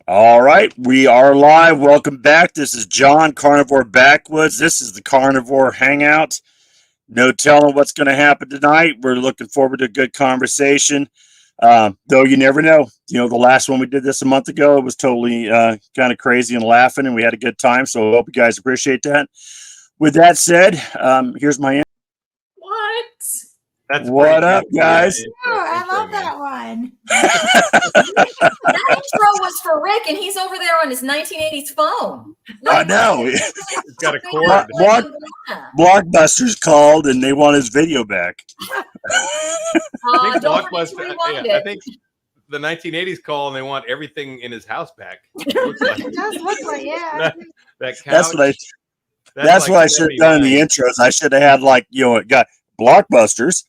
All right, we are live. Welcome back. This is John, Carnivore Backwoods. This is the Carnivore Hangout. No telling what's going to happen tonight. We're looking forward to a good conversation. Though you never know. You know, the last one we did this a month ago, it was totally kind of crazy and laughing, and we had a good time. So I hope you guys appreciate that. With that said, here's my What? That's what up, guys? I love that one. That intro was for Rick, and he's over there on his 1980s phone. I know. He's got a cord. Blockbuster's called, and they want his video back. I think don't forget to rewind it. I think the 1980s call, and they want everything in his house back. It does look like, yeah. That couch. That's what I should have done in the intros. I should have had it got Blockbusters.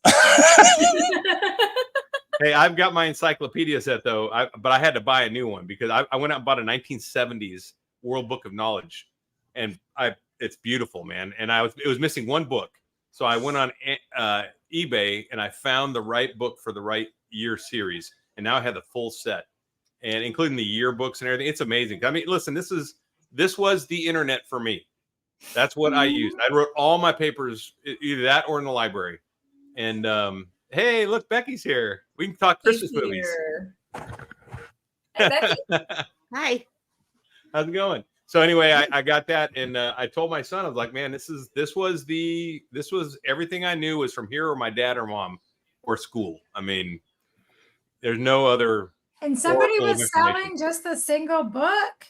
Hey, I've got my encyclopedia set though, but I had to buy a new one because I went out and bought a 1970s World Book of Knowledge, and it's beautiful, man. And it was missing one book, so I went on eBay and I found the right book for the right year series, and now I have the full set, and including the yearbooks and everything. It's amazing. I mean, listen, this was the internet for me. That's what I used. I wrote all my papers, either that or in the library. And hey, look, Becky's here. We can talk Christmas movies. Hey, Becky. Hi. How's it going? So anyway, I got that, and I told my son, I was like, man, this was everything I knew was from here or my dad or mom or school. I mean, there's no other. And somebody was selling just a single book.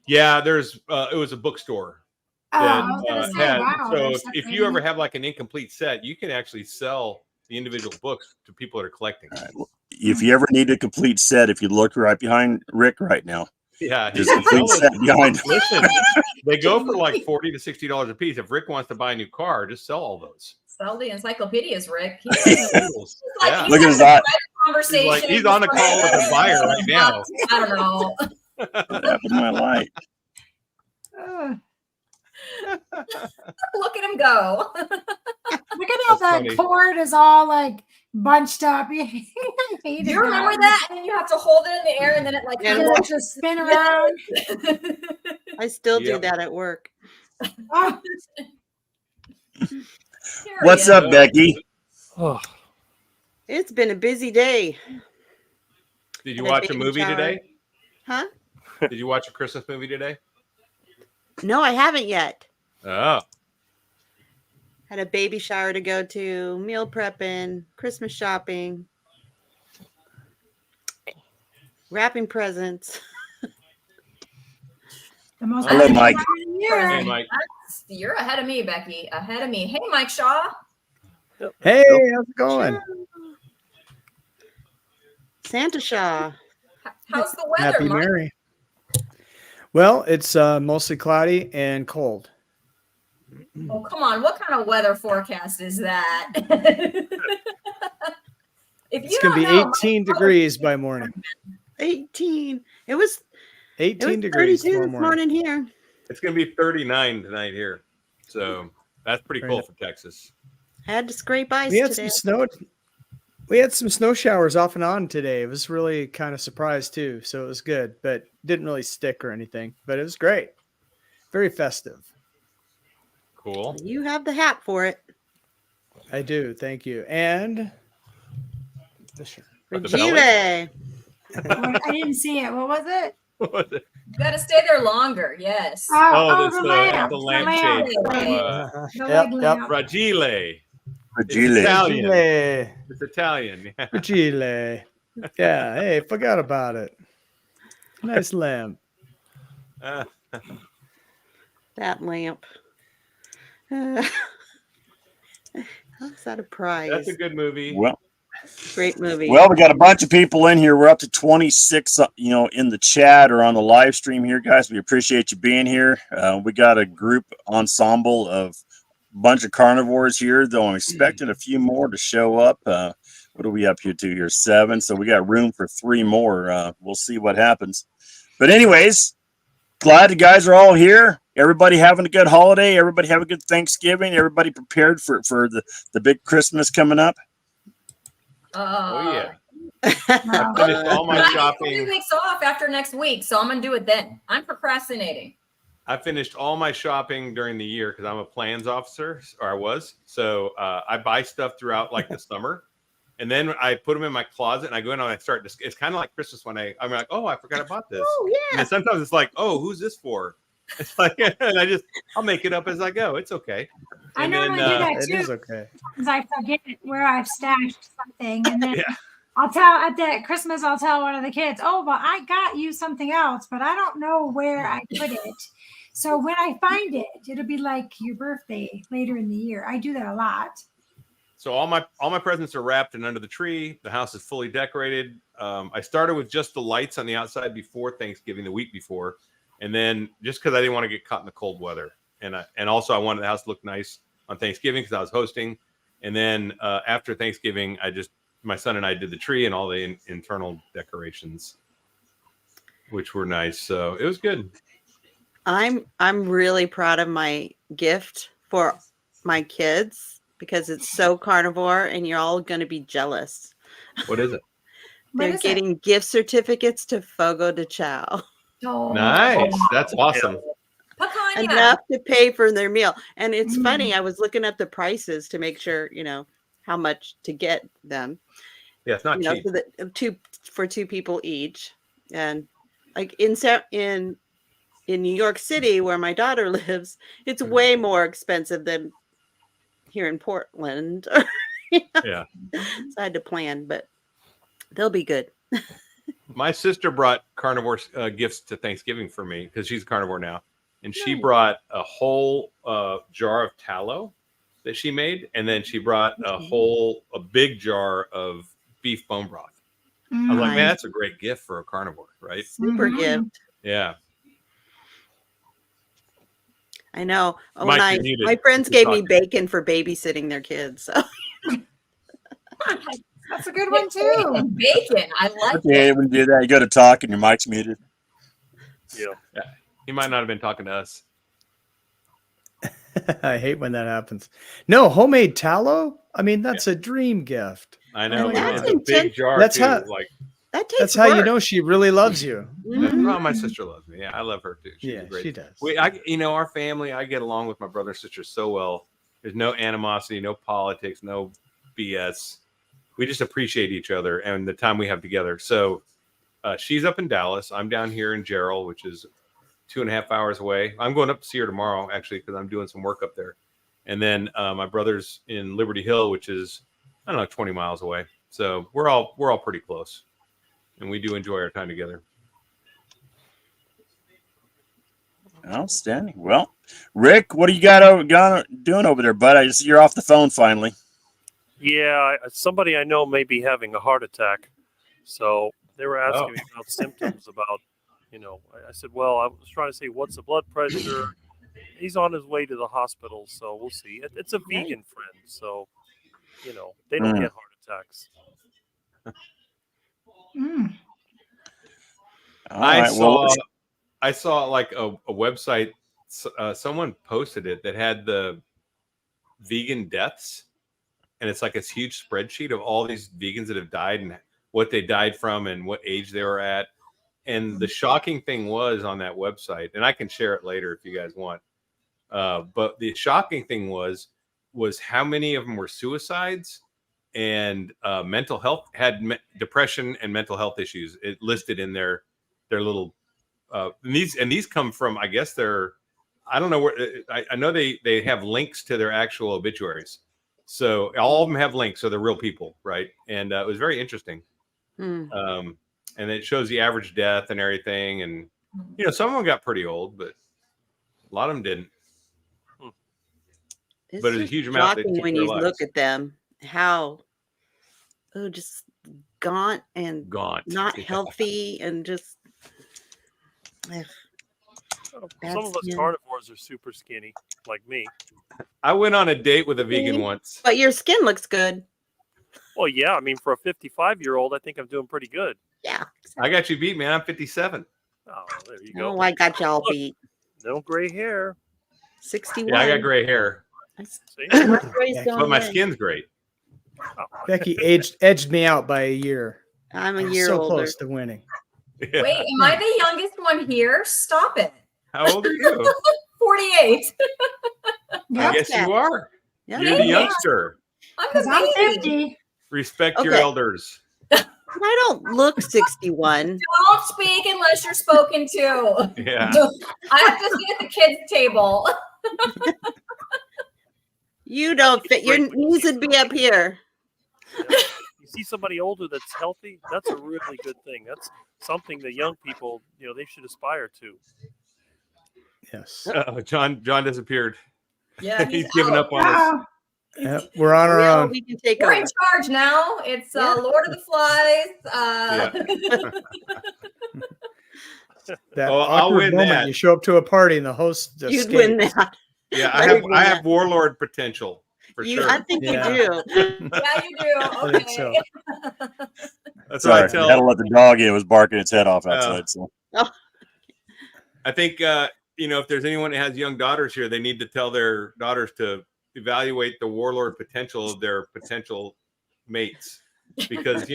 Yeah, it was a bookstore. Wow. So if you ever have like an incomplete set, you can actually sell the individual books to people that are collecting. Right. Well, if you ever need a complete set, if you look right behind Rick right now, yeah, there's a complete set behind. Listen, they go for like $40 to $60 a piece. If Rick wants to buy a new car, just sell all those. Sell the encyclopedias, Rick. Look at his eye. Conversation. He's on the call with a buyer right now. I don't know. What happened to my light? Look at him go. Look at how that cord is all like bunched up. Do you remember that? And you have to hold it in the air, and then it just spin around. I still do that at work. Oh. What's up, Becky? Oh. It's been a busy day. Did you watch a movie today? Huh? Did you watch a Christmas movie today? No, I haven't yet. Oh. Had a baby shower to go to, meal prepping, Christmas shopping, wrapping presents. The most Hello, Mike. Hey, Mike. You're ahead of me, Becky. Ahead of me. Hey, Mike Shaw. Hey, how's it going? Santa Shaw. How's the weather, Happy Mike? Merry. Well, it's mostly cloudy and cold. Oh, come on. What kind of weather forecast is that? It's going to be 18 degrees by morning. 18. It was 18 degrees 32 this morning here. It's going to be 39 tonight here. So that's pretty cool for Texas. I had to scrape ice We had today. some snow. We had some snow showers off and on today. It was really kind of surprised too. So it was good, but didn't really stick or anything, but it was great. Very festive. Cool. You have the hat for it. I do. Thank you. And Fragile. I didn't see it. What was it? You got to stay there longer. Yes. That's the lamp. the lampshade. Lamp. Fragile. Fragile. Italian. Fragile. It's Italian. Yeah. Fragile. Yeah. Hey, forgot about it. Nice lamp. That lamp. How's that a prize? That's a good movie. Well, Great movie. Well, we got a bunch of people in here. We're up to 26, in the chat or on the live stream here, guys. We appreciate you being here. We got a group ensemble of a bunch of carnivores here, though I'm expecting a few more to show up. What are we up here to here? 7. So we got room for 3 more. We'll see what happens. But anyways, glad you guys are all here. Everybody having a good holiday. Everybody have a good Thanksgiving. Everybody prepared for the big Christmas coming up. Oh, yeah. I finished all my I have 3 shopping. weeks off after next week, so I'm gonna do it then. I'm procrastinating. I finished all my shopping during the year because I'm a plans officer, or I was. So I buy stuff throughout like the summer, and then I put them in my closet, and I go in and I start. It's kind of like Christmas when I'm like, oh, I forgot I bought this. Oh And yeah. then sometimes it's like, oh, who's this for? It's like, and I'll make it up as I go. It's okay. I And normally then, do that It too. is okay. Because I forget where I've stashed something, and then Yeah. I'll tell at that Christmas. I'll tell one of the kids, "Oh, well, I got you something else, but I don't know where I put it." So when I find it, it'll be like your birthday later in the year. I do that a lot. So all my presents are wrapped and under the tree. The house is fully decorated. I started with just the lights on the outside before Thanksgiving, the week before, and then just because I didn't want to get caught in the cold weather, and also I wanted the house to look nice on Thanksgiving because I was hosting. And then after Thanksgiving, my son and I did the tree and all the internal decorations, which were nice. So it was good. I'm really proud of my gift for my kids because it's so carnivore, and you're all going to be jealous. What is it? What They're is it? getting gift certificates to Fogo de Chao. Oh. Nice. That's awesome. Picanha. Enough to pay for their meal. And it's funny, I was looking up the prices to make sure, how much to get them. Yeah, it's not cheap. So that for 2 people each. And like in New York City, where my daughter lives, it's way more expensive than here in Portland. Yeah. So I had to plan, but they'll be good. My sister brought carnivore gifts to Thanksgiving for me because she's a carnivore now. And she Nice. brought a whole jar of tallow that she made. And then she brought a big jar of beef bone broth. I was like, man, that's a great gift for a carnivore, right? Super Mhm. gift. Yeah. I know. Oh, Mike, nice. you're muted. My friends You're gave me talking. bacon for babysitting their kids. So. That's a good one too. Bacon. I like Okay, it. when you do that, you go to talk and your mic's muted. Yeah. He might not have been talking to us. I hate when that happens. No, homemade tallow? I mean, that's a dream gift. I know. Oh, that's It's a big intense. jar, That's too. how- Like, That takes That's how you work. know she really loves you. Mhm. well, my sister loves me. Yeah, I love her, too. She's Yeah, great. she does. Our family, I get along with my brother and sister so well. There's no animosity, no politics, no BS. We just appreciate each other and the time we have together. So she's up in Dallas. I'm down here in Gerald, which is 2.5 hours away. I'm going up to see her tomorrow, actually, because I'm doing some work up there. And then my brother's in Liberty Hill, which is, 20 miles away. So we're all pretty close, and we do enjoy our time together. Outstanding. Well, Rick, what do you got doing over there, bud? I see you're off the phone finally. Yeah, somebody I know may be having a heart attack. So they were asking me about symptoms about, I said, well, I was trying to say, what's the blood pressure? He's on his way to the hospital, so we'll see. It's a vegan friend, so, they don't get heart attacks. Mm. I saw like a website. Someone posted it that had the vegan deaths, and it's like this huge spreadsheet of all these vegans that have died and what they died from and what age they were at. And the shocking thing was on that website, and I can share it later if you guys want. But the shocking thing was how many of them were suicides and mental health, had depression and mental health issues. It listed in their little. And these come from, I guess I don't know where. I know they have links to their actual obituaries. So all of them have links, so they're real people, right? And it was very interesting. Mm. And it shows the average death and everything. And some of them got pretty old, but a lot of them didn't. It's But it's a just huge amount that shocking keep when their you lives. look at them, how just gaunt and Gaunt, not Yeah. healthy, and just ugh. Some That's- of us yeah. carnivores are super skinny, like me. I went on a date with a vegan See? once. But your skin looks good. Well, yeah, I mean, for a 55-year-old, I think I'm doing pretty good. Yeah. I got you beat, man. I'm 57. Oh, there you go. Oh, I got y'all Look. beat. No gray hair. 61. Yeah, I got gray hair, See? My gray's Yeah, going but my in. skin's great. Oh, Becky edged me out by a year. I'm a I'm year so older. close to winning. Yeah. Wait, am I the youngest one here? Stop it. How old are you? 48. I Yep. guess you are. Yeah. You're the Yeah. youngster. I'm Because the I'm baby. 50. Respect your Okay. elders. I don't look 61. Don't speak unless you're spoken to. Yeah. I have to sit at the kids' table. You don't fit. Your knees would be up here. Yeah. You see somebody older that's healthy, that's a really good thing. That's something that young people, they should aspire to. Yes. John disappeared. Yeah, He's given up on us. Oh, Yep, we're on our Well, own. we can take We're over. in charge now. It's Yeah. Lord of the Flies. That Oh, I'll awkward win moment. that. You show up to a party and the host You'd escapes. win that. Yeah, Larry I have warlord potential for sure. I think Yeah. you do. Yeah, you do. I Okay. think so. That's what I Sorry, I had to tell. let the dog in. It was barking its head off outside. So I think if there's anyone that has young daughters here, they need to tell their daughters to evaluate the warlord potential of their potential mates, because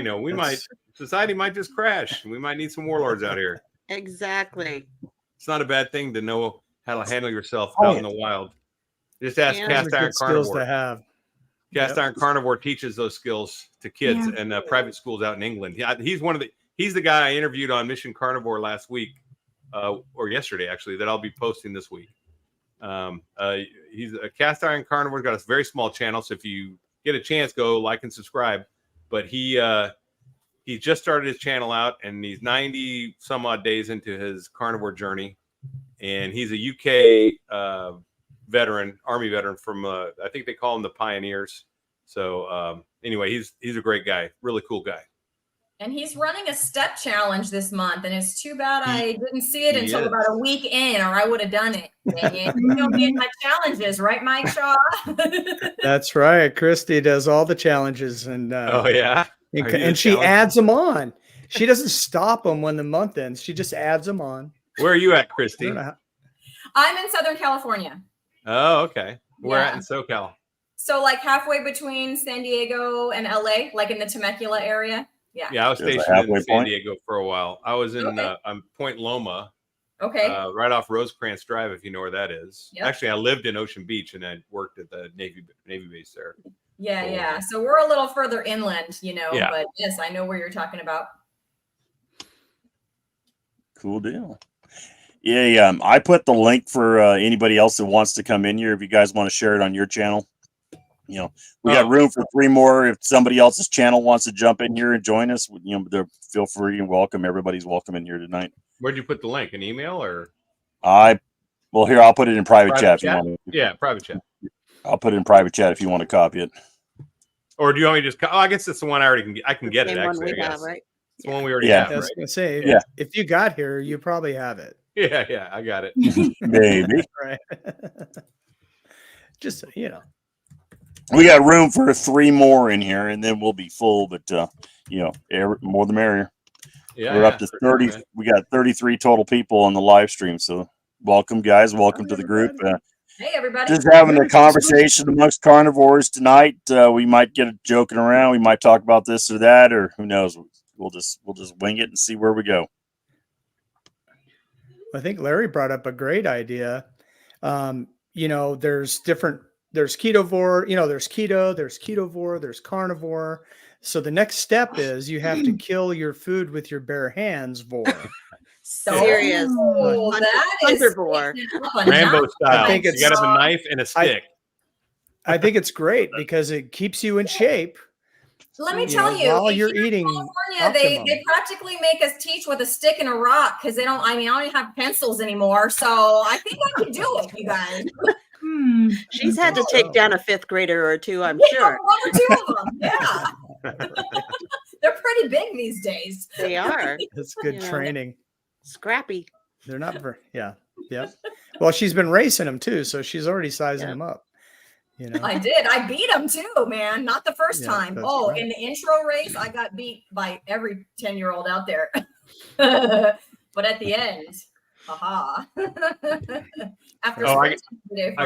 society might just crash, and we might need some warlords out here. Exactly. It's not a bad thing to know how to handle yourself out in the wild. Just ask Yeah. Those are Cast Iron good skills to Carnivore. have. Cast Yep. Iron Carnivore teaches those skills to kids Yeah. and private schools out in England. He's the guy I interviewed on Mission Carnivore last week, or yesterday actually, that I'll be posting this week. He's a Cast Iron Carnivore. Got a very small channel, so if you get a chance, go like and subscribe. But he just started his channel out, and he's 90 some odd days into his carnivore journey, and he's a UK veteran, Army veteran from I think they call him the Pioneers. So anyway, he's a great guy, really cool guy. And he's running a step challenge this month, and it's too bad I didn't see it he until is. about a week in, or I would have done it. Dang it. You know me and my challenges, right, Mike Shaw? That's right. Christy does all the challenges, and Oh yeah, and, Are you and the she challenge? adds them on. She doesn't stop them when the month ends. She just adds them on. Where are you at, I Christy? don't know how- I'm in Southern California. Oh, okay. We're Yeah. at in SoCal. So like halfway between San Diego and LA, like in the Temecula area. Yeah. Yeah, I was There's a stationed in halfway San point. Diego for a while. I was in Okay. Point Loma, Okay. right off Rosecrans Drive, if you know where that is. Yep. Actually, I lived in Ocean Beach, and I worked at the Navy base there. Yeah, Cool. yeah. So we're a little further inland, Yeah. but yes, I know where you're talking about. cool deal. Yeah. I put the link for anybody else that wants to come in here. If you guys want to share it on your channel, we got room for 3 more. If somebody else's channel wants to jump in here and join us, feel free and welcome. Everybody's welcome in here tonight. Where'd you put the link? An email or Here, I'll put it in private chat if you chat? want. Yeah, private chat. I'll put it in private chat if you want to copy it. Or do you want me to just? I guess it's the one I already can get. I can get it Same one actually. we I have, guess. right? It's the one we already Yeah. have, I was right? gonna say, Yeah. if you got here, you probably have it. Yeah, I got it. Maybe. Right. Just We got room for 3 more in here, and then we'll be full. But more the merrier. Yeah, We're up to for sure, 30. man. We got 33 total people on the live stream. So welcome, guys. Welcome to the group. Hey, everybody. Just having a conversation amongst carnivores tonight. We might get it joking around. We might talk about this or that, or who knows. We'll just wing it and see where we go. I think Larry brought up a great idea. There's ketovore, there's keto, there's ketovore, there's carnivore. So the next step is you have to kill your food with your bare hands, vor. Serious. Oh, that is Underboard. Rambo style. I think You got to have a it's- knife and a stick. I think it's great because it keeps you in shape. Let me You tell know, you, while if you're in eating California, optimum. they practically make us teach with a stick and a rock because I don't even have pencils anymore. So I think I can do it, you guys. She's had to take down a 5th grader or 2, I'm Yeah, sure. 1 or 2 of them. Yeah. They're pretty big these days. They are That's good You know. training. scrappy. They're not very, yeah. Well, she's been racing them too, so she's already sizing Yeah. them up. I did. I beat them too, man. Not the first Yeah, time. that's Oh, right. in the intro race, I got beat by every 10-year-old out there. But at the end, haha. After Oh, sprinting today for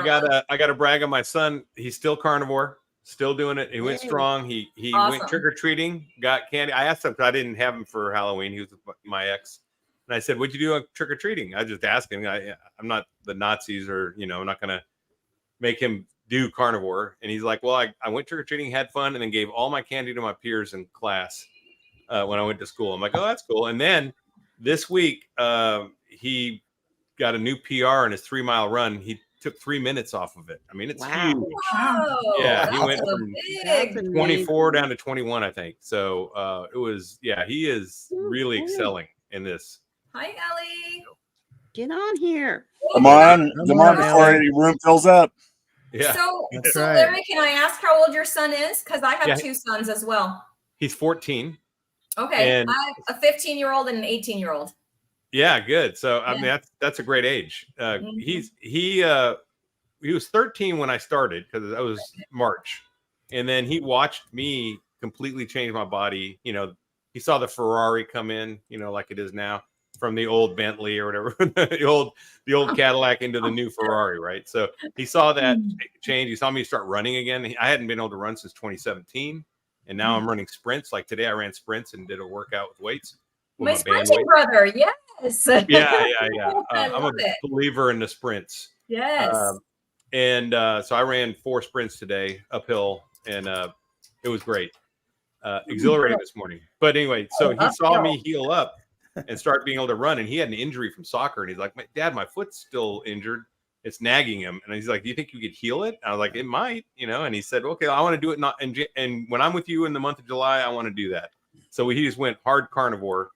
I gotta brag on my son. He's still carnivore. Still doing it. He went Yay. strong. He Awesome. went trick or treating, got candy. I asked him because I didn't have him for Halloween. He was with my ex, and I said, "What'd you do on trick or treating?" I just asked him. I'm not the Nazis, or I'm not gonna make him do carnivore. And he's like, "Well, I went trick or treating, had fun, and then gave all my candy to my peers in class when I went to school." I'm like, "Oh, that's cool." And then this week, he got a new PR in his 3-mile run. He took 3 minutes off of it. I mean, it's Wow. huge. Whoa, Yeah, he that's went a from That's big. 24 down to 21, I think. So it was, he is really excelling in this. Hi, Ellie. Get on here. Come on Come on, before Ellie. any room fills up. Yeah, So, That's so right. Larry, can I ask how old your son is? Because I have Yeah. 2 sons as well. he's 14. Okay, And- I have a 15-year-old and an 18-year-old. Yeah, good. So I mean, Yeah. that's a great age. Mhm. He was 13 when I started, because that was March, and then he watched me completely change my body. He saw the Ferrari come in, like it is now, from the old Bentley or whatever, the old Cadillac into the new Ferrari, right? So he saw that change. He saw me start running again. I hadn't been able to run since 2017, and now I'm running sprints. Like today, I ran sprints and did a workout with weights. with My band sprinting weight. brother, yes. Yeah. I I'm a love it. believer in the sprints. Yes. So I ran 4 sprints today uphill, and it was great. Exhilarating this morning. But anyway, so he saw me heal up and start being able to run, and he had an injury from soccer, and he's like, "Dad, my foot's still injured. It's nagging him." And he's like, "Do you think you could heal it?" And I was like, "It might, And he said, "Okay, I want to do it and when I'm with you in the month of July, I want to do that." So he just went hard carnivore,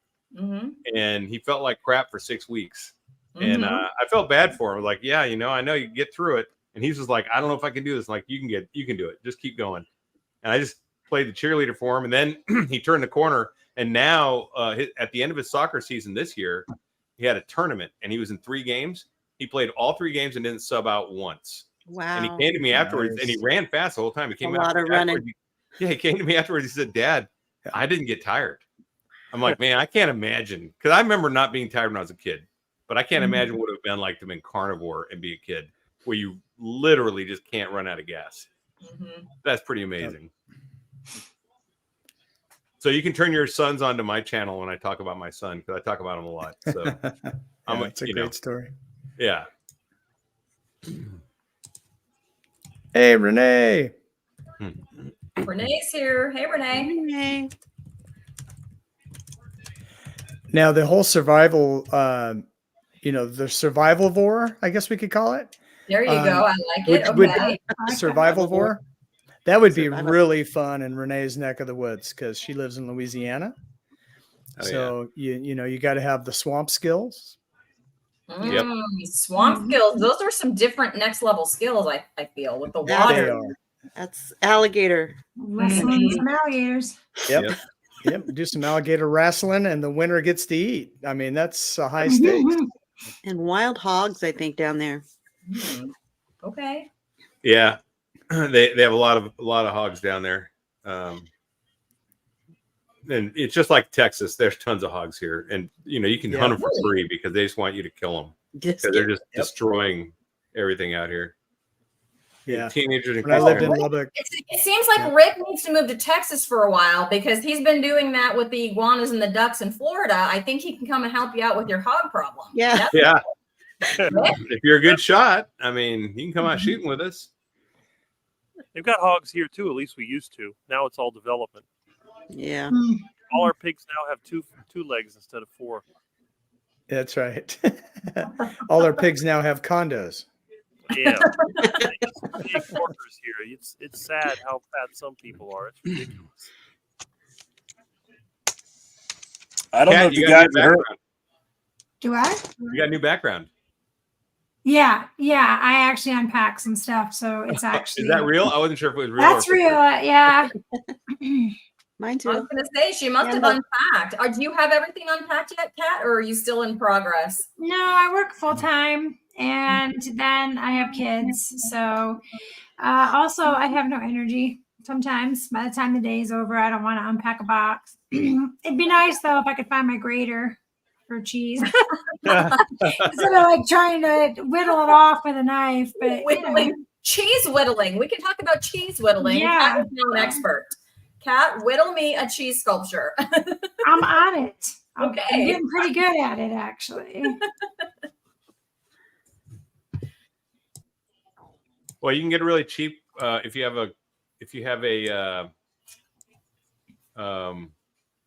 and he felt like crap for 6 weeks. And I felt bad for him. I was like, "Yeah, I know you get through it." And he's just like, "I don't know if I can do this." I'm like, you can do it. Just keep going. And I just played the cheerleader for him. And then he turned the corner. And now at the end of his soccer season this year, he had a tournament, and he was in 3 games. He played all 3 games and didn't sub out once. Wow. And he came to me afterwards, Nice. and he ran fast the whole time. He came A lot of running. He came to me afterwards. He said, "Dad, I didn't get tired." I'm like, "Man, I can't imagine." Because I remember not being tired when I was a kid. But I can't imagine what it would have been like to be carnivore and be a kid, where you literally just can't run out of gas. That's pretty amazing. So you can turn your sons onto my channel when I talk about my son, because I talk about him a lot. So It's a great story. yeah. Hey, Renee. Renee's here. Hey, Renee. Hey. Now the whole survival, the survivalvore, I guess we could call it. There you go. I like it. Would Okay. survivalvore. That would be Survival. really fun in Renee's neck of the woods, because she lives in Louisiana. So you got to have the swamp skills. Swamp skills. Those are some different next level skills, I feel, with the They water. are. That's alligator. Wrestling some alligators. Yep. Do some alligator wrestling, and the winner gets to eat. I mean, that's a high stakes. And wild hogs, I think, down there. Okay. Yeah. They have a lot of hogs down there. And it's just like Texas. There's tons of hogs here, and you can hunt them for free, because they just want you to kill them, because they're just destroying everything out here. Yeah. Teenagers. When I lived in Lubbock, It seems like Rick needs to move to Texas for a while, because he's been doing that with the iguanas and the ducks in Florida. I think he can come and help you out with your hog problem. Yeah. Yeah. If you're a good shot, I mean, you can come out shooting with us. They've got hogs here too. At least we used to. Now it's all development. Yeah. All our pigs now have two legs instead of 4. that's right. All our pigs now have condos. Yeah. Big workers here. It's sad how fat some people are. It's ridiculous. I don't know Kat, if you got guys a new heard. background. Do I? You got a new background. Yeah. I actually unpacked some stuff, so it's actually Is that real? I wasn't sure if it was real. That's or if it real. was- Yeah. Mine I was too. going to say, she must have unpacked. Do you have everything unpacked yet, Kat, or are you still in progress? No, I work full time, and then I have kids. So also I have no energy. Sometimes by the time the day is over, I don't want to unpack a box. It'd be nice though if I could find my grater for cheese instead of like trying to whittle it off with a knife. But Cheese whittling. We can talk about cheese whittling. Yeah. Kat is now an expert. Kat, whittle me a cheese sculpture. I'm on it. I'm Okay. getting pretty good at it, actually. Well, you can get it really cheap if you have a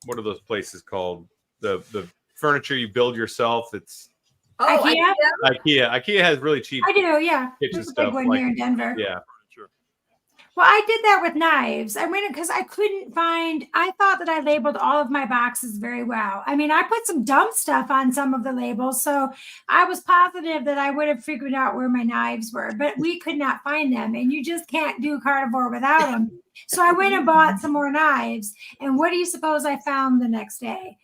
what are those places called? The furniture you build yourself. It's IKEA? IKEA. IKEA has really cheap I do, yeah. kitchen There's a big stuff. one Like, here in Denver. yeah. Well, I did that with knives. I went because I couldn't find, I thought that I labeled all of my boxes very well. I mean, I put some dumb stuff on some of the labels. So I was positive that I would have figured out where my knives were, but we could not find them. And you just can't do carnivore without them. So I went and bought some more knives. And what do you suppose I found the next day?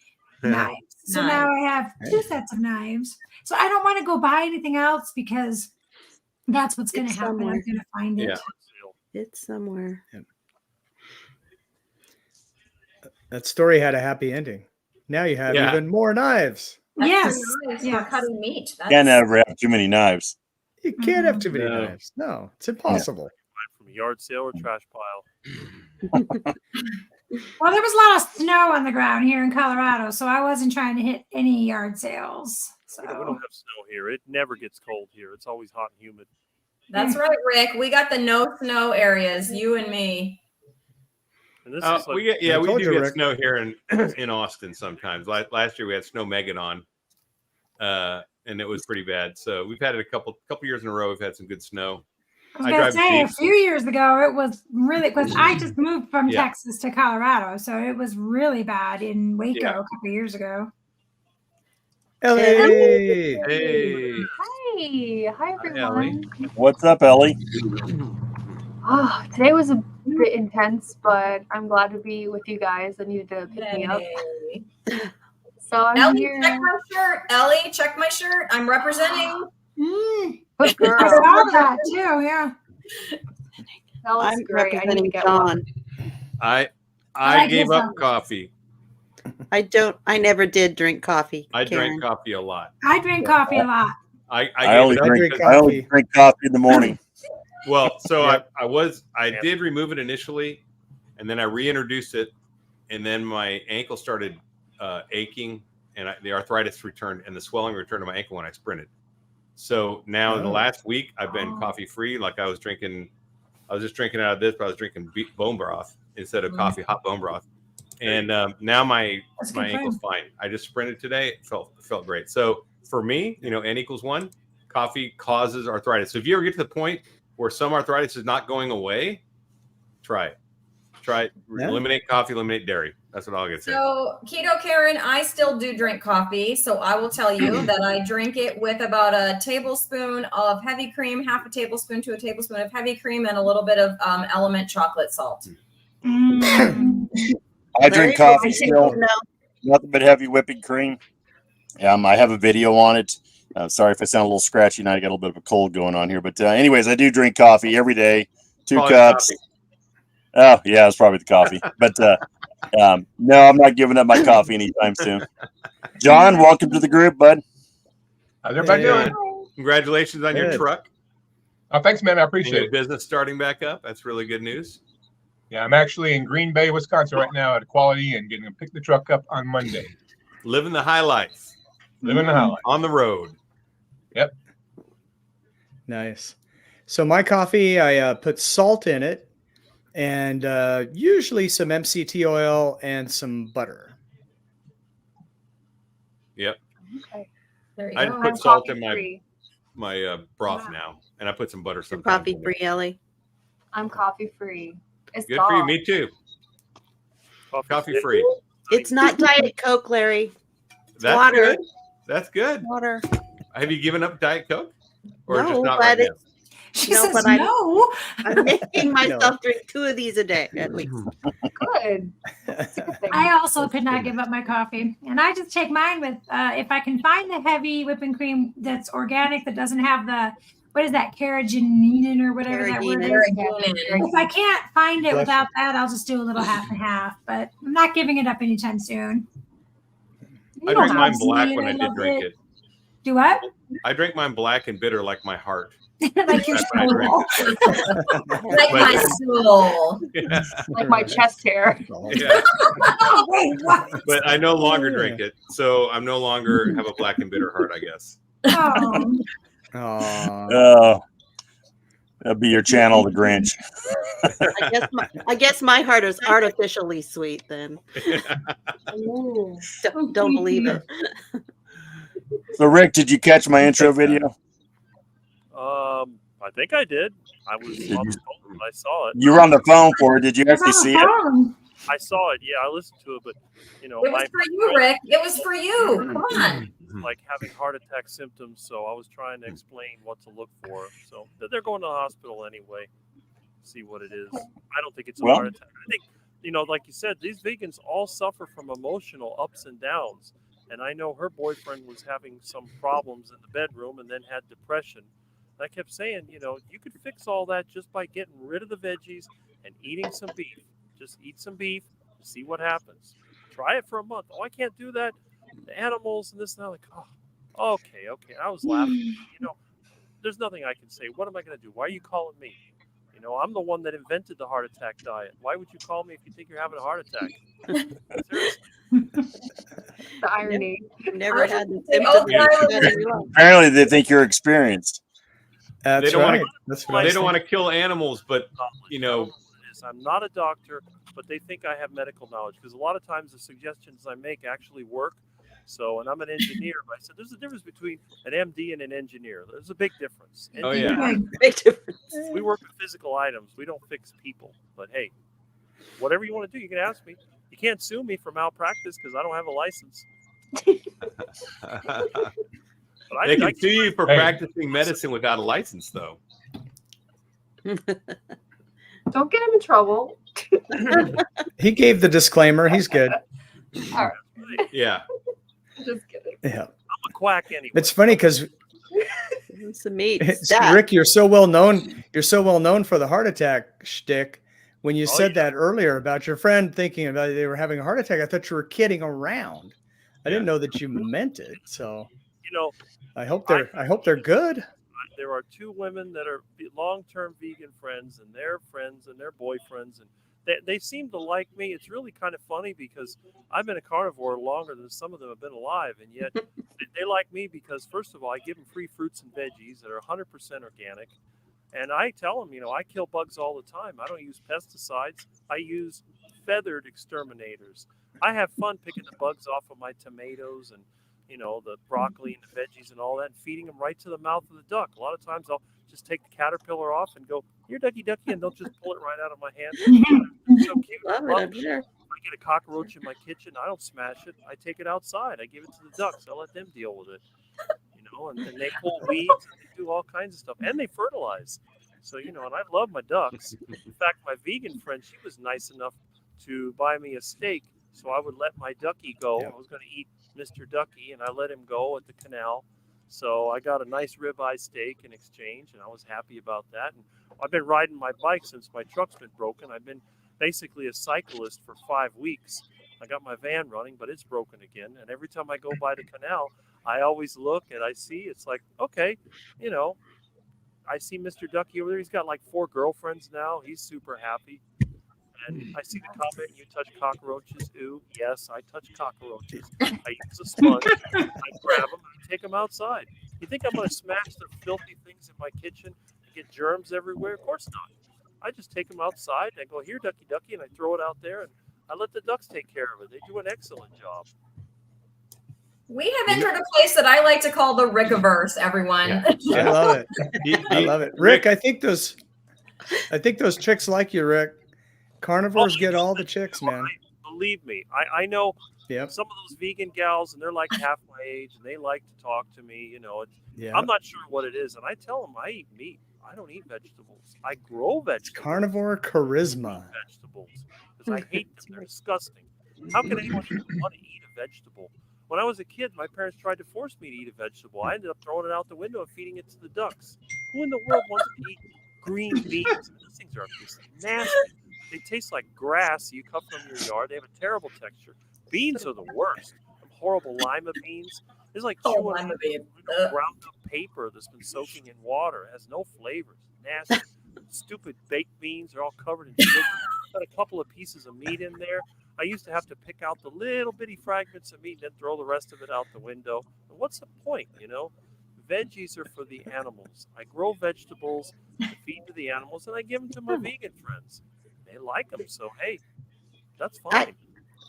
Knives. So now I have 2 sets of knives. So I don't want to go buy anything else because that's what's going to happen. somewhere. I'm going to find it. Yeah. It's somewhere. That story had a happy ending. Now you have Yeah. even more knives. Yes. Knives for Yes. cutting meat. That's, Can't ever have too many knives. You can't have too many No. knives. No, it's impossible. Mine from a yard sale or trash pile. Well, there was a lot of snow on the ground here in Colorado, so I wasn't trying to hit any yard sales. We don't So have snow here. It never gets cold here. It's always hot and humid. That's right, Rick. We got the no snow areas, you and me. And this is like, We get I we told do you, get Rick. snow here in in Austin sometimes. Last year we had snow Megadon, and it was pretty bad. So we've had it a couple years in a row. We've had some good snow. I was I going to drive say, a Jeeps. few years ago, it was really, because I just moved from Yeah. Texas to Colorado, so it was really bad in Waco Yeah. a couple of years ago. Ellie! Hey, Hi. Hi, Ellie. everyone. What's up, Ellie? Oh, today was a bit intense, but I'm glad to be with you guys. I needed to pick me up. Hey. So I'm Ellie, here. check my shirt. Ellie, check my shirt. I'm representing. Good girl. I saw that too, yeah. That was I'm great. I need to representing get one. John. I like gave this up one. coffee. I never did drink coffee. I Karen. drank coffee a lot. I drink coffee a lot. I I gave only it up drink because, coffee. I only drink coffee in the morning. well, so Yep. I did remove it initially, and then I reintroduced it, and then my ankle started aching, and the arthritis returned, and the swelling returned to my ankle when I sprinted. So now in the Oh. last week, I've been coffee free. Like I was just drinking out of this, but I was drinking bone broth instead of coffee, hot bone broth. And now my That's good ankle's fine. I just sprinted today. It felt great. So for me, N equals 1, coffee causes arthritis. So if you ever get to the point where some arthritis is not going away, try it. Yeah. Eliminate coffee, eliminate dairy. That's what I'll get to say. So, Keto Karen, I still do drink coffee. So I will tell you that I drink it with about a tablespoon of heavy cream, half a tablespoon to a tablespoon of heavy cream, and a little bit of Element chocolate salt. Mm. I drink Very coffee good. still, No, nothing but heavy whipping cream. I have a video on it. Sorry if I sound a little scratchy and I got a little bit of a cold going on here. But anyways, I do drink coffee every day, 2 Probably cups. coffee. Oh, yeah, it's probably the coffee. But no, I'm not giving up my coffee anytime soon. John, welcome to the group, bud. How's everybody Hey. doing? Congratulations on your Good. truck Oh, thanks, man. I and appreciate your it. business starting back up. That's really good news. Yeah, I'm actually in Green Bay, Wisconsin right now at Quality and getting to pick the truck up on Monday. Living the high life Living the highlight. on the road. Nice. So my coffee, I put salt in it and usually some MCT oil and some butter. Yep. Okay. There you I go. put I'm salt in coffee-free. my broth Wow. now, and I put some butter you're sometimes. coffee free, Ellie. I'm coffee free. It's Good for you. soft. Me too. Coffee free. It's not Diet Coke, Larry. That's water. good. That's good. Water. Have you given up Diet Coke? Or just No, not but right now? She No, says but I- no. I'm making myself drink 2 of these a day at least. Good. That's a good thing. I also could not give up my coffee. And I just take mine with, if I can find the heavy whipping cream that's organic, that doesn't have the, what is that, carrageenan or whatever that word Carrageenan. is. If I can't find it Bless without that, I'll just do a little half and half. But I'm not giving it up anytime soon. I You drink don't mine have black to, when I I did love drink it. Do what? I drink mine black and bitter like my heart. Like your Back when I drank Like my soul. Like my chest hair. Yeah. Wait, what? But I no longer drink it, so I'm no longer have a black and bitter heart, I guess. Oh, Oh, that'd be your channel, the Grinch. I guess my heart is artificially sweet then. Ooh. Don't believe it. So, Rick, did you catch my intro video? I think I did. I was Did on you- the phone. I saw it. You were on the phone for it. Did you actually see it? I saw it. Yeah, I listened to it, but you know, It was for you, Rick. It was for you. Come on. like having heart attack symptoms, so I was trying to explain what to look for. So they're going to the hospital anyway. See what it is. I don't think it's a Well- heart attack. I think, you know, like you said, these vegans all suffer from emotional ups and downs. And I know her boyfriend was having some problems in the bedroom and then had depression. And I kept saying, you know, you could fix all that just by getting rid of the veggies and eating some beef. Just eat some beef, see what happens. Try it for a month. Oh, I can't do that. The animals and this and that. Like, oh, okay. I was laughing. You know, there's nothing I can say. What am I going to do? Why are you calling me? You know, I'm the one that invented the heart attack diet. Why would you call me if you think you're having a heart attack? Seriously. The irony. Never had the Oh, symptoms. Apparently, they think you're experienced. That's They don't right. wanna- That's what I They was don't want to kill animals, but you know, I'm not a doctor, but they think I have medical knowledge because a lot of times the suggestions I make actually work. So, and I'm an engineer, but I said there's a difference between an MD and an engineer. There's a big difference. Oh, yeah. Engineers, Big difference. we work with physical items. We don't fix people. But hey, whatever you want to do, you can ask me. You can't sue me for malpractice because I don't have a license. But they I can sue you for Hey. practicing medicine without a license, though. Don't get him in trouble. He gave the disclaimer. He's good. All right. Yeah. Just kidding. Yeah. I'm a quack anyway. It's funny because Some meat. Rick, you're so well known. You're so well known for the heart attack shtick. When you Oh, said yeah. that earlier about your friend thinking about they were having a heart attack, I thought you were kidding around. I didn't know that you meant it. So You know, I hope they're good. there are two women that are long-term vegan friends and their boyfriends, and they seem to like me. It's really kind of funny because I've been a carnivore longer than some of them have been alive, and yet they like me because, first of all, I give them free fruits and veggies that are 100% organic. And I tell them, you know, I kill bugs all the time. I don't use pesticides. I use feathered exterminators. I have fun picking the bugs off of my tomatoes and, you know, the broccoli and the veggies and all that, and feeding them right to the mouth of the duck. A lot of times I'll just take the caterpillar off and go, "Here, ducky, ducky," and they'll just pull it right out of my hand. It's so cute. I Love it, love I'm it. sure. If I get a cockroach in my kitchen, I don't smash it. I take it outside. I give it to the ducks. I let them deal with it. You know, and they pull weeds and they do all kinds of stuff. And they fertilize. So, you know, and I love my ducks. In fact, my vegan friend, she was nice enough to buy me a steak so I would let my ducky go. Yeah. I was going to eat Mr. Ducky, and I let him go at the canal. So I got a nice ribeye steak in exchange, and I was happy about that. And I've been riding my bike since my truck's been broken. I've been basically a cyclist for 5 weeks. I got my van running, but it's broken again. And every time I go by the canal, I always look and I see, it's like, okay, you know, I see Mr. Ducky over there. He's got like 4 girlfriends now. He's super happy. And I see the comment, "You touch cockroaches." Ooh, yes, I touch cockroaches. I use a sponge. I grab them and I take them outside. You think I'm going to smash the filthy things in my kitchen and get germs everywhere? Of course not. I just take them outside and I go, "Here, ducky, ducky," and I throw it out there and I let the ducks take care of it. They do an excellent job. We have entered a place that I like to call the Rickiverse, everyone. I love it. I He- love it. Rick, I think those chicks like you, Rick. Carnivores get all the chicks, man. Believe me, I know Yep. some of those vegan gals, and they're like half my age, and they like to talk to me. You know, Yeah. I'm not sure what it is, and I tell them I eat meat. I don't eat vegetables. I grow vegetables. Carnivore charisma. Vegetables because I hate them. They're disgusting. How can anyone even want to eat a vegetable? When I was a kid, my parents tried to force me to eat a vegetable. I ended up throwing it out the window and feeding it to the ducks. Who in the world wants to eat green beans? Those things are just nasty. They taste like grass you cut from your yard. They have a terrible texture. Beans are the worst. Horrible lima beans. It's like Oh, chewing I'm on a babe. ground up paper that's been soaking in water. It has no flavors. Nasty, stupid baked beans. They're all covered in sugar. Got a couple of pieces of meat in there. I used to have to pick out the little bitty fragments of meat and then throw the rest of it out the window. And what's the point, you know? Veggies are for the animals. I grow vegetables to feed to the animals, and I give them to my vegan friends. They like them, so hey, that's fine.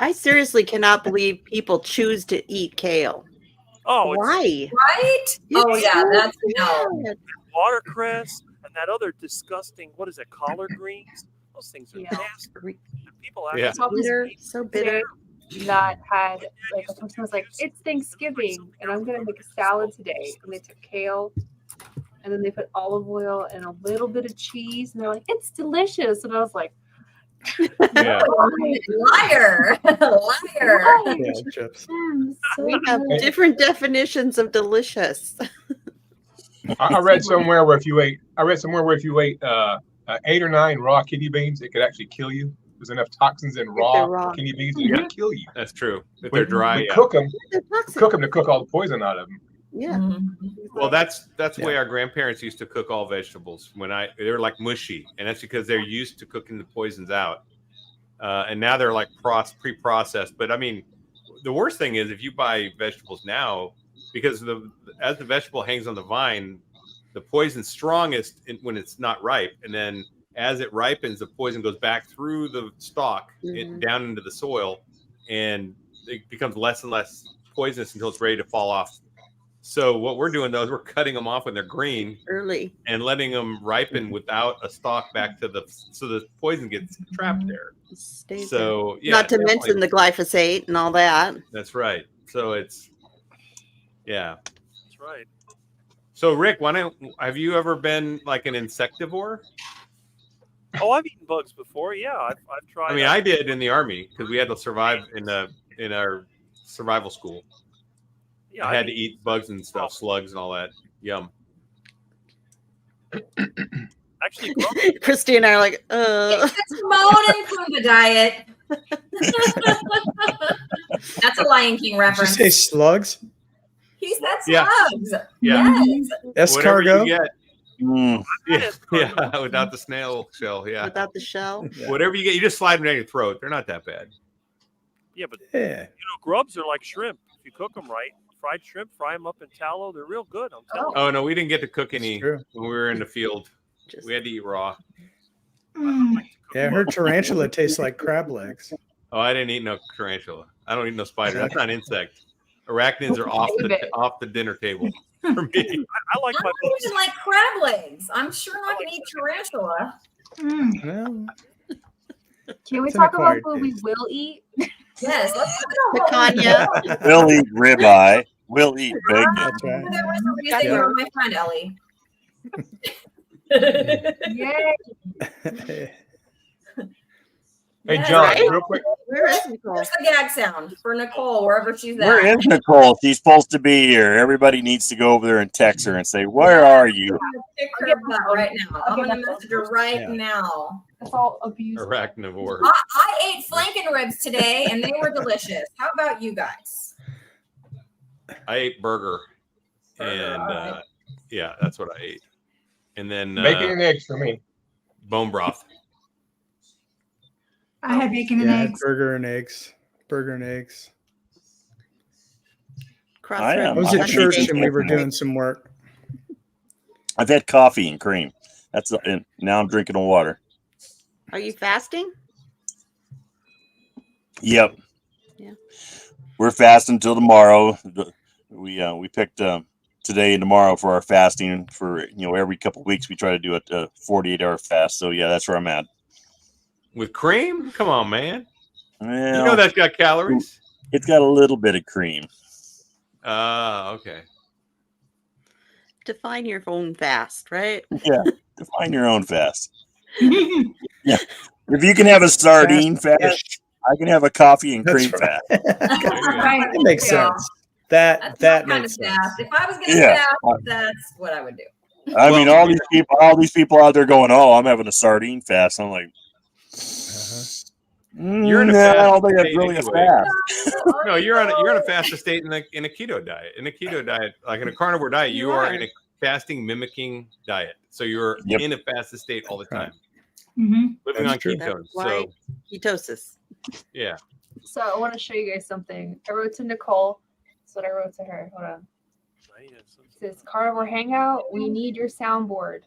I seriously cannot believe people choose to eat kale. Oh, Why? Right? Oh, yeah, that's no. good. Watercress and that other disgusting, what is it, collard greens? Those things are Yeah. nasty. And people Yeah. actually Bitter, so bitter. That had like a person was like, it's Thanksgiving and I'm gonna make a salad today, and they took kale and then they put olive oil and a little bit of cheese, and they're like, it's delicious, and I was like, Yeah. Liar. Liar. Yeah, chips. So We have good. different definitions of delicious. I read somewhere where if you ate 8 or 9 raw kidney beans, it could actually kill you. There's enough toxins in they're raw raw. kidney beans it could kill you. That's true. If We they're dry, yeah. cook them. They're toxic. Cook them to cook all the poison out of them. Yeah. Well, that's the way our grandparents used to cook all vegetables. They were like mushy, and that's because they're used to cooking the poisons out. And now they're like pre-processed. But I mean, the worst thing is if you buy vegetables now, because as the vegetable hangs on the vine, the poison's strongest when it's not ripe, and then as it ripens, the poison goes back through the stalk down into the soil, and it becomes less and less poisonous until it's ready to fall off. So what we're doing though is we're cutting them off when they're green Early. and letting them ripen without a stalk back to so the poison gets trapped there. Stays So yeah, not to mention the glyphosate and all that. that's right. So it's That's right. So Rick, have you ever been like an insectivore? Oh, I've eaten bugs before. Yeah, I've tried. I mean, I did in the Army because we had to survive in our survival school. Yeah, I had to eat bugs and stuff, slugs and all that. Yum. Actually, Christy and I are like, It's Timon and Pumbaa diet. That's a Lion King Did you reference. say slugs? He said Yeah. slugs. Yeah. Yes. Whatever you Escargot? get. Mm. Yeah, without the snail shell. Yeah. without the shell. Yeah. Whatever you get, you just slide them down your throat. They're not that bad. yeah, but Yeah. grubs are like shrimp. If you cook them right, fried shrimp, fry them up in tallow, they're real good. I'm telling you. Oh no, we didn't get to cook That's any true. when we were in the field. Just We had to eat raw. Yeah, I heard tarantula tastes like crab legs. Oh, I didn't eat no tarantula. I don't eat no spider. That's not an insect. Arachnids are off the dinner table for me. I like I my don't even like crab legs. I'm sure not gonna eat tarantula. Well, Can we It's an talk about acquired what we taste. will eat? Yes, let's talk about Picanha. We'll eat ribeye. We'll eat bacon. that's right. There was a reason you're my friend, Ellie. Yay! Hey, Yes. John, Right? real quick. Where is Nicole? Where's the gag sound for Nicole, wherever she's Where at? is Nicole? She's supposed to be here. Everybody needs to go over there and text her and say, "Where are you?" Pick her butt right now. I'm gonna message her right Yeah. now. That's all abuse. Arachnivore. I ate flanken ribs today and they were delicious. How about you guys? I ate burger, and alright. yeah, that's what I ate. And then Bacon and eggs for me. bone broth. I had bacon and Yeah, eggs. burger and eggs. Burger and eggs. Crossroads. I I was I'm at church eating and we were bacon. doing some work. I've had coffee and cream. And now I'm drinking water. Are you fasting? Yep. Yeah. We're fasting till tomorrow. We picked today and tomorrow for our fasting. For every couple of weeks we try to do a 48-hour fast. So yeah, that's where I'm at. With cream? Come on, man. Well, You know that's got calories. it's got a little bit of cream. Okay. Define your own fast, right? Yeah, define your own fast. Yeah, if you can have a sardine fast, I can have a coffee and That's cream right. fast. Right. That makes Yeah. sense. That That's my kind of makes sense. fast. If I was gonna Yeah. fast, that's what I would do. I mean, all these people out there going, "Oh, I'm having a sardine fast." I'm like, You're in a No, I fast don't think that's state really a anyway. fast. No, you're on a fastest state in a keto diet. In a keto diet, like in a carnivore diet, you are in a fasting mimicking diet. So you're Yep. in a fasted state all the time, Mm-hmm. living That's on true. ketones. That's why So ketosis. yeah. So I want to show you guys something. I wrote to Nicole. That's what I wrote to her. Hold on. It says Carnivore Hangout. We need your soundboard.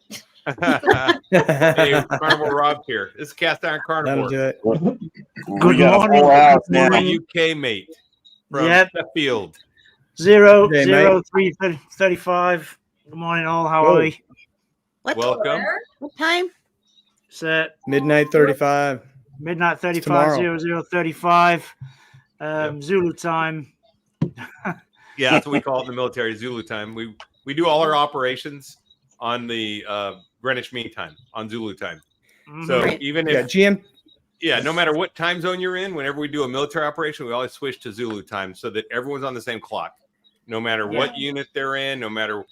Hey, Carnivore Rob here. This is Cast Iron That'll Carnivore. do it. We got a morning. full house Good now. My morning. UK mate from Yep. Sheffield. 00335. Good morning, all. How Whoa. are we? What? Welcome. Where? What time? It's Midnight 35. midnight tomorrow. 35, 0035. Zulu time. Yeah, that's what we call it in the military, Zulu time. We do all our operations on the Greenwich Mean Time, on Zulu time. So Right. even Yeah, if GM. no matter what time zone you're in, whenever we do a military operation, we always switch to Zulu time so that everyone's on the same clock. No matter what unit they're in, no matter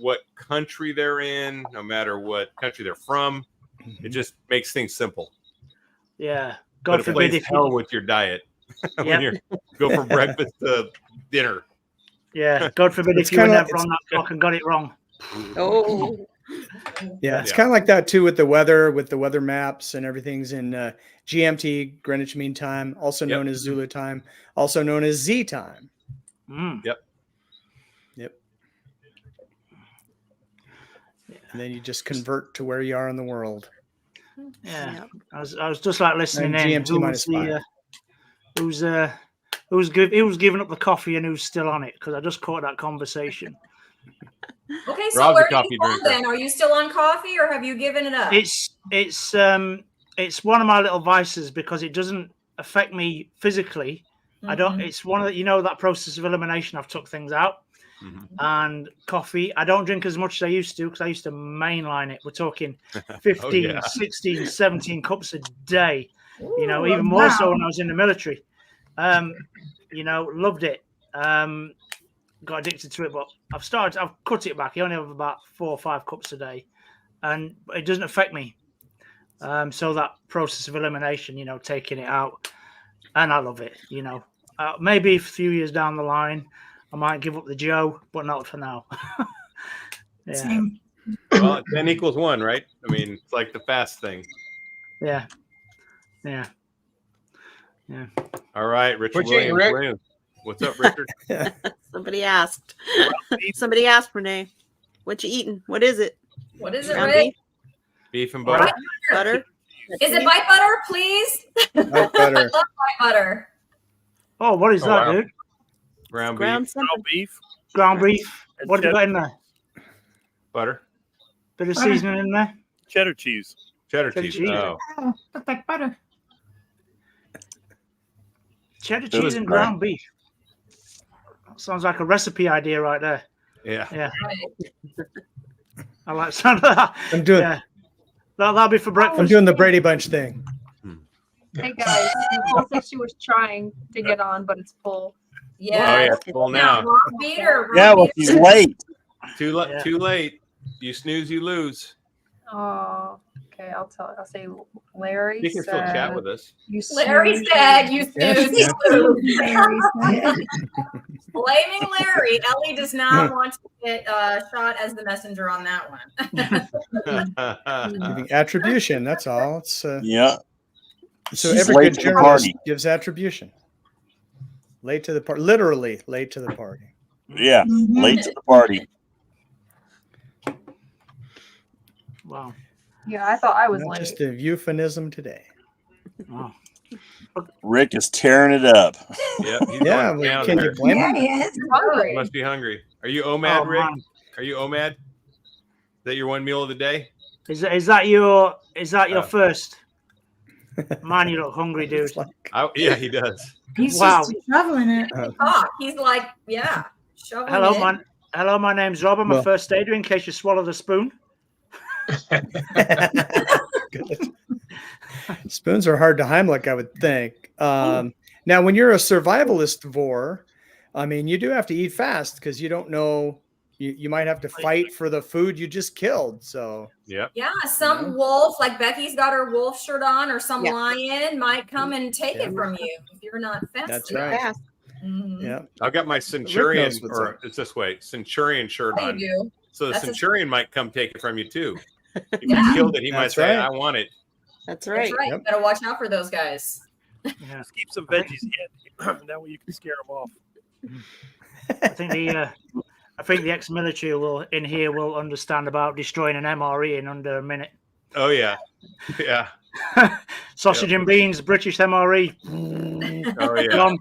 what country they're in, no matter what country they're from, it just makes things simple. Yeah. But God it forbid plays if hell you, with your diet when Yep. you go from breakfast to dinner. yeah. God forbid It's if you were kinda- never on that clock and got it wrong. Oh, Yeah, it's Yeah. kind of like that too with the weather maps and everything's in GMT, Greenwich Mean Time, also known as Zulu time, also known as Z time. Mm. Yep. And then you just convert to where you are in the world. Yeah. Yep. I was just like listening And in. GMT minus 5. Who's giving up the coffee and who's still on it? Because I just caught that conversation. Okay, so Rob's a where do coffee you fall drinker. then? Are you still on coffee or have you given it up? It's one of my little vices because it doesn't affect me physically. I don't. Mhm. It's one of the, that process of elimination. I've took things out, and coffee. I don't drink as much as I used to because I used to mainline it. We're talking 15, yeah. 16, 17 cups a day. Ooh, Even more so wow. when I was in the military. Loved it. Got addicted to it, but I've cut it back. I only have about 4 or 5 cups a day, and it doesn't affect me. So that process of elimination, taking it out, and I love it. Maybe a few years down the line, I might give up the Joe, but not for now. Yeah, Same. Well, 10 equals 1, right? I mean, it's like the fast thing. yeah. All right, Richard What you eating, Williams. Rick? Williams. What's up, Richard? somebody asked. Somebody asked Renee, "What you eating? What is it? What is it, Ground Rick? Beef and butter. Butter? Is it bite butter, please? White I butter. love bite butter. Oh, what is Oh, that, wow. dude? Ground Ground beef, something. Ground beef. Ground beef. And What have you got cheddar, in there? butter, Bit of seasoning in there. cheddar cheese. cheddar Cheddar cheese. cheese. Oh, Oh, look like butter. Cheddar It was cheese and great. ground beef. Sounds like a recipe idea right there. yeah. Yeah, Right. I like the sound of that. I'm doing Yeah, that'll be for breakfast. I'm doing the Brady Bunch thing. Hey guys, Nicole said she was trying to get on, but it's full. Yeah. Oh, yeah, it's full now. Raw beater. Raw Yeah, well, beater. she's late. Yeah. Too late. You snooze, you lose. Oh, okay. I'll say Larry You can still said chat with us. you Larry snooze. said you Yes, snooze. yes. Larry said. Blaming Larry. Ellie does not want to get shot as the messenger on that one. Giving attribution. That's all. It's Yeah. so She's every late good to the journalist party. gives attribution. Late to the party. Literally late to the party. Yeah. Mhm. Late to the party. Wow. Yeah, I thought I was Not late. just a euphemism today. Wow. Rick is tearing it up. Yep, he's Yeah, going down can there. you blame Yeah, him? he is. I'm hungry. He must be hungry. Are you OMAD, Oh, Rick? man. Are you OMAD? Is that your one meal of the day? Is that your Oh. first? Man, you look hungry, dude. It's like, Yeah, he does. He's Wow. just shoveling it. Talk. He's like, yeah. Shoveling Hello, it. Hello, my name's Rob. I'm a Well- first aider. In case you swallowed a spoon. Good. Spoons are hard to Heimlich, I would think. Now, when you're a survivalist vor, I mean, you do have to eat fast because you don't know you might have to fight for the food you just killed. So Yep. Yeah, some wolf, like Becky's got her wolf shirt on, or some Yeah. lion might come and take Yeah. it from you if you're not fast That's enough. right. Fast. Mhm. yeah. I've got my Centurion, knows what's or up. it's this way, Centurion shirt Yeah, on. you do. So the That's a- Centurion might come take it from you too. If Yeah. you killed it, he might That's say, right. "I want it." That's That's right. right. Yep. You gotta watch out for those guys. Yeah. Just keep some veggies in. That way you can scare them off. I think the ex-military will understand about destroying an MRE in under a minute. Oh yeah, yeah. Sausage and beans, British MRE. Oh yeah. Gone.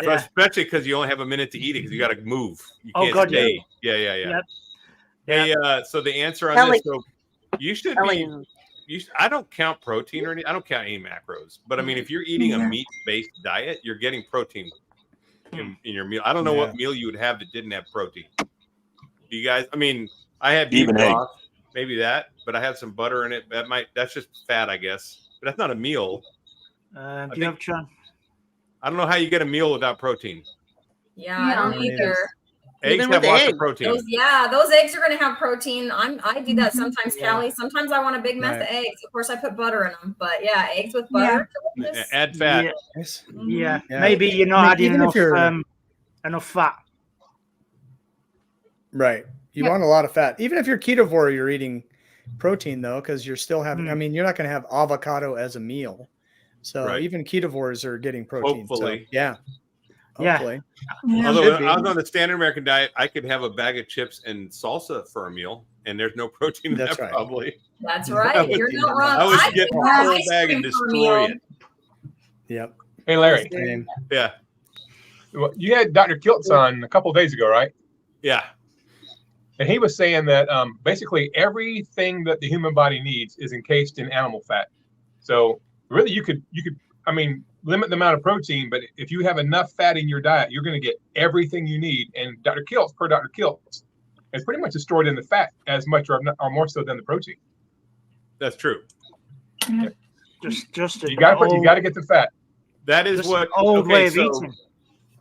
So especially because you only have a minute to eat it because you got to move. You Oh, can't God, yeah. stay. Yeah. Yep. Hey, so the answer on Ellie. this, so you should Ellie. be. I don't count protein or anything. I don't count any macros. But I mean, if you're eating a meat-based diet, you're getting protein in your meal. I don't know what meal you would have that didn't have protein. Do you guys? I mean, I had beef Even egg. broth, maybe that, but I had some butter in it. That's just fat, I guess. But that's not a meal. Do you have Chan? I don't know how you get a meal without protein. Yeah, I don't Yeah. either. Eggs Even have with lots eggs. of protein. Those eggs are gonna have protein. I do that sometimes, Yeah. Callie. Sometimes I want a big mess Right. of eggs. Of course, I put butter in them. But yeah, eggs with butter. Delicious. Add fat. Yeah. Nice. Yeah. Yeah. Maybe you're not I mean, adding even if enough you're- enough fat. Right. You Yep. want a lot of fat. Even if you're ketovore, you're eating protein though, because you're still having. I mean, you're not going to have avocado as a meal. So Right. even ketovores are getting protein. Hopefully. So, yeah. Yeah. Hopefully. Although Should when be. I was on the standard American diet, I could have a bag of chips and salsa for a meal, and there's no protein in That's that right. probably. That's I right. would- You're not wrong. I would I get could the have whole ice bag cream and for a destroy meal. it. Yep. Hey, Larry, Same. Yeah, well, you had Dr. Kiltz on a couple of days ago, right? yeah. And he was saying that basically everything that the human body needs is encased in animal fat. So really, you could, I mean, limit the amount of protein, but if you have enough fat in your diet, you're going to get everything you need. And Dr. Kiltz, it's pretty much stored in the fat as much or more so than the protein. That's true. Just You got to get the fat. That is just what an old way of so eating.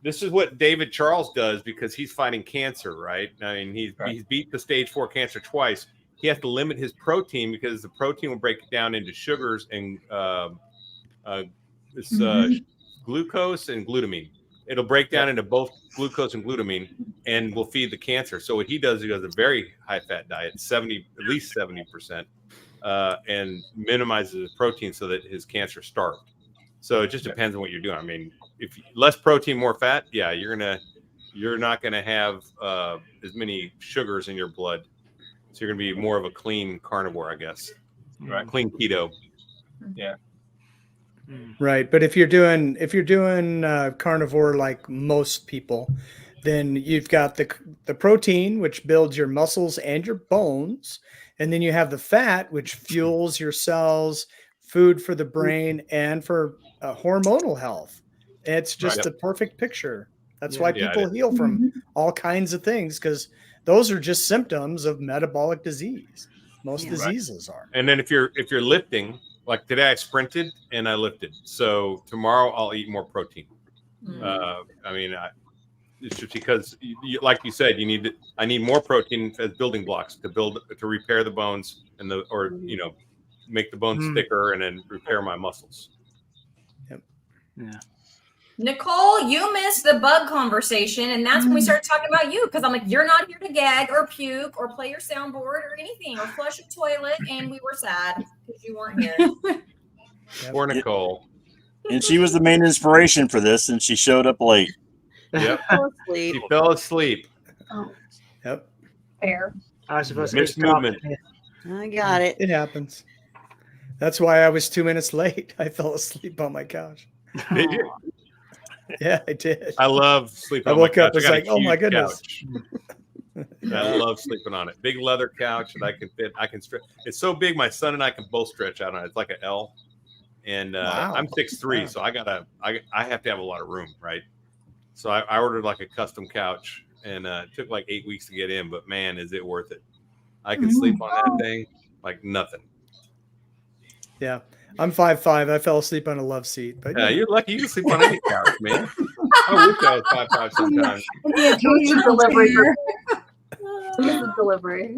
this is what David Charles does because he's fighting cancer, right? I mean, he's beat the stage 4 cancer twice. He has to limit his protein because the protein will break it down into sugars and glucose and glutamine. It'll break down into both glucose and glutamine and will feed the cancer. So what he does a very high fat diet, at least 70%, and minimizes his protein so that his cancer starved. So it just depends on what you're doing. I mean, if less protein, more fat, yeah, you're not gonna have as many sugars in your blood. So you're gonna be more of a clean carnivore, I guess. Right. Clean keto. Yeah. Right. But if you're doing carnivore like most people, then you've got the protein, which builds your muscles and your bones. And then you have the fat, which fuels your cells, food for the brain, and for hormonal health. It's just Right. the perfect picture. That's Yeah. why Yeah, it people is. heal from all kinds of things, because those are just symptoms of metabolic disease. Most Yeah. diseases are. And then if you're lifting, like today I sprinted and I lifted. So tomorrow I'll eat more protein. I mean, it's just because, like you said, I need more protein as building blocks to repair the bones and make the bones thicker and then repair my muscles. Yeah. Nicole, you missed the bug conversation, and that's when we started talking about you because I'm like, you're not here to gag or puke or play your soundboard or anything or flush a toilet, and we were sad because you weren't here. Poor Nicole. And she was the main inspiration for this, and she showed up late. Yep. Fall asleep. She fell asleep. Oh, Yep. fair. I suppose Missed it's dark movement. here. I got it. It happens. That's why I was 2 minutes late. I fell asleep on my couch. Did you? Yeah, I did. I love sleeping I on my woke up, couch. it's I got like, a oh my huge goodness. couch. I love sleeping on it. Big leather couch that I can fit. I can stretch. It's so big, my son and I can both stretch out on it. It's like an L. And Wow. I'm 6'3", Wow. so I have to have a lot of room, right? So I ordered like a custom couch, and it took like 8 weeks to get in. But man, is it worth it? I can sleep on that thing like nothing. Yeah. I'm 5'5". I fell asleep on a love seat. But Yeah, you're lucky you can sleep on any couch, man. I wish I was 5'5" sometimes. The occasion delivery. It's a delivery.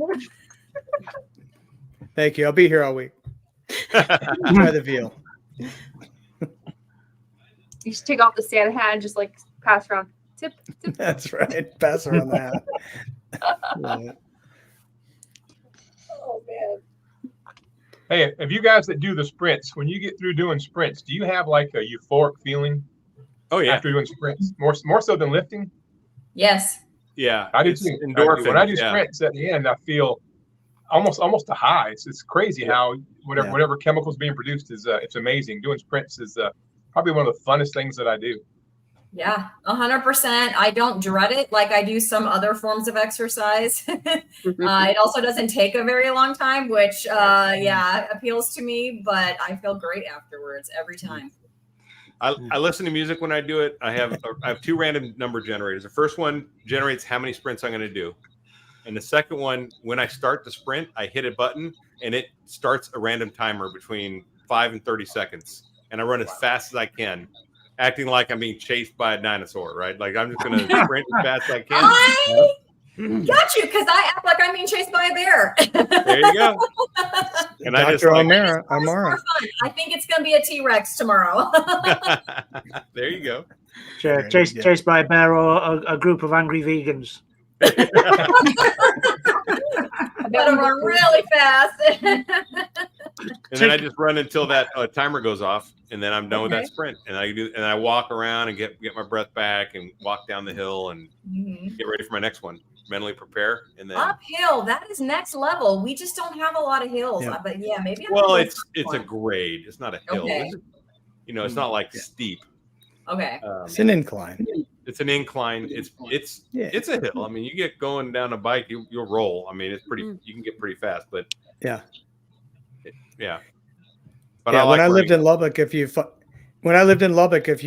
Thank you. I'll be here all week. Try the veal. You should take off the Santa hat and just like pass around. Tip. That's right. Pass around the hat. Yeah. Oh man. Hey, if you guys that do the sprints, when you get through doing sprints, do you have like a euphoric feeling Oh yeah, after doing sprints? More so than lifting? Yes. yeah. I do It's too. endorphins. When I do yeah. sprints at the end, I feel almost a high. It's crazy how whatever chemicals being produced is it's amazing. Doing sprints is probably one of the funnest things that I do. Yeah, 100%. I don't dread it like I do some other forms of exercise. It also doesn't take a very long time, which, appeals to me, but I feel great afterwards every time. I listen to music when I do it. I have 2 random number generators. The first one generates how many sprints I'm going to do. And the second one, when I start the sprint, I hit a button and it starts a random timer between 5 and 30 seconds. And I run as fast as I can, acting like I'm being chased by a dinosaur, right? Like I'm just going to sprint as fast as I can. Got you, because I act like I'm being chased by a bear. There you go. And I just Amara. I think it's going to be a T-Rex tomorrow. There you go. Chased by a bear or a group of angry vegans. I'm going to run really fast. And then I just run until that timer goes off, and then I'm done with that sprint. And I walk around and get my breath back and walk down the hill and get ready for my next one. Mentally prepare, and then uphill. That is next level. We just don't have a lot of hills, but yeah, maybe. It's a grade. It's not a hill. Okay. It's not like steep. Okay. It's an incline. It's an incline. It's a hill. I mean, you get going down a bike, you'll roll. I mean, it's pretty. You can get pretty fast, but yeah. But when I lived in Lubbock, if you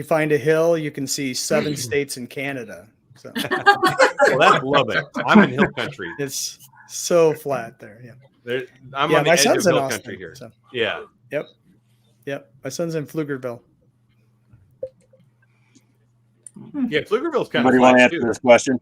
find a hill, you can see 7 states in Canada. So. Well, that's Lubbock. I'm in hill country. It's so flat there. Yeah. I'm on the edge of hill Austin, country here. So. Yeah. Yep. My son's in Pflugerville. Yeah, Pflugerville's kind Somebody of want to flat answer too. this question?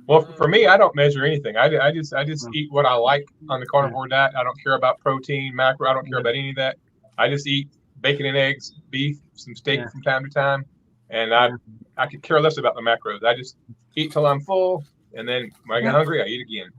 Well, for me, I don't measure anything. I just eat what I like on the carnivore diet. I don't care about protein, macro. I don't care about any of that. I just eat bacon and eggs, beef, some steak from time to time, and I could care less about the macros. I just eat till I'm full, and then when I get hungry, I eat again.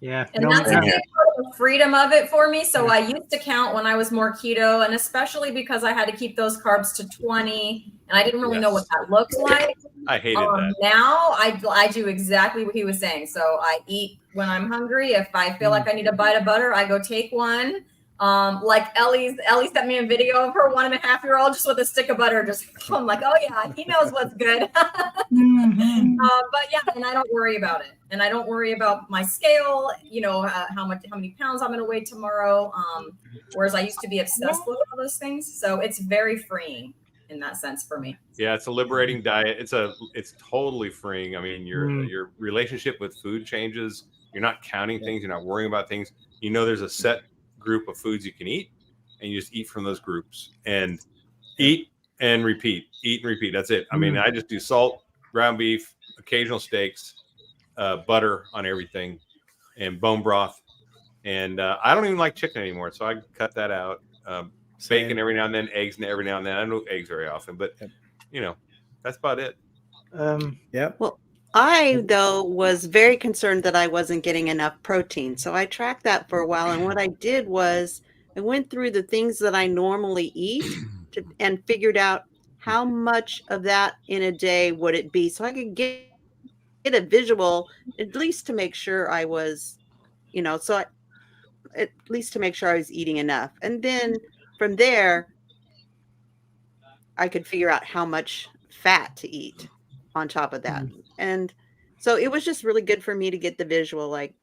Yeah, and that's a big part of the freedom of it for me. So I used to count when I was more keto, and especially because I had to keep those carbs to 20, and I didn't really know what that looked like. I hated that. Now I do exactly what he was saying. So I eat when I'm hungry. If I feel like I need a bite of butter, I go take one. Like Ellie sent me a video of her 1.5-year-old just with a stick of butter. I'm like, oh yeah, he knows what's good. But yeah, and I don't worry about it. And I don't worry about my scale, how many pounds I'm going to weigh tomorrow. Whereas I used to be obsessed with all those things. So it's very freeing in that sense for me. Yeah, it's a liberating diet. It's totally freeing. I mean, your relationship with food changes. You're not counting things. You're not worrying about things. There's a set group of foods you can eat, and you just eat from those groups and eat and repeat. That's it. I mean, I just do salt, ground beef, occasional steaks, butter on everything, and bone broth. And I don't even like chicken anymore, so I cut that out. Bacon every now and then, eggs every now and then. I don't do eggs very often, but that's about it. Well, I, though, was very concerned that I wasn't getting enough protein. So I tracked that for a while. And what I did was I went through the things that I normally eat and figured out how much of that in a day would it be. So I could get a visual, at least to make sure I was, at least to make sure I was eating enough. And then from there, I could figure out how much fat to eat on top of that. And so it was just really good for me to get the visual, like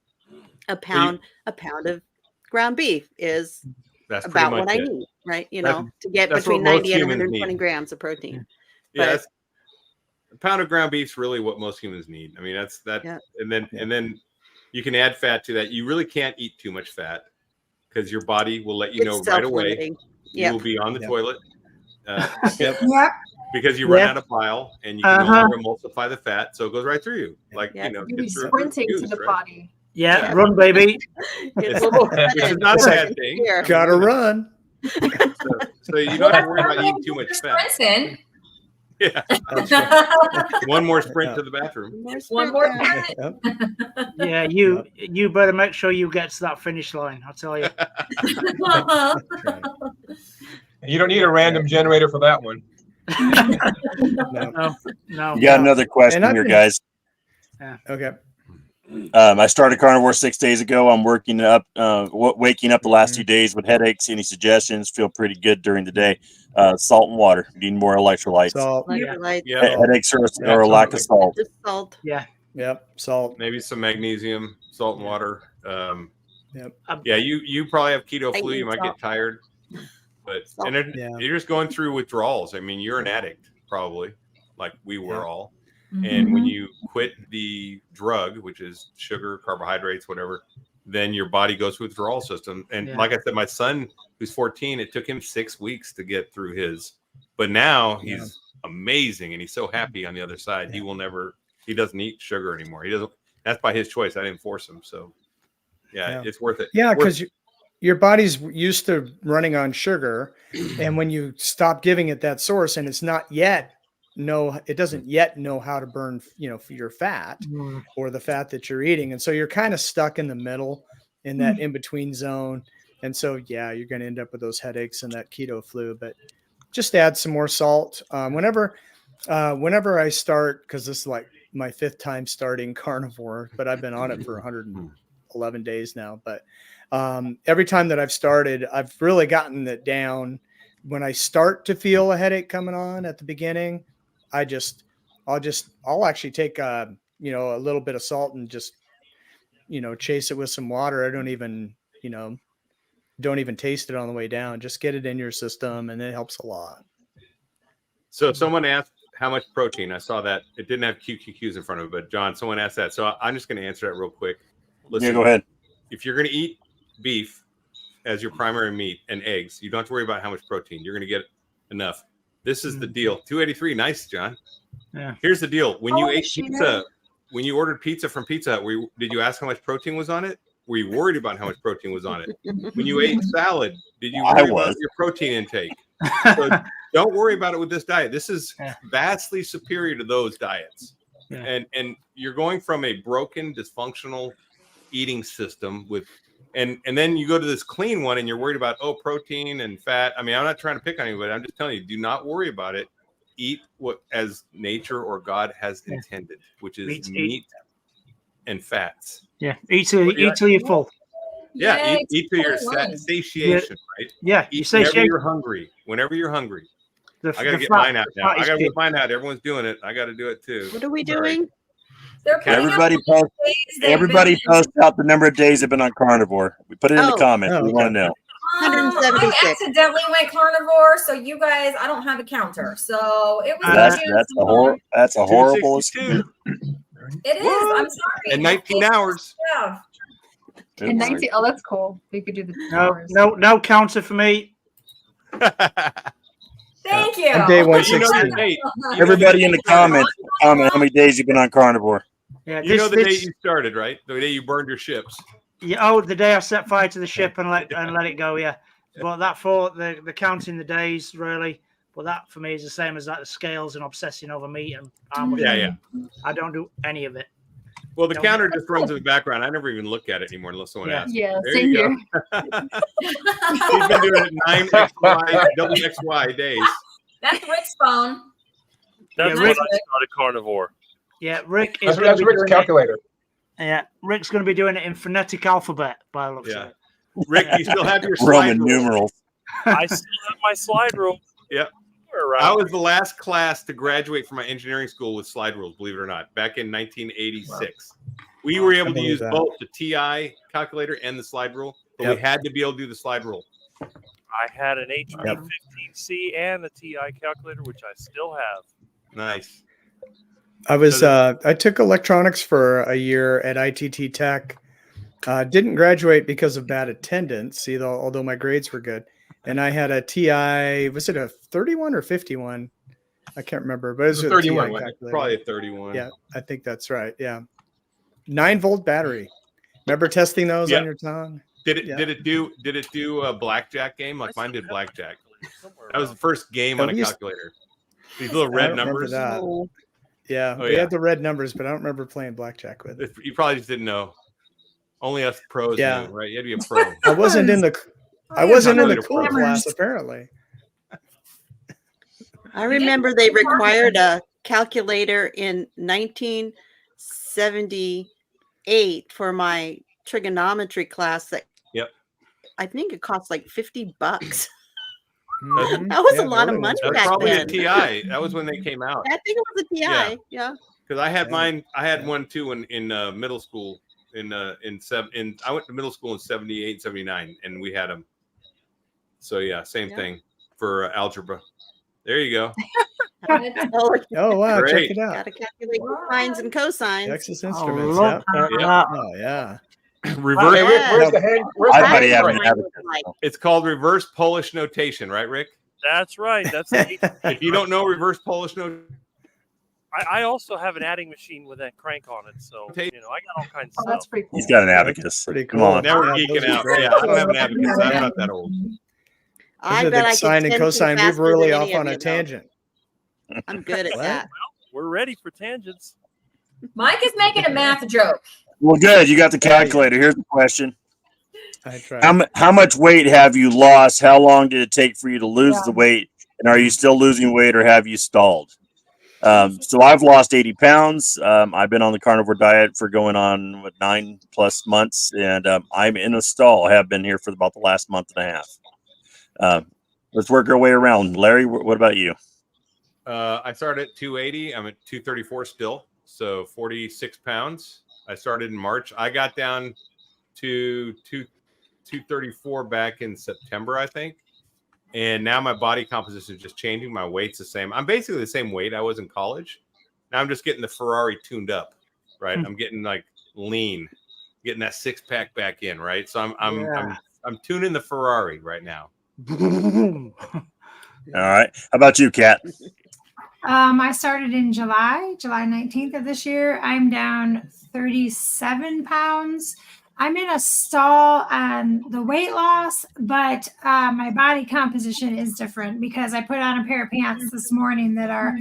a pound of ground beef is about what I need, right? To get between 90 and 120 grams of protein. Yeah, a pound of ground beef is really what most humans need. I mean, that's that. Yeah. And then you can add fat to that. You really can't eat too much fat because your body will let you know right away. You will be on the toilet. because you run out of bile and you can no longer emulsify the fat, so it goes right through you. Like Yeah. You'll be it's through sprinting to juice, the right? body. Yeah, run, baby. It's not a bad thing. Here. Gotta run. So you don't have to worry about eating too much fat. Sprints Yeah, in. one more sprint to the bathroom. One more Yeah. sprint. Yep. Yeah, you better make sure you get to that finish line. I'll tell you. Uh-huh. Right. You don't need a random generator for that one. No. No. You got another question And I've here, been- guys. Okay. I started carnivore 6 days ago. I'm waking up the last 2 days with headaches. Any suggestions? Feel pretty good during the day. Salt and water. Need more electrolytes. Salt. Electrolytes. Yeah, Headaches or a lack of salt. Just salt. Yeah. Yep. Salt. maybe some magnesium, salt and water. Yep. Yeah, you probably have keto I flu. need You might salt. get tired, but Salt. Yeah. you're just going through withdrawals. I mean, you're an addict probably, like we were Yeah. all. Mm-hmm. And when you quit the drug, which is sugar, carbohydrates, whatever, then your body goes through withdrawal system. And Yeah. like I said, my son, who's 14, it took him 6 weeks to get through his. But now he's amazing, and he's so happy on the other side. Yeah. He doesn't eat sugar anymore. He doesn't. That's by his choice. I didn't force him. So, yeah. It's worth it. Yeah, Worth because your body's used to running on sugar, and when you stop giving it that source, and it's not yet it doesn't yet know how to burn, for your fat or the fat that you're eating, and so you're kind of stuck in the middle, in that in between zone, and so you're going to end up with those headaches and that keto flu. But just add some more salt whenever I start, because this is like my 5th time starting carnivore, but I've been on it for 111 days now. But every time that I've started, I've really gotten it down. When I start to feel a headache coming on at the beginning, I'll actually take a little bit of salt and just chase it with some water. I don't even taste it on the way down. Just get it in your system, and it helps a lot. So someone asked how much protein. I saw that it didn't have QQQs in front of it, but John, someone asked that. So I'm just going to answer that real quick. Listen, Yeah, go ahead. If you're going to eat beef as your primary meat and eggs, you don't have to worry about how much protein. You're going to get enough. This is the deal. 283. Nice, John. Yeah. Here's the deal. When you ate Sheena. pizza, when you ordered pizza from Pizza Hut, did you ask how much protein was on it? Were you worried about how much protein was on it? When you ate salad, did you worry about your protein intake? So don't worry about it with this diet. This is vastly superior to those diets. Yeah. And you're going from a broken, dysfunctional eating system and then you go to this clean one and you're worried about protein and fat. I mean, I'm not trying to pick on anybody. I'm just telling you, do not worry about it. Eat what as nature or God has intended, which is meat and fats. Yeah, eat till you're full. Yeah, eat till your satiation, right? Yeah, eat whenever you're hungry. Whenever you're hungry. I gotta get mine out now. I gotta get mine out. Everyone's doing it. I gotta do it too. What are we doing? Everybody post out the number of days they've been on carnivore. We put it in the comments. We want to know. 176. I accidentally went carnivore, so you guys, I don't have a counter. So it was that's a horrible. It is. I'm sorry. In 19 hours. Yeah. In 19. Oh, that's cool. You could do the hours. No counter for me. Thank you. I'm day 116. Everybody in the comments, comment how many days you've been on carnivore. Yeah, you know the day you started, right? The day you burned your ships. Yeah. The day I set fire to the ship and let it go. Yeah. But that for the counting the days really. But that for me is the same as like the scales and obsessing over meat and how much. Yeah. I don't do any of it. Well, the counter just runs in the background. I never even look at it anymore unless someone asks. Yeah, There same you here. go. He's been doing it 9XY, WXY days. That's Rick's phone. That's when I started carnivore. Yeah, Rick is. That's Rick's calculator. Rick's going to be doing it in phonetic alphabet by the looks of it. Rick, you still have your Roman slide rule. numerals. I still have my slide rule. Yep. Right. I was the last class to graduate from my engineering school with slide rules, believe it or not, back in 1986. We were able to use both the TI calculator and the slide rule, but we had to be able to do the slide rule. I had an HP15C and a TI calculator, which I still have. Nice. I took electronics for a year at ITT Tech. Didn't graduate because of bad attendance, although my grades were good. And I had a TI, was it a 31 or 51? I can't remember, but it's It's a a 31 TI one. calculator. Probably a 31. Yeah, I think that's right. Yeah, 9-volt battery. Remember testing those Yeah. on your tongue? Did it Yeah. did it do a blackjack game? Like mine did blackjack. Somewhere That was the around. first game Oh, on a we used- calculator. These little I red don't remember numbers. that. Oh, Yeah, Oh, we yeah. had the red numbers, but I don't remember playing blackjack with it. You probably just didn't know. Only us pros Yeah. knew, right? You had to be a pro. I wasn't in the Oh, I yeah, wasn't in the calculator cool pro. class apparently. I remember they required a calculator in 1978 for my trigonometry class. That Yep. I think it cost like $50. Mhm. That was Yeah, a lot the of early money ones were That's back probably then. a TI. That was when they came out. I think it was a TI. Yeah. Because I had Yeah. mine. I had Yeah. one too in middle school. I went to middle school in 78, 79, and we had them. So yeah, same Yeah. thing for algebra. There you go. Oh, Oh wow, Great. check it out. gotta calculate the sines and cosines. Texas Oh, Instruments. look Yep. at Yeah. that. Oh yeah. Reverse. Yeah. Where's the hand? Where's I the bet he hand have an crank? abacus. Like, It's called reverse Polish notation, right, Rick? That's right. That's the If you don't know reverse Polish notation, I also have an adding machine with that crank on it, so I got all kinds of Oh, that's stuff. pretty cool. He's got an abacus. Pretty Come cool. on. now we're Yeah, those geeking are out. great. Yeah, I don't have an abacus. I'm not that old. I Those are bet the I could sine and 10 feet cosine. faster We're really than off any of on a you, though. tangent. I'm good at What? that. We're ready for tangents. Mike is making a math joke. Well, good. You got the calculator. Here's the question. I tried. How much weight have you lost? How long did it take for you to lose the weight? And are you still losing weight or have you stalled? So I've lost 80 pounds. I've been on the carnivore diet for going on 9+ months, and I'm in a stall. I have been here for about the last month and a half. Let's work our way around. Larry, what about you? I started at 280. I'm at 234 still, so 46 pounds. I started in March. I got down to 234 back in September, I think. And now my body composition is just changing. My weight's the same. I'm basically the same weight I was in college. Now I'm just getting the Ferrari tuned up, right? I'm getting like lean, getting that 6-pack back in, right? So I'm tuning the Ferrari right now. All right. How about you, Kat? I started in July 19th of this year. I'm down 37 pounds. I'm in a stall on the weight loss, but my body composition is different because I put on a pair of pants this morning that are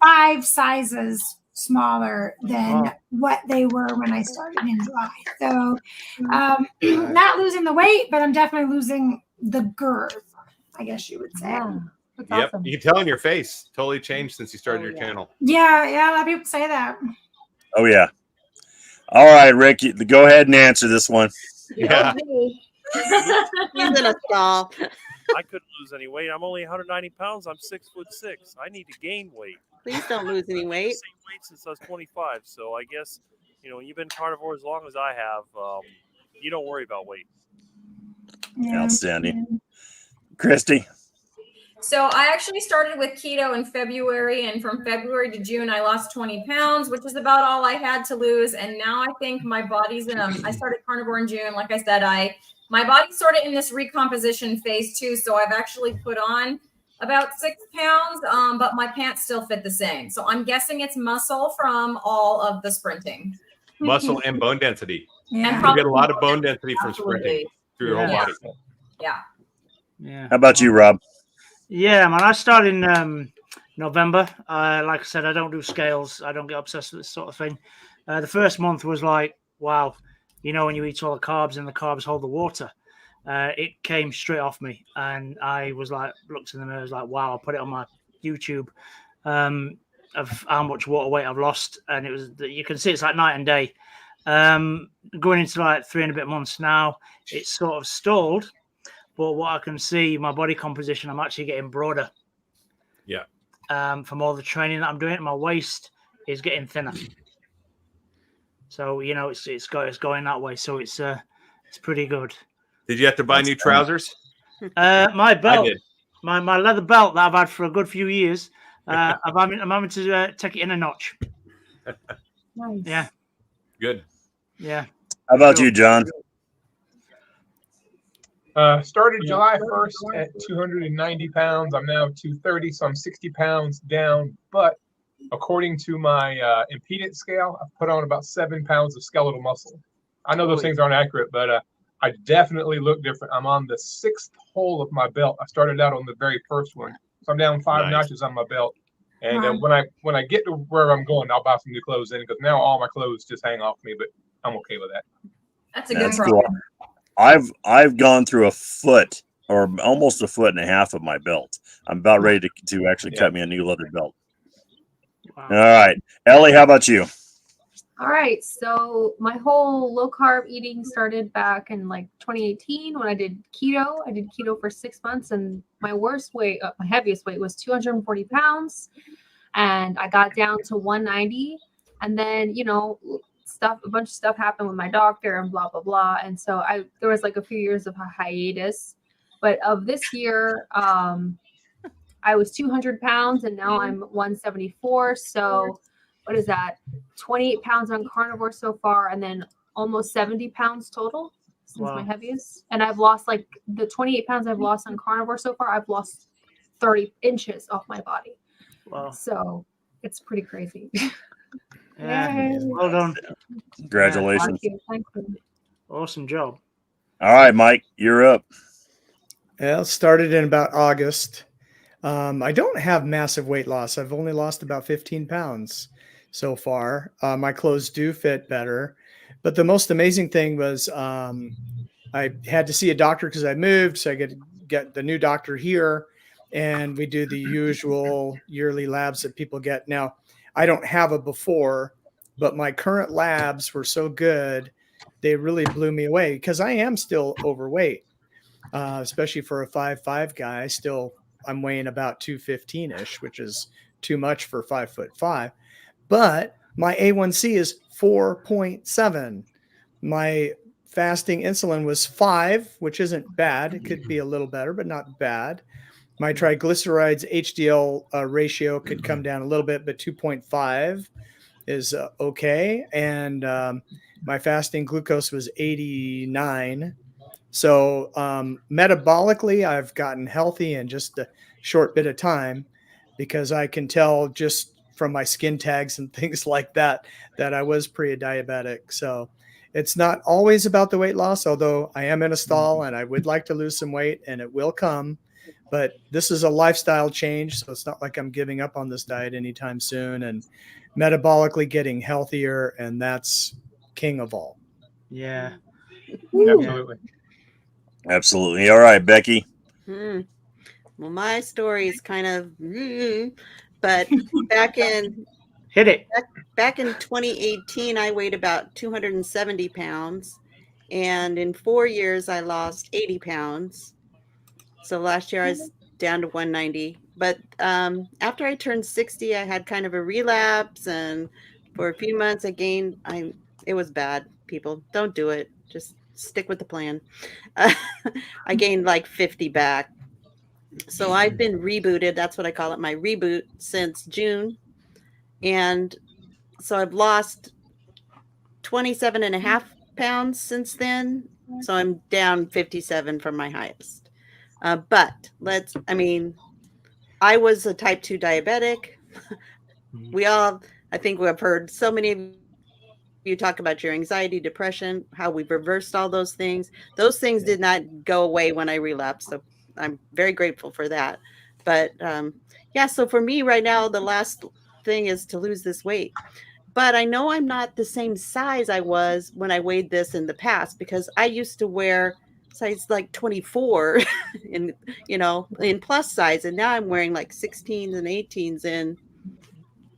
5 sizes smaller than what they were when I started in July. So not losing the weight, but I'm definitely losing the girth, I guess you would say. Yeah, that's Yep. awesome. You can tell in your face. Totally changed since you started your channel. Yeah, a lot of people say that. Oh, yeah. All right, Rick, go ahead and answer this one. Yeah. He's in a stall. I couldn't lose any weight. I'm only 190 pounds. I'm 6'6". I need to gain weight. Please don't lose any weight. Same weight since I was 25. So I guess you've been carnivore as long as I have. You don't worry about weight. Yeah. Outstanding. Christy? So I actually started with keto in February, and from February to June, I lost 20 pounds, which is about all I had to lose. And now I think my body's in I started carnivore in June. Like I said, my body's sort of in this recomposition phase too. So I've actually put on about 6 pounds, but my pants still fit the same. So I'm guessing it's muscle from all of the sprinting. Muscle and bone density. Yeah. You get a lot of bone density from sprinting Absolutely. through your whole Yeah. body. Yeah. Yeah. How about you, Rob? Yeah, man. I started in November. Like I said, I don't do scales. I don't get obsessed with this sort of thing. The first month was like, wow, when you eat all the carbs and the carbs hold the water. It came straight off me, and I was like, looked in the mirror, I was like, wow. I put it on my YouTube of how much water weight I've lost, and it was you can see it's like night and day. Going into like 3 and a bit months now, it's sort of stalled. But what I can see, my body composition, I'm actually getting broader. Yeah. From all the training that I'm doing, my waist is getting thinner. So it's going that way. So it's pretty good. Did you have to buy new trousers? My belt, I did. my leather belt that I've had for a good few years, I'm having to take it in a notch. Nice. Yeah. Good. Yeah. How about you, John? Started July 1st at 290 pounds. I'm now 230, so I'm 60 pounds down. But according to my impedance scale, I've put on about 7 pounds of skeletal muscle. I know those things aren't accurate, but I definitely look different. I'm on the 6th hole of my belt. I started out on the very first one, so I'm down 5 notches on my belt. And when I get to where I'm going, I'll buy some new clothes in, because now all my clothes just hang off me. But I'm okay with that. That's a good problem. Cool. I've gone through a foot or almost a foot and a half of my belt. I'm about ready to actually cut me a new leather belt. Wow. All right, Ellie, how about you? All right, so my whole low carb eating started back in like 2018 when I did keto. I did keto for 6 months, and my worst weight, my heaviest weight was 240 pounds, and I got down to 190. And then, you know, a bunch of stuff happened with my doctor and blah blah blah, and so there was like a few years of a hiatus. But of this year, I was 200 pounds, and now I'm 174. So what is that? 28 pounds on carnivore so far, and then almost 70 pounds total since my heaviest. And I've lost, like, the 28 pounds I've lost on carnivore so far, I've lost 30 inches off my body. Wow. So it's pretty crazy. Yeah. Well done. Congratulations. Thank you. Awesome job. All right, Mike, you're up. Well, it started in about August. I don't have massive weight loss. I've only lost about 15 pounds so far. My clothes do fit better. But the most amazing thing was I had to see a doctor because I moved. So I get the new doctor here, and we do the usual yearly labs that people get. Now, I don't have a before, but my current labs were so good, they really blew me away because I am still overweight, especially for a 5'5" guy. I'm weighing about 215-ish, which is too much for 5'5". But my A1C is 4.7. My fasting insulin was 5, which isn't bad. It could be a little better, but not bad. My triglycerides HDL ratio could come down a little bit, but 2.5 is okay. And my fasting glucose was 89. So metabolically, I've gotten healthy in just a short bit of time, because I can tell just from my skin tags and things like that I was pre-diabetic. So it's not always about the weight loss, although I am in a stall and I would like to lose some weight, and it will come. But this is a lifestyle change, so it's not like I'm giving up on this diet anytime soon, and metabolically getting healthier, and that's king of all. Yeah. Absolutely. Absolutely. All right, Becky. Well, my story is kind of, but back in 2018, I weighed about 270 pounds, and in 4 years, I lost 80 pounds. So last year I was down to 190. But after I turned 60, I had kind of a relapse, and for a few months I gained. It was bad. People, don't do it. Just stick with the plan. I gained like 50 back. So I've been rebooted. That's what I call it, my reboot, since June. And so I've lost 27.5 pounds since then. So I'm down 57 from my highest. But I was a type 2 diabetic. I think we've heard so many of you talk about your anxiety, depression, how we've reversed all those things. Those things did not go away when I relapsed. So I'm very grateful for that. But so for me right now, the last thing is to lose this weight. But I know I'm not the same size I was when I weighed this in the past, because I used to wear size like 24 in plus size, and now I'm wearing like 16s and 18s in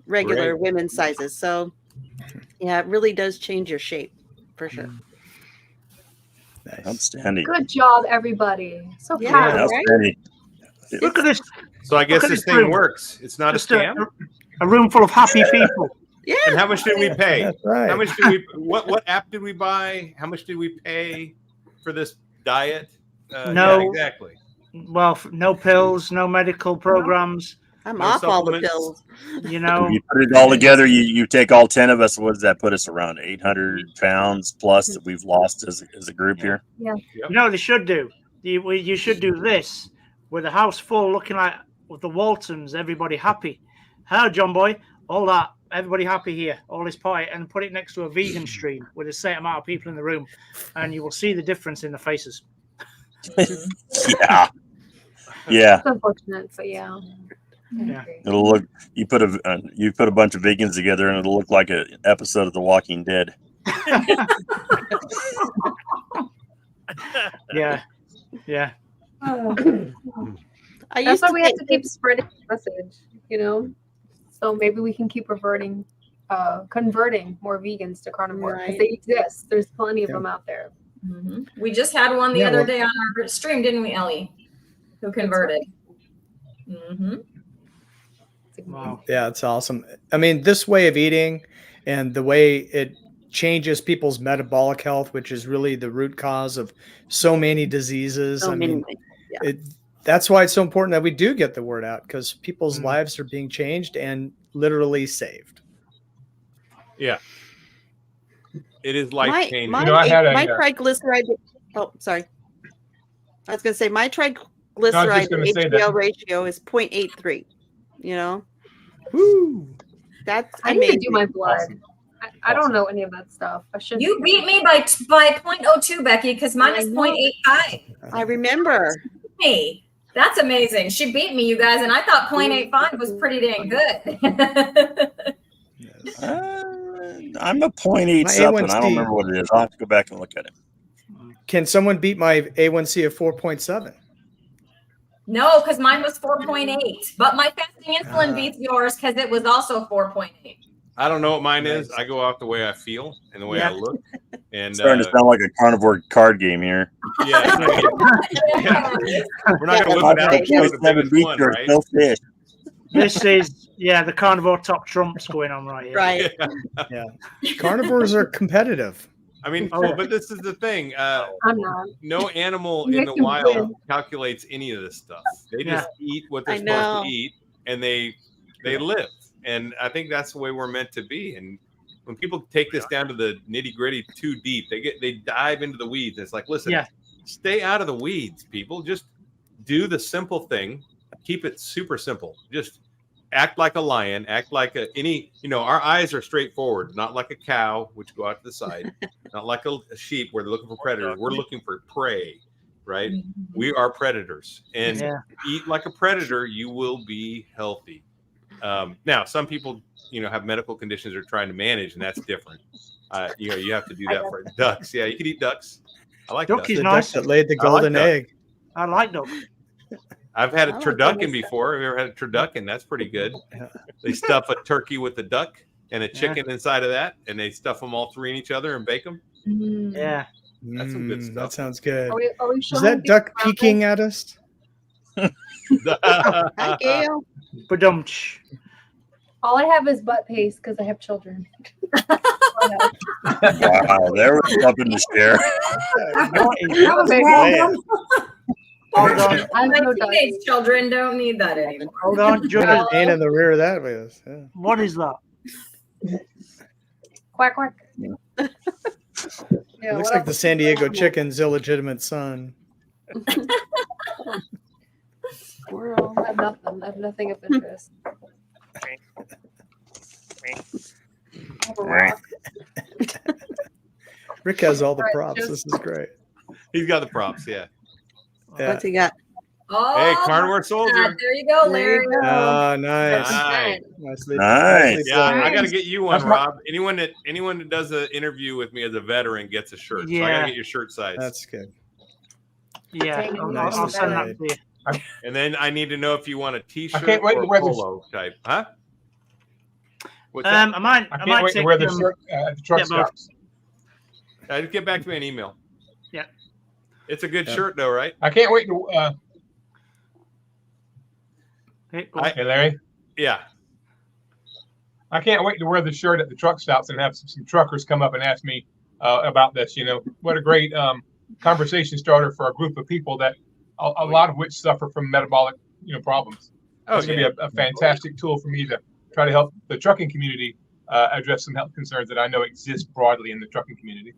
regular women's sizes. So yeah, it really does change your shape for sure. Nice. Outstanding. Good job, everybody. So proud, right? Look at this. So I guess this thing works. It's not just a scam. A room full of happy people. Yeah. And how much did we pay? That's right. How much did we? What app did we buy? How much did we pay for this diet? No, exactly. Well, no pills, no medical programs. I'm off all the pills. You know, you put it all together. You take all 10 of us. What does that put us around? 800 pounds plus that we've lost as a group here. Yeah. You know what they should do? You should do this with a house full, looking like with the Waltons, everybody happy. Hello, John Boy. All that, everybody happy here, all this party, and put it next to a vegan stream with the same amount of people in the room, and you will see the difference in the faces. Yeah. Yeah. It's unfortunate, but yeah. Yeah. It'll look. You put a bunch of vegans together, and it'll look like an episode of The Walking Dead. Yeah. Yeah. That's why we have to keep spreading the message, you know. So maybe we can keep converting more vegans to carnivore because they exist. There's plenty of them out there. Mm-hmm. We just had one the other day on our stream, didn't we, Ellie? Who converted? Mm-hmm. Wow. Yeah, it's awesome. I mean, this way of eating and the way it changes people's metabolic health, which is really the root cause of so many diseases. That's why it's so important that we do get the word out, because people's lives are being changed and literally saved. Yeah. It is life changing. My triglyceride. Oh, sorry. I was going to say my triglyceride to HDL ratio is 0.83. You know, that's I need to do my blood. Awesome. I don't know any of that stuff. I should. You beat me by 0.02, Becky, because mine is 0.85. I remember. Hey, that's amazing. She beat me, you guys, and I thought 0.85 was pretty dang good. I'm a 0.8 something. I don't remember what it is. I'll have to go back and look at it. Can someone beat my A1C of 4.7? No, because mine was 4.8. But my fasting insulin beats yours because it was also 4.8. I don't know what mine is. I go off the way I feel and the way I look. And starting to sound like a carnivore card game here. Yeah. We're not going to look at the biggest one, right? This is the carnivore top trumps going on right here. Right. Yeah. Carnivores are competitive. I mean, but this is the thing. I'm not. No animal in the wild calculates any of this stuff. They just eat what they're supposed to eat, and they live. And I think that's the way we're meant to be. And when people take this down to the nitty gritty too deep, they dive into the weeds. It's like, listen, stay out of the weeds, people. Just do the simple thing. Keep it super simple. Just act like a lion. Act like our eyes are straightforward, not like a cow, which go out to the side, not like a sheep where they're looking for predators. We're looking for prey, right? We are predators, and eat like a predator. You will be healthy. Now, some people, have medical conditions they're trying to manage, and that's different. You have to do that for ducks. Yeah, you can eat ducks. I like ducks. The duck that laid the golden egg. I like duck. I've had a turducken before. Have you ever had a turducken? That's pretty good. They stuff a turkey with a duck and a chicken inside of that, and they stuff them all three in each other and bake them. Yeah. That's some good stuff. That sounds good. Are we Is that duck peeking at us? Hi, Gail. All I have is butt paste because I have children. Wow, there was something to share. Hold on. My teenage children don't need that anymore. Hold on. And in the rear of that was. Yeah. What is that? Quack, quack. It looks like the San Diego chicken's illegitimate son. Squirrel. I have nothing of interest. Rick has all the props. This is great. He's got the props, yeah. What's he got? Oh, hey, Carnivore Soldier. There you go, Larry. Oh, nice. Nice. Yeah, I got to get you one, Rob. Anyone that does an interview with me as a veteran gets a shirt. Yeah. So I got to get your shirt size. That's good. Yeah, I'll send that to you. And then I need to know if you want a T-shirt or a polo type, huh? What's I that? might wait to wear the shirt at the truck stops. Just get back to me an email. Yeah. It's a good shirt, though, right? I can't wait to. Hey, Larry. Yeah. I can't wait to wear the shirt at the truck stops and have some truckers come up and ask me about this. What a great conversation starter for a group of people that a lot of which suffer from metabolic problems. It's going to be a fantastic tool for me to try to help the trucking community address some health concerns that I know exist broadly in the trucking community.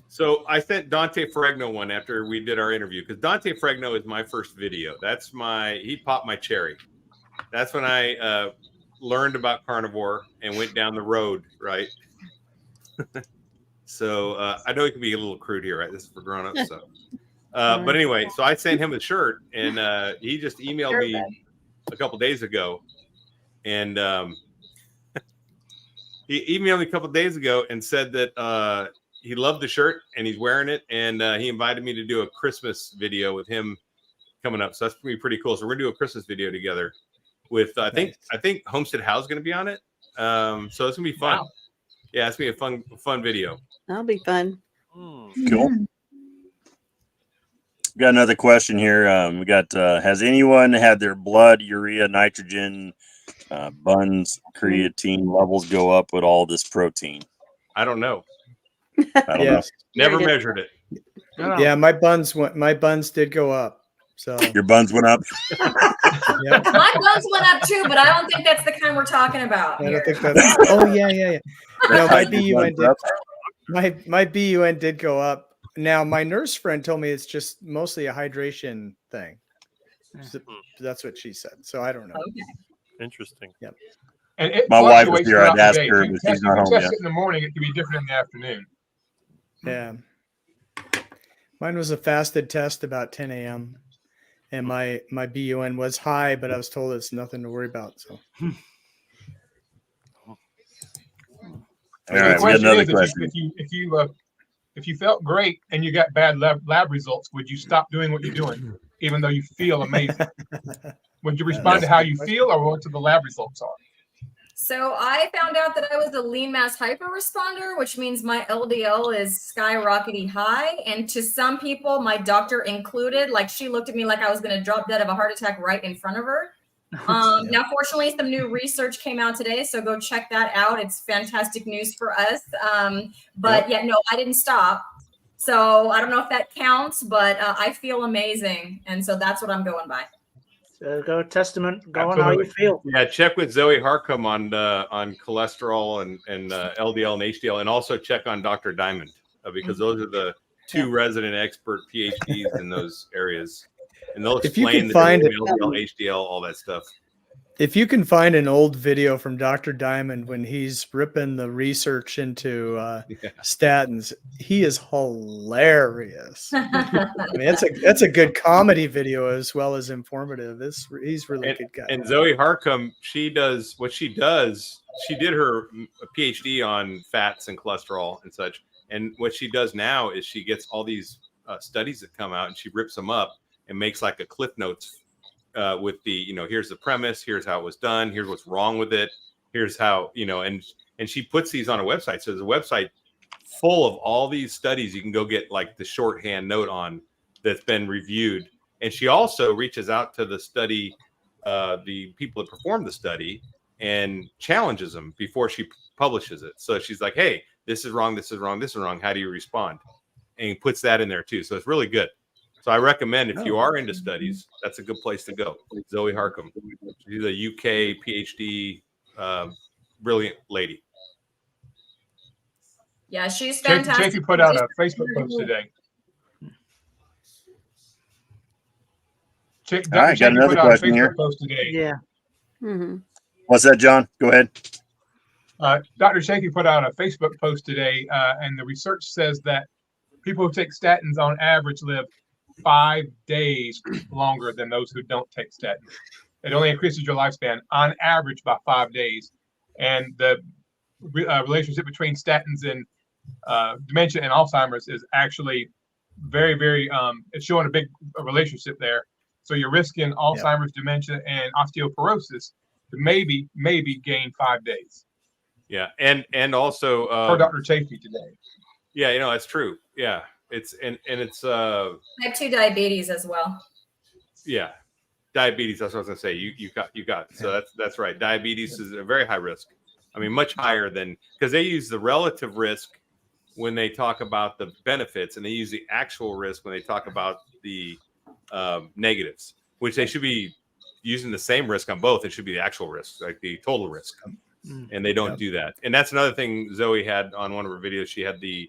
So I sent Dante Fregno one after we did our interview because Dante Fregno is my first video. He popped my cherry. That's when I learned about carnivore and went down the road, right? So I know it can be a little crude here, right? This is for grown-ups. So. But anyway, so I sent him a shirt, and he just emailed me a couple days ago. And he emailed me a couple days ago and said that he loved the shirt and he's wearing it. And he invited me to do a Christmas video with him coming up. So that's going to be pretty cool. So we're going to do a Christmas video together with, I think Homestead House is going to be on it. So it's going to be fun. Wow. Yeah, it's going to be a fun video. That'll be fun. Cool. We got another question here. We got, has anyone had their blood, urea, nitrogen, buns, creatine levels go up with all this protein? I don't know. I don't know. Never measured it. Yeah, my buns did go up. So your buns went up. Yep. My buns went up too, but I don't think that's the kind we're talking about. I don't think that's. Oh yeah. No, my BUN did. My BUN did go up. Now my nurse friend told me it's just mostly a hydration thing. So that's what she said. So I don't know. Okay. Interesting. Yep. And it my wife was here. throughout I'd ask the day. her, If you but she's not home test yet. it in the morning, it can be different in the afternoon. Yeah. Mine was a fasted test about 10 a.m. and my BUN was high, but I was told it's nothing to worry about. So. All right, we got another question. If you felt great and you got bad lab results, would you stop doing what you're doing, even though you feel amazing? Would you respond to how you feel or what the lab results are? So I found out that I was a lean mass hyper responder, which means my LDL is skyrocketing high. And to some people, my doctor included, like she looked at me like I was going to drop dead of a heart attack right in front of her. Now, fortunately, some new research came out today, so go check that out. It's fantastic news for us. But yeah, no, I didn't stop. So I don't know if that counts, but I feel amazing. And so that's what I'm going by. So go testament. Go on how you feel. Yeah, check with Zoe Harcum on cholesterol and LDL and HDL, and also check on Dr. Diamond because those are the two resident expert PhDs in those areas, and they'll explain the LDL, HDL, all that stuff. If you can find an old video from Dr. Diamond when he's ripping the research into statins, he is hilarious. I mean, that's a good comedy video as well as informative. He's really good guy. And Zoe Harcum, she did her PhD on fats and cholesterol and such. And what she does now is she gets all these studies that come out and she rips them up and makes like a Cliff Notes with the, here's the premise, here's how it was done, here's what's wrong with it, here's how, and she puts these on a website. So there's a website full of all these studies you can go get like the shorthand note on that's been reviewed. And she also reaches out to the study, the people that performed the study, and challenges them before she publishes it. So she's like, hey, this is wrong, this is wrong, this is wrong. How do you respond? And puts that in there too. So it's really good. So I recommend if you are into studies, that's a good place to go. Zoe Harcum. She's a UK PhD, brilliant lady. Yeah, she's fantastic. Chafee put out a Facebook post today. All right, got another question here. Yeah. Mm-hmm. What's that, John? Go ahead. Dr. Chafee put out a Facebook post today, and the research says that people who take statins on average live 5 days longer than those who don't take statins. It only increases your lifespan on average by 5 days. And the relationship between statins and dementia and Alzheimer's is actually very, very, it's showing a big relationship there. So you're risking Alzheimer's, dementia, and osteoporosis to maybe gain 5 days. Yeah. And also for Dr. Chafee today. Yeah, that's true. Yeah. It's type 2 diabetes as well. Yeah, diabetes. That's what I was gonna say. You got it. So that's right. Diabetes is a very high risk. I mean, much higher than, because they use the relative risk when they talk about the benefits, and they use the actual risk when they talk about the negatives, which they should be using the same risk on both. It should be the actual risk, like the total risk, and they don't do that. And that's another thing Zoe had on one of her videos. She had the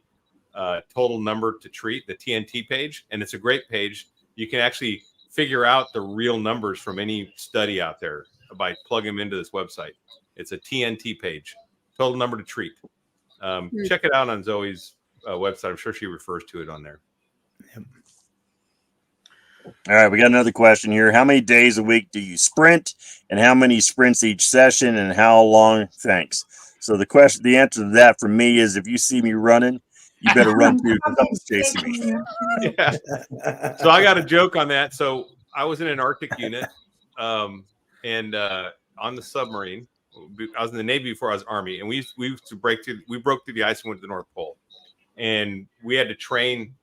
total number to treat, the TNT page, and it's a great page. You can actually figure out the real numbers from any study out there by plugging them into this website. It's a TNT page, total number to treat. Check it out on Zoe's website. I'm sure she refers to it on there. Yep. All right, we got another question here. How many days a week do you sprint, and how many sprints each session, and how long? Thanks. So the answer to that for me is, if you see me running, you better run too, because someone's chasing me. Yeah. So I got a joke on that. So I was in an Arctic unit, and on the submarine. I was in the Navy before I was Army, and we used to broke through the ice and went to the North Pole, and we had to train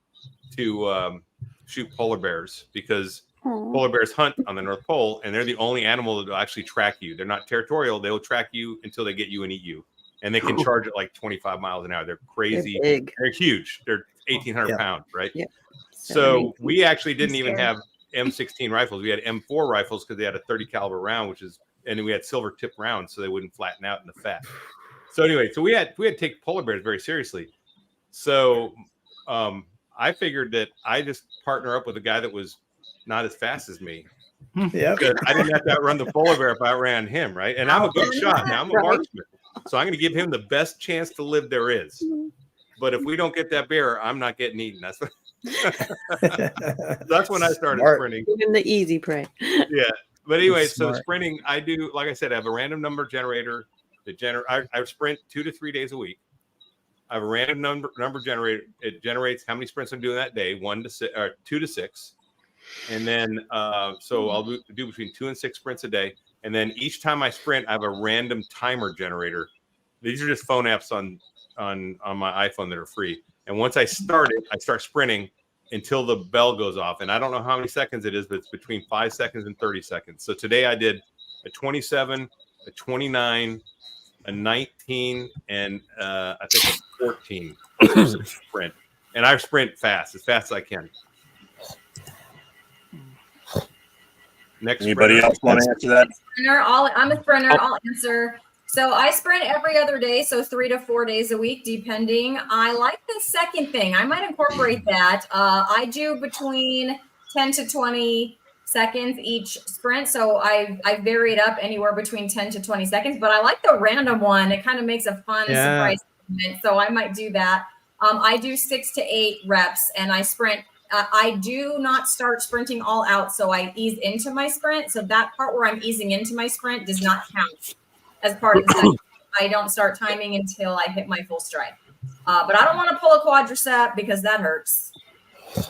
to shoot polar bears, because polar bears hunt on the North Pole, and they're the only animal that will actually track you. They're not territorial; they will track you until they get you and eat you, and they can charge at like 25 miles an hour. They're crazy. They're huge. They're 1,800 pounds, right? Yeah. So we actually didn't even have M16 rifles. We had M4 rifles because they had a 30 caliber round, and we had silver tip rounds so they wouldn't flatten out in the fat. So anyway, we had to take polar bears very seriously. So I figured that I just partner up with a guy that was not as fast as me. Yeah, I didn't have to outrun the polar bear if I ran him, right? And I'm a good shot. Now I'm a marksman, so I'm going to give him the best chance to live there is. But if we don't get that bear, I'm not getting eaten. That's when I started sprinting. Even the easy prey. Yeah. But anyway, so sprinting, I do, like I said, I have a random number generator. I sprint 2 to 3 days a week. I have a random number generator. It generates how many sprints I'm doing that day, 1 to 6 or 2 to 6. And then, so I'll do between 2 and 6 sprints a day. And then each time I sprint, I have a random timer generator. These are just phone apps on my iPhone that are free. And once I start it, I start sprinting until the bell goes off. And I don't know how many seconds it is, but it's between 5 seconds and 30 seconds. So today I did a 27, a 29, a 19, and I think a 14 sprint. And I sprint fast as I can. Next, anybody else want to answer that? I'm a sprinter. I'll answer. So I sprint every other day, so 3 to 4 days a week, depending. I like the second thing. I might incorporate that. I do between 10 to 20 seconds each sprint. So I vary it up anywhere between 10 to 20 seconds. But I like the random one. It kind of makes a fun surprise moment. So I might do that. I do 6 to 8 reps, and I sprint. I do not start sprinting all out, so I ease into my sprint. So that part where I'm easing into my sprint does not count as part of the session. I don't start timing until I hit my full stride. But I don't want to pull a quadricep because that hurts.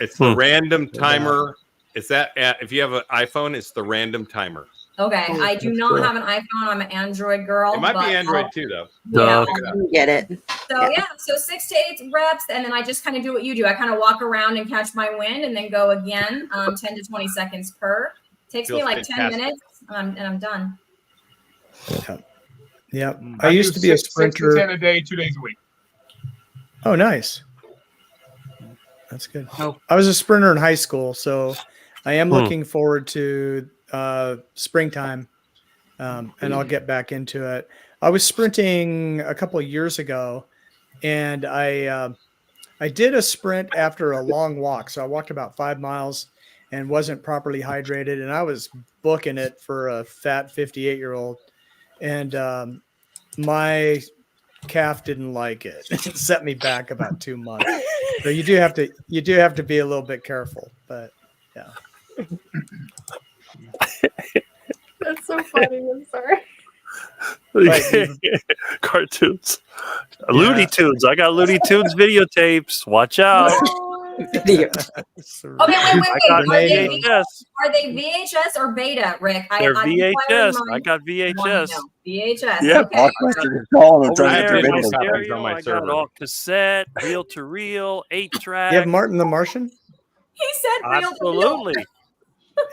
It's the random timer. It's that if you have an iPhone, it's the random timer. Okay. I do not have an iPhone. I'm an Android girl. It might be Android too, though. Yeah. Get it. So so 6 to 8 reps, and then I just kind of do what you do. I kind of walk around and catch my wind, and then go again, 10 to 20 seconds per. Takes me like 10 minutes, and I'm done. Yeah. I used to be a sprinter. 6 to 10 a day, 2 days a week. Oh, nice. That's good. I was a sprinter in high school, so I am looking forward to springtime, and I'll get back into it. I was sprinting a couple of years ago, and I did a sprint after a long walk. So I walked about 5 miles and wasn't properly hydrated, and I was booking it for a fat 58-year-old. And my calf didn't like it. It set me back about 2 months. So you do have to be a little bit careful, but yeah. That's so funny. I'm sorry. Cartoons. Looney Tunes. I got Looney Tunes videotapes. Watch out. Okay, wait. Are they VHS or beta, Rick? They're VHS. I got VHS. VHS. Yeah, okay. I got all cassette, reel to reel, 8-track. You have Martin the Martian? He said reel to reel. Absolutely.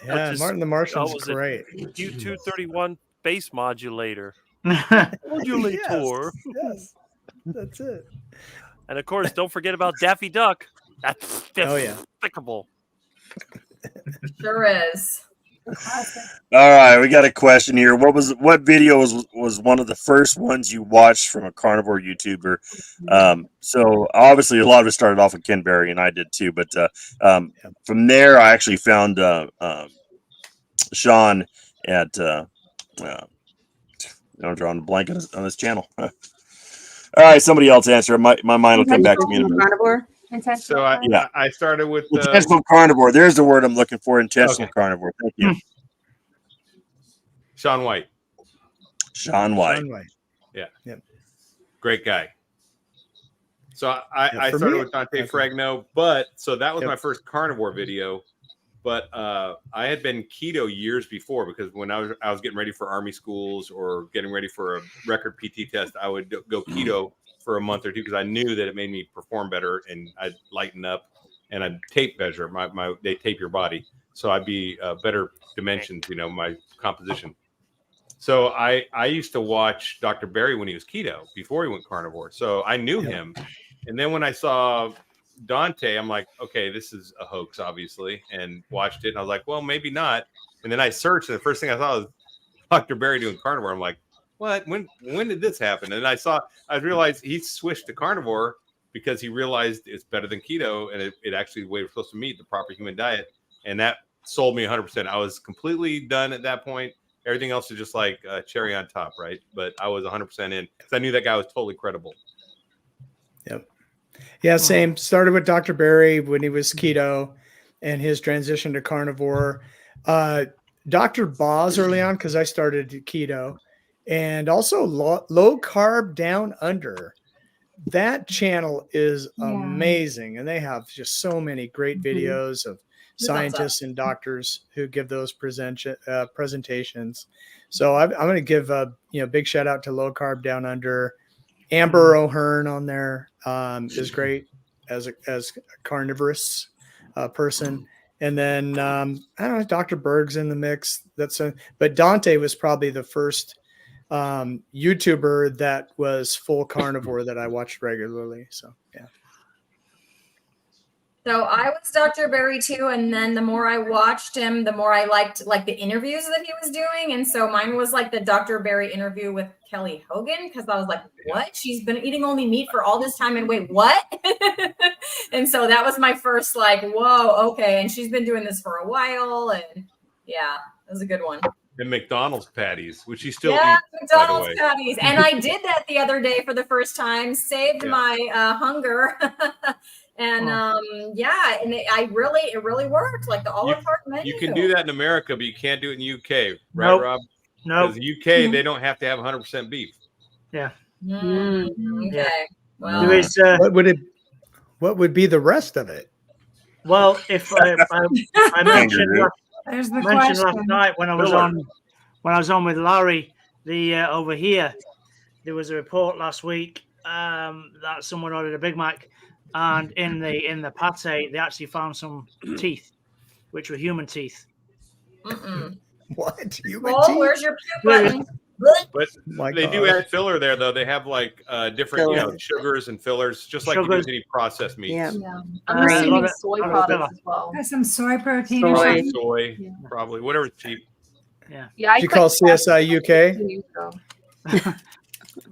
Yeah, Martin the Martian's great. U231 bass modulator. Modulator. Yes, that's it. And of course, don't forget about Daffy Duck. That's despicable. Sure is. All right, we got a question here. What video was one of the first ones you watched from a carnivore YouTuber? So obviously a lot of it started off with Ken Berry, and I did too. But from there, I actually found Sean at I'm drawing a blank on his channel. All right, somebody else answer. My mind will come back to me in a minute. Carnivore. So I started with Intentional carnivore. There's the word I'm looking for. Intentional carnivore. Thank you. Sean White. Sean White. Yeah. Yep. Great guy. So I started with Dante Fragno, but so that was my first carnivore video. But I had been keto years before, because when I was getting ready for Army schools or getting ready for a record PT test, I would go keto for a month or two, because I knew that it made me perform better and I'd lighten up, and I'd tape measure they tape your body, so I'd be better dimensions, my composition. So I used to watch Dr. Berry when he was keto before he went carnivore, so I knew him. And then when I saw Dante, I'm like, okay, this is a hoax, obviously, and watched it. And I was like, well, maybe not. And then I searched, and the first thing I saw was Dr. Berry doing carnivore. I'm like, what? When did this happen? And I realized he switched to carnivore because he realized it's better than keto, and it actually the way we're supposed to meet the proper human diet. And that sold me 100%. I was completely done at that point. Everything else is just like cherry on top, right? But I was 100% in, because I knew that guy was totally credible. Yep. Yeah, same. Started with Dr. Berry when he was keto and his transition to carnivore. Dr. Boz early on, because I started keto, and also low carb down under. That channel is amazing, and they have just so many great videos of scientists and doctors who give those presentations. So I'm going to give a big shout out to Low Carb Down Under. Amber O'Hearn on there is great as a carnivorous person. And then I don't know, Dr. Berg's in the mix. But Dante was probably the first YouTuber that was full carnivore that I watched regularly. So yeah. So I was Dr. Berry too, and then the more I watched him, the more I liked the interviews that he was doing. And so mine was like the Dr. Berry interview with Kelly Hogan, because I was like, what? She's been eating only meat for all this time, and wait, what? And so that was my first whoa, okay. And she's been doing this for a while, and yeah, it was a good one. And McDonald's patties, which he still eats, McDonald's patties. And I did that the other day for the first time, saved my hunger. And and it really worked. Like the olive part menu. You can do that in America, but you can't do it in UK, right, Nope. Rob? No, because UK they don't have to have 100% beef. Yeah. Okay. Well, there is, what would be the rest of it? Well, if I mentioned There's the last question. night when I was on with Larry, over here, there was a report last week that someone ordered a Big Mac, and in the pate they actually found some teeth, which were human teeth. What? Human teeth? Where's your puke button? But they do add filler there, though. They have different sugars and fillers, just like you do with any processed meats. Yeah. I'm assuming soy products as well. Some soy protein or something. Soy, probably whatever's cheap. Yeah. Did you call CSI UK?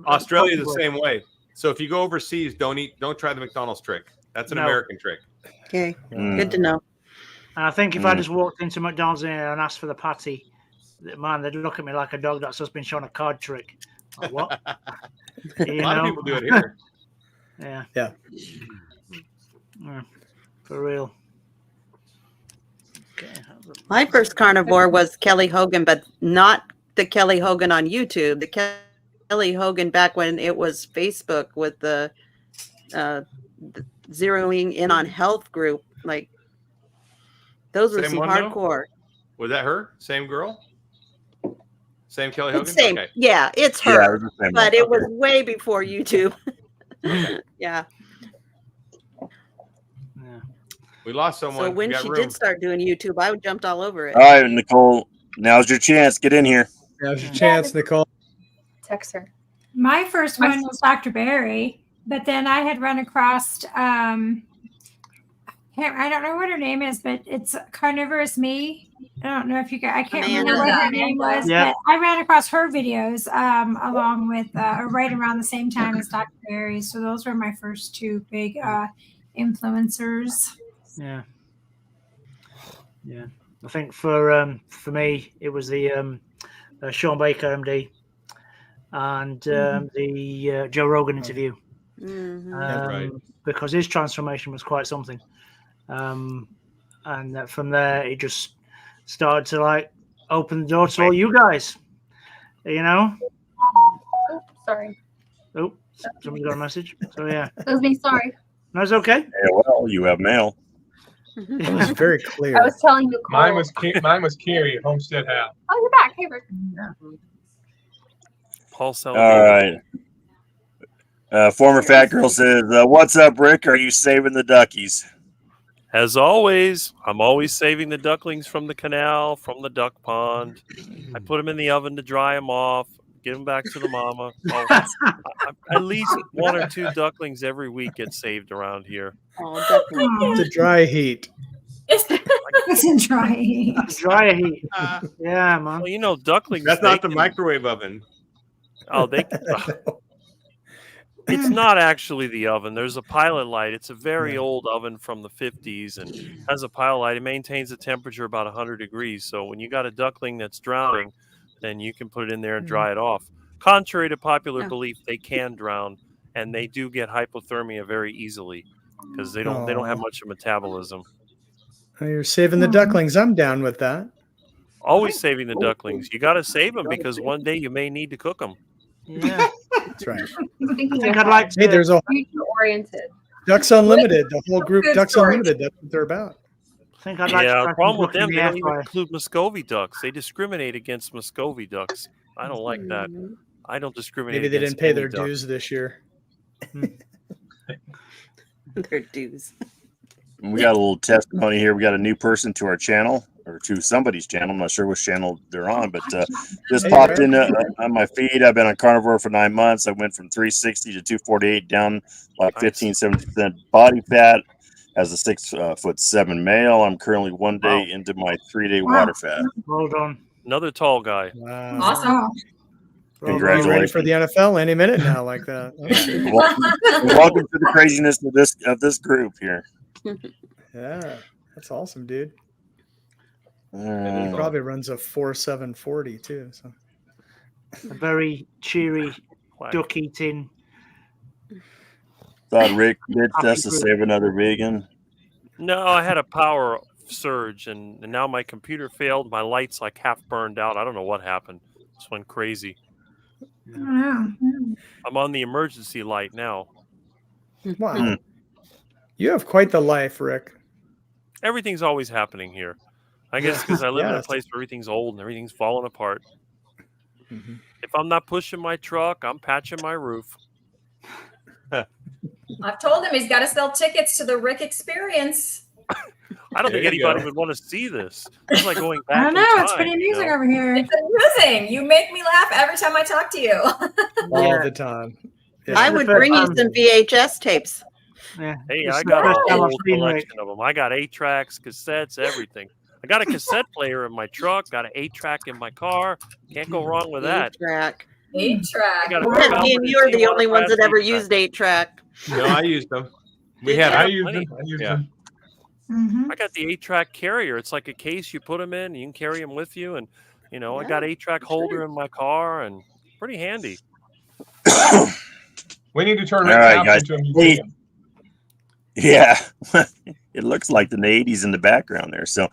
Australia is the same way. So if you go overseas, don't try the McDonald's trick. That's an American trick. Okay, good to know. And I think if I just walked into McDonald's and asked for the patty, man, they'd look at me like a dog that's just been shown a card trick. Like, what? A lot of people do it here. Yeah. For real. Okay. My first carnivore was Kelly Hogan, but not the Kelly Hogan on YouTube. The Kelly Hogan back when it was Facebook with the zeroing in on health group. Like, those were some hardcore. Was that her? Same girl? Same Kelly Hogan? Same. Okay. Yeah, it's her. Yeah, but it was way before YouTube. Yeah. We lost someone. So when she did start doing YouTube, I jumped all over it. All right, Nicole, now's your chance. Get in here. Now's your chance, Nicole. Text her. My first one was Dr. Berry, but then I had run across, I don't know what her name is, but it's Carnivorous Me. I don't know if you guys, I can't Amanda. remember what her name was, Yeah. but I ran across her videos along with, or right around the same time as Dr. Barry. So those were my first two big influencers. Yeah. Yeah. I think for me, it was the Sean Baker, MD, and the Joe Rogan interview. Because his transformation was quite something. And from there, it just started to like open the door to all you guys, you know. Oh, sorry. Oh, somebody got a message. So yeah, That was me. Sorry. that's okay. Yeah, well, you have mail. It was very clear. I was telling you. Mine was Carrie at Homestead House. Oh, you're back. Hey, Rick. Paul All right. Former Fat Girl says, "What's up, Rick? Are you saving the duckies?" As always, I'm always saving the ducklings from the canal, from the duck pond. I put them in the oven to dry them off, get them back to the mama. At least 1 or 2 ducklings every week get saved around here. Oh, definitely. It's a dry heat. It's in dry heat. Dry heat. Yeah, man. Well, you know, ducklings. That's they not the can- microwave oven. Oh, they. It's not actually the oven. There's a pilot light. It's a very old oven from the 50s and has a pilot light. It maintains the temperature about 100 degrees. So when you got a duckling that's drowning, then you can put it in there and dry it off. Contrary to popular belief, they can drown, and they do get hypothermia very easily because they don't have much of metabolism. Oh, you're saving the ducklings. I'm down with that. Always saving the ducklings. You got to save them because one day you may need to cook them. Yeah, That's right. I'm thinking I think of I'd like to. Hey, there's a future oriented. Ducks Unlimited. The whole group, Good Ducks story. Unlimited. That's what they're about. I think I'd like to Yeah, try the problem some with them, cooking they in don't the even air fryer. include Muscovy ducks. They discriminate against Muscovy ducks. I don't like that. I don't discriminate. Maybe they against didn't pay any their duck. dues this year. Their dues. We got a little testimony here. We got a new person to our channel, or to somebody's channel. I'm not sure which channel they're on, but this Hey, popped Rick. in on my feed. I've been on Carnivore for 9 months. I went from 360 to 248, down like 15-17% body fat. As a 6'7" male, I'm currently 1 day into my 3-day water fat. Well done. Another tall guy. Wow. Awesome. Well Are you done. ready for the NFL any minute now, like that? Okay. Welcome to the craziness of this group here. Yeah, that's awesome, dude. He Uh, probably runs a 4.740 too. So A very cheery, duck eating. thought Rick ditched us to save another vegan. No, I had a power surge, and now my computer failed. My light's like half burned out. I don't know what happened. This went crazy. I don't know. I'm on the emergency light now. wow, you have quite the life, Rick. Everything's always happening here. I guess because I live in a Yes. place where everything's old and everything's falling apart. Mhm. If I'm not pushing my truck, I'm patching my roof. I've told him he's got to sell tickets to the Rick Experience. I don't There think you anybody go. would want to see this. It's like going back. I don't in know. It's time, pretty you amusing know? over here. It's amusing. You make me laugh every time I talk to you. All the time. Yeah. I would bring you some VHS tapes. Yeah. Hey, It's I the got first a time I've whole seen collection of them. I got 8-tracks, cassettes, everything. I got a cassette player in my truck. Got an 8-track in my car. Can't go wrong with that. 8-track. 8-track. I got a Me and Falcon you are the T1 only ones that brass ever 8-track. used 8-track. No, I used them. We Did had you? I them. used plenty. them. I used Yeah. them. Mhm. I got the 8-track carrier. It's like a case you put them in. You can carry them with you, and I got Yeah, 8-track holder in my car, and pretty handy. We need to turn All Rick's right, house guys. into a museum. Yeah, it looks like the 80s in the background there. So,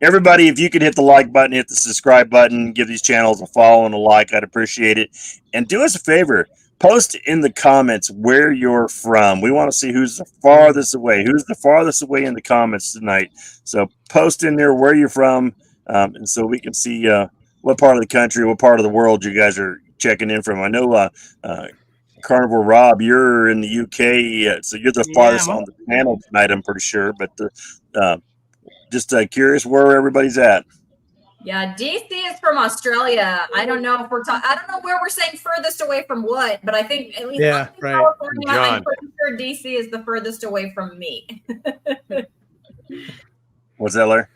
everybody, if you could hit the like button, hit the subscribe button, give these channels a follow and a like, I'd appreciate it. And do us a favor, post in the comments where you're from. We want to see who's the farthest away. Who's the farthest away in the comments tonight? So post in there where you're from, and so we can see what part of the country, what part of the world you guys are checking in from. I know Carnivore Rob, you're in the UK, so you're the farthest well- on the panel tonight, I'm pretty sure. But just curious where everybody's at. Yeah, DC is from Australia. I don't know if we're talking. I don't know where we're saying furthest away from what, but I think at least Yeah, I'm in right. California. I'm John. pretty sure DC is the furthest away from me. What's that, Larry?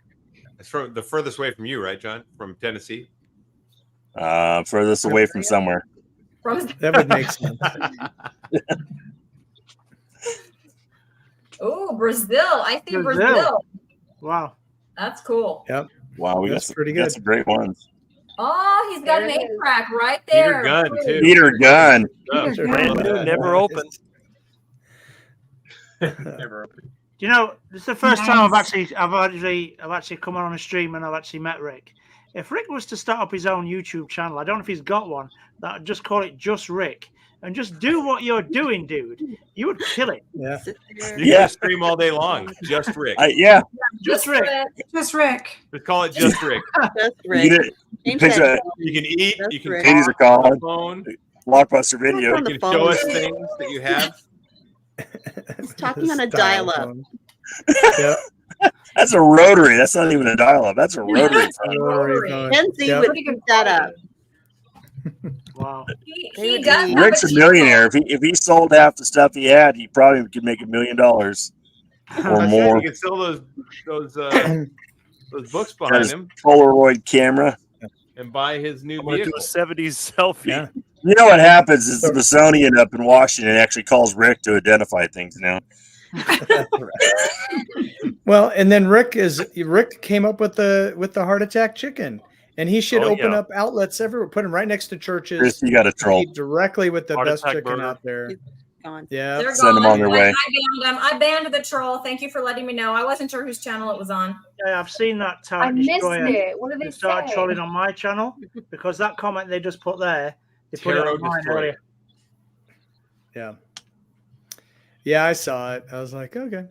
It's from the furthest away from you, right, John? From Tennessee. Furthest away from somewhere. That would make sense. Oh, Brazil. I see Brazil. Wow. That's cool. Yep. Wow, we That's got pretty we got good. some great ones. Oh, he's got There an it 8-track right Peter there. Gunn, too. Peter Gunn. Oh, Brand new, never opened. Never. You know, this is the first time I've Nice. actually come on a stream and I've actually met Rick. If Rick was to start up his own YouTube channel, I don't know if he's got one, that I'd just call it Just Rick and just do what you're doing, dude. You would kill it. Yeah. Sit there. You Yeah. can stream all day long. Just Rick. Yeah. Just Rick. Just Rick. Just call it Just Rick. Just You Rick. get it. Change Picture that. You can eat. Just You can Rick. Ladies are talk on calling. the phone. Blockbuster video. on You the can show phone. us things that you have. Talking on a dial-up. Yep. That's a rotary. That's not even a dial-up. That's a rotary phone. Rotary phone. Kenzie Yep. would Pretty good keep that up. Wow. He does have Rick's a channel. millionaire. If he sold half the stuff he had, he probably could make $1 million or I said more. you can sell those books Got behind his him Polaroid camera. and buy his new I'm gonna do vehicle. a 70s selfie. Yeah. You know what happens is the Smithsonian up in Washington actually calls Rick to identify things now. Well, and then Rick came up with the heart attack chicken, and he should Oh, open yeah. up outlets everywhere. Put him right next to churches. Chris, you got a troll. Eat directly with the Heart best attack chicken burger. out there. Gone. Yeah. They're Send them gone. on their way. I banned them. I banned the troll. Thank you for letting me know. I wasn't sure whose channel it was on. Yeah, I've seen that I Tyrant missed Destroyer. it. What did they They started say? trolling on my channel because that comment they just put there, they put it Tarot on mine Destroyer. earlier. Yeah. Yeah, I saw it. I was like, okay,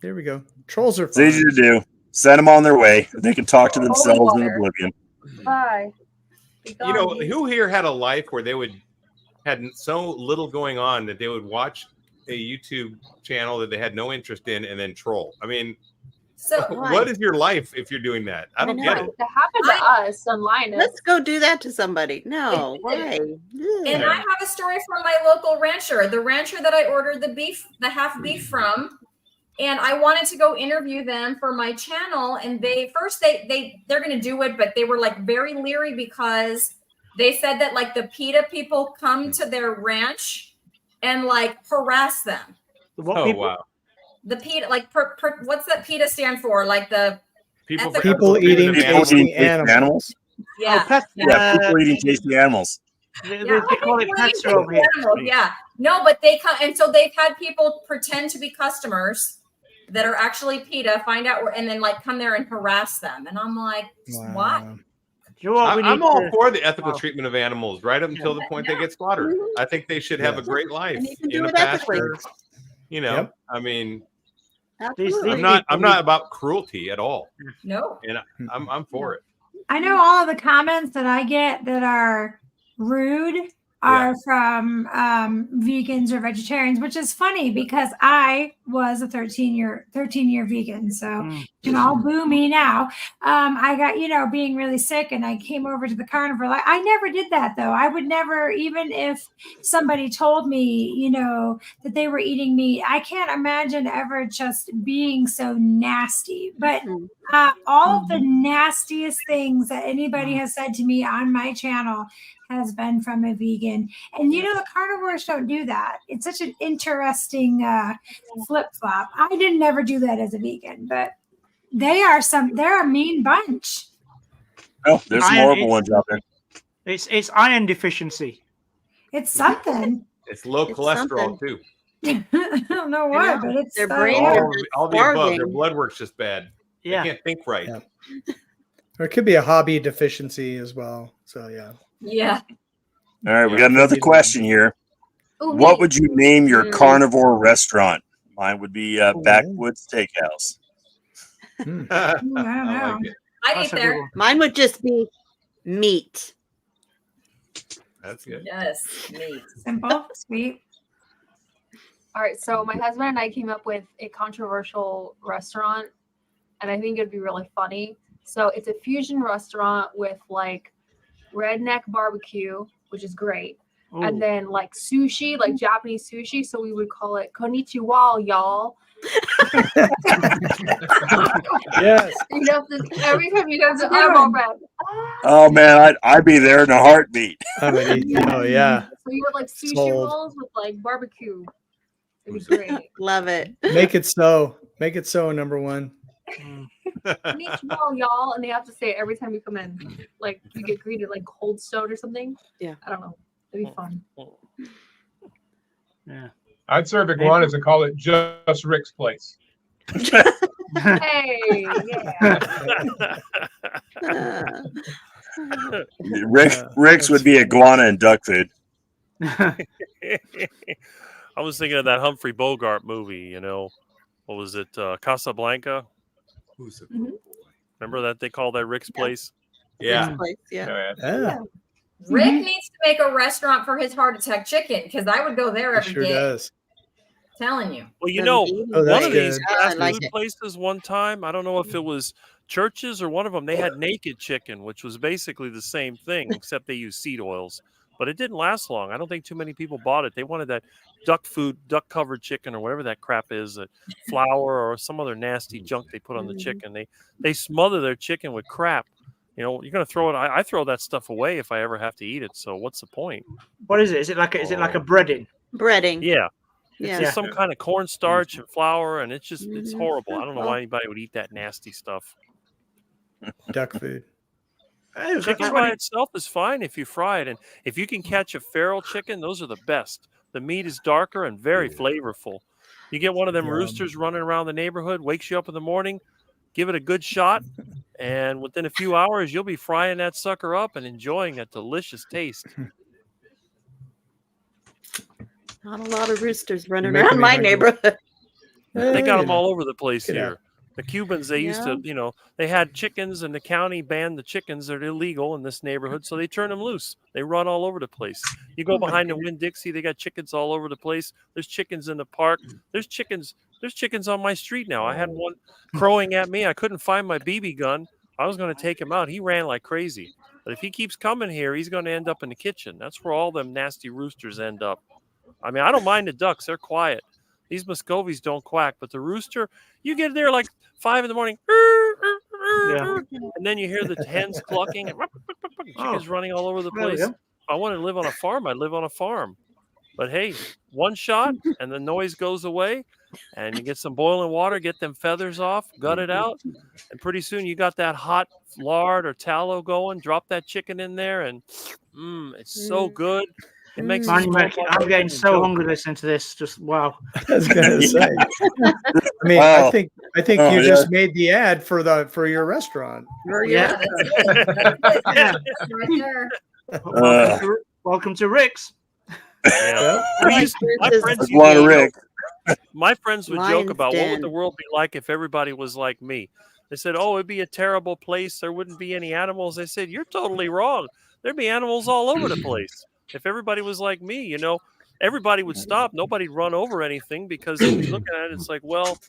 here we go. Trolls are It's fun. easy to do. Send them on their way. They can talk to themselves in water. oblivion. Bye. Be You know, gone. who here had a life where they had so little going on that they would watch a YouTube channel that they had no interest in and then troll? I mean, So what is your life if you're doing that? I don't get it. That happened to us on Linus. Let's go do that to somebody. No, It- why? And I have a story from my local rancher, the rancher that I ordered the half beef from. And I wanted to go interview them for my channel. And they're going to do it, but they were like very leery because they said that like the PETA people come to their ranch and like harass them. What Oh, people? wow. The PETA, like what's that PETA stand for? Like the People, People People for eating People tasty eating tasty animals. yeah. Oh, pet, Yeah, people eating tasty animals. they Yeah, call it people pets eating over here. animals, yeah. No, but they come, and so they've had people pretend to be customers that are actually PETA, find out where, and then like come there and harass them. And I'm like, what? Wow. Do you know what we I'm need all to- for the ethical Wow. treatment of animals, right up until the point they get slaughtered. I think they should have a great life And you can in do a it ethically. pasture. You know, Yep. I mean, Absolutely. I'm not about cruelty at all, No. and I'm for it. I know all of the comments that I get that are rude are from vegans or vegetarians, which is funny because I was a 13-year vegan. So you can all boo me now. I got, being really sick and I came over to the carnivore. Like, I never did that though. I would never, even if somebody told me, that they were eating meat, I can't imagine ever just being so nasty. But all of the nastiest things that anybody has said to me on my channel has been from a vegan. And the carnivores don't do that. It's such an interesting flip-flop. I didn't never do that as a vegan, but they're a mean bunch. Oh, there's some horrible ones out there. It's iron deficiency. It's something. It's low It's cholesterol something. too. I don't know what, but it's Their brain All the above. Their starving. blood work's just bad. Yeah. They can't think right. Yeah. Or it could be a hobby deficiency as well. So yeah. Yeah. All right, we got another question here. Ooh, What me. would you name your Mm. carnivore restaurant? Mine would be Backwoods Steakhouse. Hmm. Oh, I don't know. I like it. I'd That's eat a good there. one. Mine would just be meat. That's good. Yes. Meat. Simple, sweet. All right, so my husband and I came up with a controversial restaurant, and I think it'd be really funny. So it's a fusion restaurant with like redneck barbecue, which is great, Oh. And then like sushi, like Japanese sushi. So we would call it konnichiwa, y'all. Yes. You know, every time you have the eyeball red. Oh man, I'd be there in a heartbeat. I would eat. Oh yeah. So you would like sushi Sold. rolls with like barbecue. It'd be great. Love it. Make it so. Make it so. Number one. Konnichiwa, y'all, and they have to say it every time you come in. Like you get greeted like Cold Stone or something. Yeah. I don't know. It'd be fun. Yeah. I'd serve iguanas and call it just Rick's place. Hey, yeah. Rick's would be iguana and duck food. I was thinking of that Humphrey Bogart movie, you know. What was it? Casablanca? Mhm. Remember that they call that Rick's place? Yeah. Place, yeah. Yeah. Rick Mhm. needs to make a restaurant for his heart attack chicken because I would go there It every sure day. does. Telling you. Well, you know, Oh, one that's of these good. I fast like food it. places one time, I don't know if it was Churches or one of them, they had naked chicken, which was basically the same thing, except they used seed oils. But it didn't last long. I don't think too many people bought it. They wanted that duck covered chicken or whatever that crap is, that flour or some other nasty junk they put on the chicken. They smother their chicken with crap. You know, you're gonna throw it. I throw that stuff away if I ever have to eat it. So what's the point? What is it? Is it like a breading? Breading. Yeah. It's Yeah. just some kind of cornstarch and flour, and it's Mhm. horrible. I don't know Well- why anybody would eat that nasty stuff. Duck food. Hey, Chicken by itself is fine if you fry it, and if you can catch a feral chicken, those are the best. The meat is darker and very flavorful. You get one of them Yum. roosters running around the neighborhood, wakes you up in the morning, give it a good shot, and within a few hours, you'll be frying that sucker up and enjoying that delicious taste. Not a lot of roosters running making around me my hungry. neighborhood. They got you them know. all over the place Get out. here. The Cubans, they used Yeah. to, you know, they had chickens, and the county banned the chickens. They're illegal in this neighborhood, so they turn them loose. They run all over the place. You go Oh my behind the Winn-Dixie, they got chickens all over the place. There's chickens in the park. There's chickens on my street now. I had one crowing at me. I couldn't find my BB gun. I was going to take him out. He ran like crazy. But if he keeps coming here, he's going to end up in the kitchen. That's where all them nasty roosters end up. I mean, I don't mind the ducks. They're quiet. These Muscovies don't quack, but the rooster, you get there like 5 in the morning, Yeah. and then you hear the hens clucking and chickens running all over the There we place. go. If I wanted to live on a farm, I'd live on a farm. But hey, one shot and the noise goes away, and you get some boiling water, get them feathers off, gut it out, and pretty soon you got that hot lard or tallow going. Drop that chicken in there, and it's so good. It makes Man, it you so make it- much I'm getting better so than hungry listening to this. Just wow. I was gonna say. I mean, Oh. I think Oh, you yeah. just made the ad for your restaurant. Yeah. That's it. Yeah. That's right there. Welcome to Rick's. Yeah. My friends used Iguana to Rick. My friends would joke Lion's about what would Den. the world be like if everybody was like me. They said, "Oh, it'd be a terrible place. There wouldn't be any animals." I said, "You're totally wrong. There'd be animals all over the place. If everybody was like me, you know, everybody would stop. Nobody'd run over anything because they'd be looking at it. It's like, well,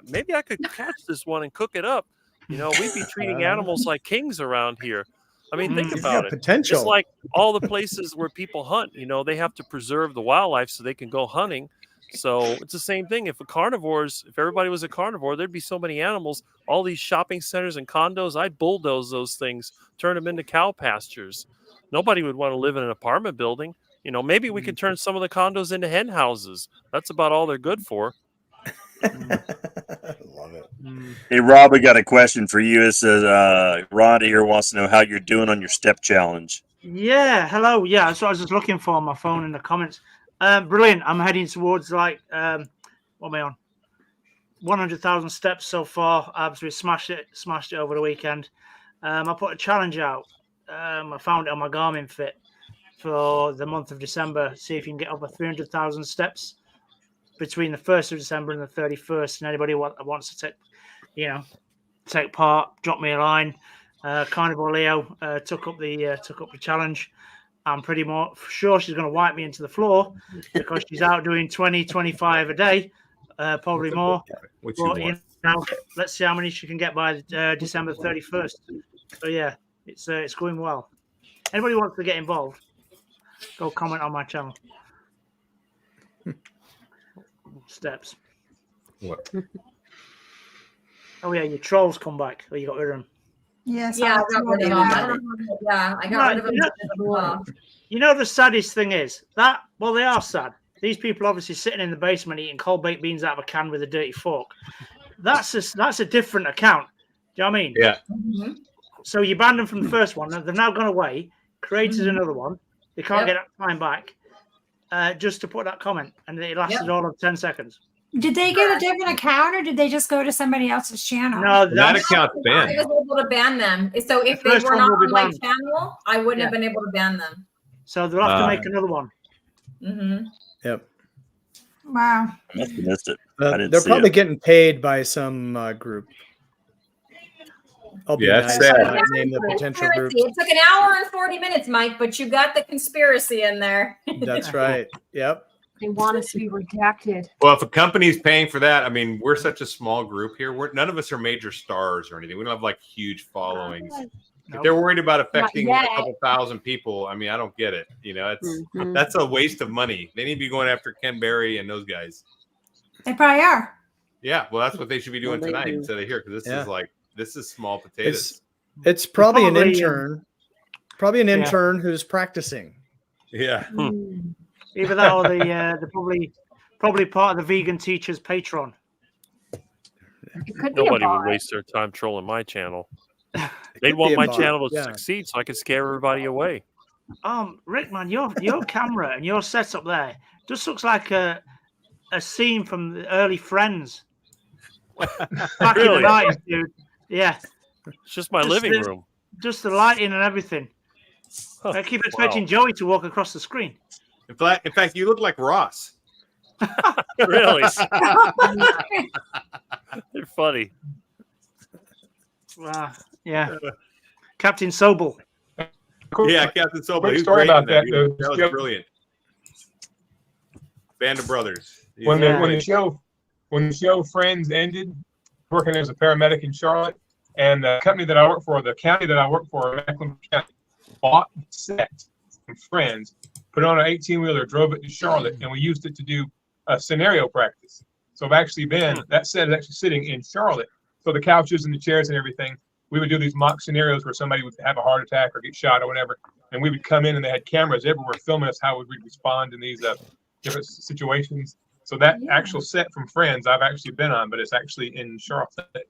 maybe I could catch this one and cook it up. You know, we'd be treating animals like kings around here. I mean, think about it. Potential. It's like all the places where people hunt, you know, they have to preserve the wildlife so they can go hunting. So it's the same thing. If everybody was a carnivore, there'd be so many animals. All these shopping centers and condos, I'd bulldoze those things, turn them into cow pastures. Nobody would want to live in an apartment building. You know, maybe we could turn some of the condos into hen houses. That's about all they're good for. Love it. Hey, Rob, we got a question for you. It says, Rhonda here wants to know how you're doing on your step challenge. Yeah, hello. Yeah, that's what I was just looking for on my phone in the comments. Brilliant. I'm heading towards like what am I on? 100,000 steps so far. I absolutely smashed it over the weekend. I put a challenge out. I found it on my Garmin Fit for the month of December. See if you can get over 300,000 steps between the 1st of December and the 31st. And anybody wants to take part, drop me a line. Carnivore Leo took up the challenge. I'm pretty more sure she's going to wipe me into the floor because she's out doing 20, 25 a day, probably more. What But, you want? let's see how many she can get by December 31st. So yeah, it's going well. Anybody wants to get involved? Go comment on my channel. Steps. What? Oh yeah, your trolls come back. Oh, you got rid of them. Yes. Yeah, I I'll got rid of do them. that. I don't know. Yeah, I got rid of them. You know the saddest thing is that they are sad. These people obviously sitting in the basement eating cold baked beans out of a can with a dirty fork. That's a different account. Do you know what I mean? Yeah. Mm-hmm. So you banned them from the first one. They've now gone away, created Mm-hmm. another one. They can't get that time back just to put that comment. And it lasted all of 10 seconds. Did they get a different account or did they just go to somebody else's channel? No, That account's I banned. was able to ban them. So if they first were one not will be on my banned. channel, I wouldn't have been able to ban them. So they'll have to make another one. Mm-hmm. Yep. Wow. I must have missed it. I didn't They're see probably it. getting paid by some group. I'll be Yeah, nice that's sad. and not name the potential group. It took an hour and 40 minutes, Mike, but you got the conspiracy in there. That's right. Yep. They want us to be redacted. Well, if a company's paying for that, I mean, we're such a small group here. None of us are major stars or anything. We don't have like huge followings. If they're worried about affecting a yet. couple thousand people, I mean, I don't get it. You know, Mhm. that's a waste of money. They need to be going after Ken Berry and those guys. They probably are. Yeah, well, that's what they should be doing Well, they tonight do. instead of here, because Yeah. this is small potatoes. It's probably an Probably, intern. Probably an intern who's practicing. Yeah. Either that or the probably part of the vegan teacher's Patreon. It could be Nobody a would bot. waste their time trolling my channel. Could They'd be want a my bot, channel to yeah. succeed so I could scare everybody away. Rick, man, your camera and your setup there just looks like a scene from the early Friends. Back in the Really? 90s, dude. Yeah. It's just my Just living this- room. Just the lighting and everything. Huh, I keep wow. expecting Joey to walk across the screen. In fact, you look like Ross. Really? They're funny. Yeah. Captain Sobel. Yeah, Captain Sobel. Quick He was story great in about that. That was brilliant. Band of Brothers. When Yeah. when the show Friends ended, working as a paramedic in Charlotte, and the company that I work for, the county that I work for, Mecklenburg County, bought the set from Friends, put it on an 18-wheeler, drove it to Charlotte, and we used it to do a scenario practice. So I've actually been, that set is actually sitting in Charlotte. So the couches and the chairs and everything, we would do these mock scenarios where somebody would have a heart attack or get shot or whatever. And we would come in and they had cameras everywhere filming us how we would respond in these different situations. So that actual set from Friends I've actually been on, but it's actually in Charlotte.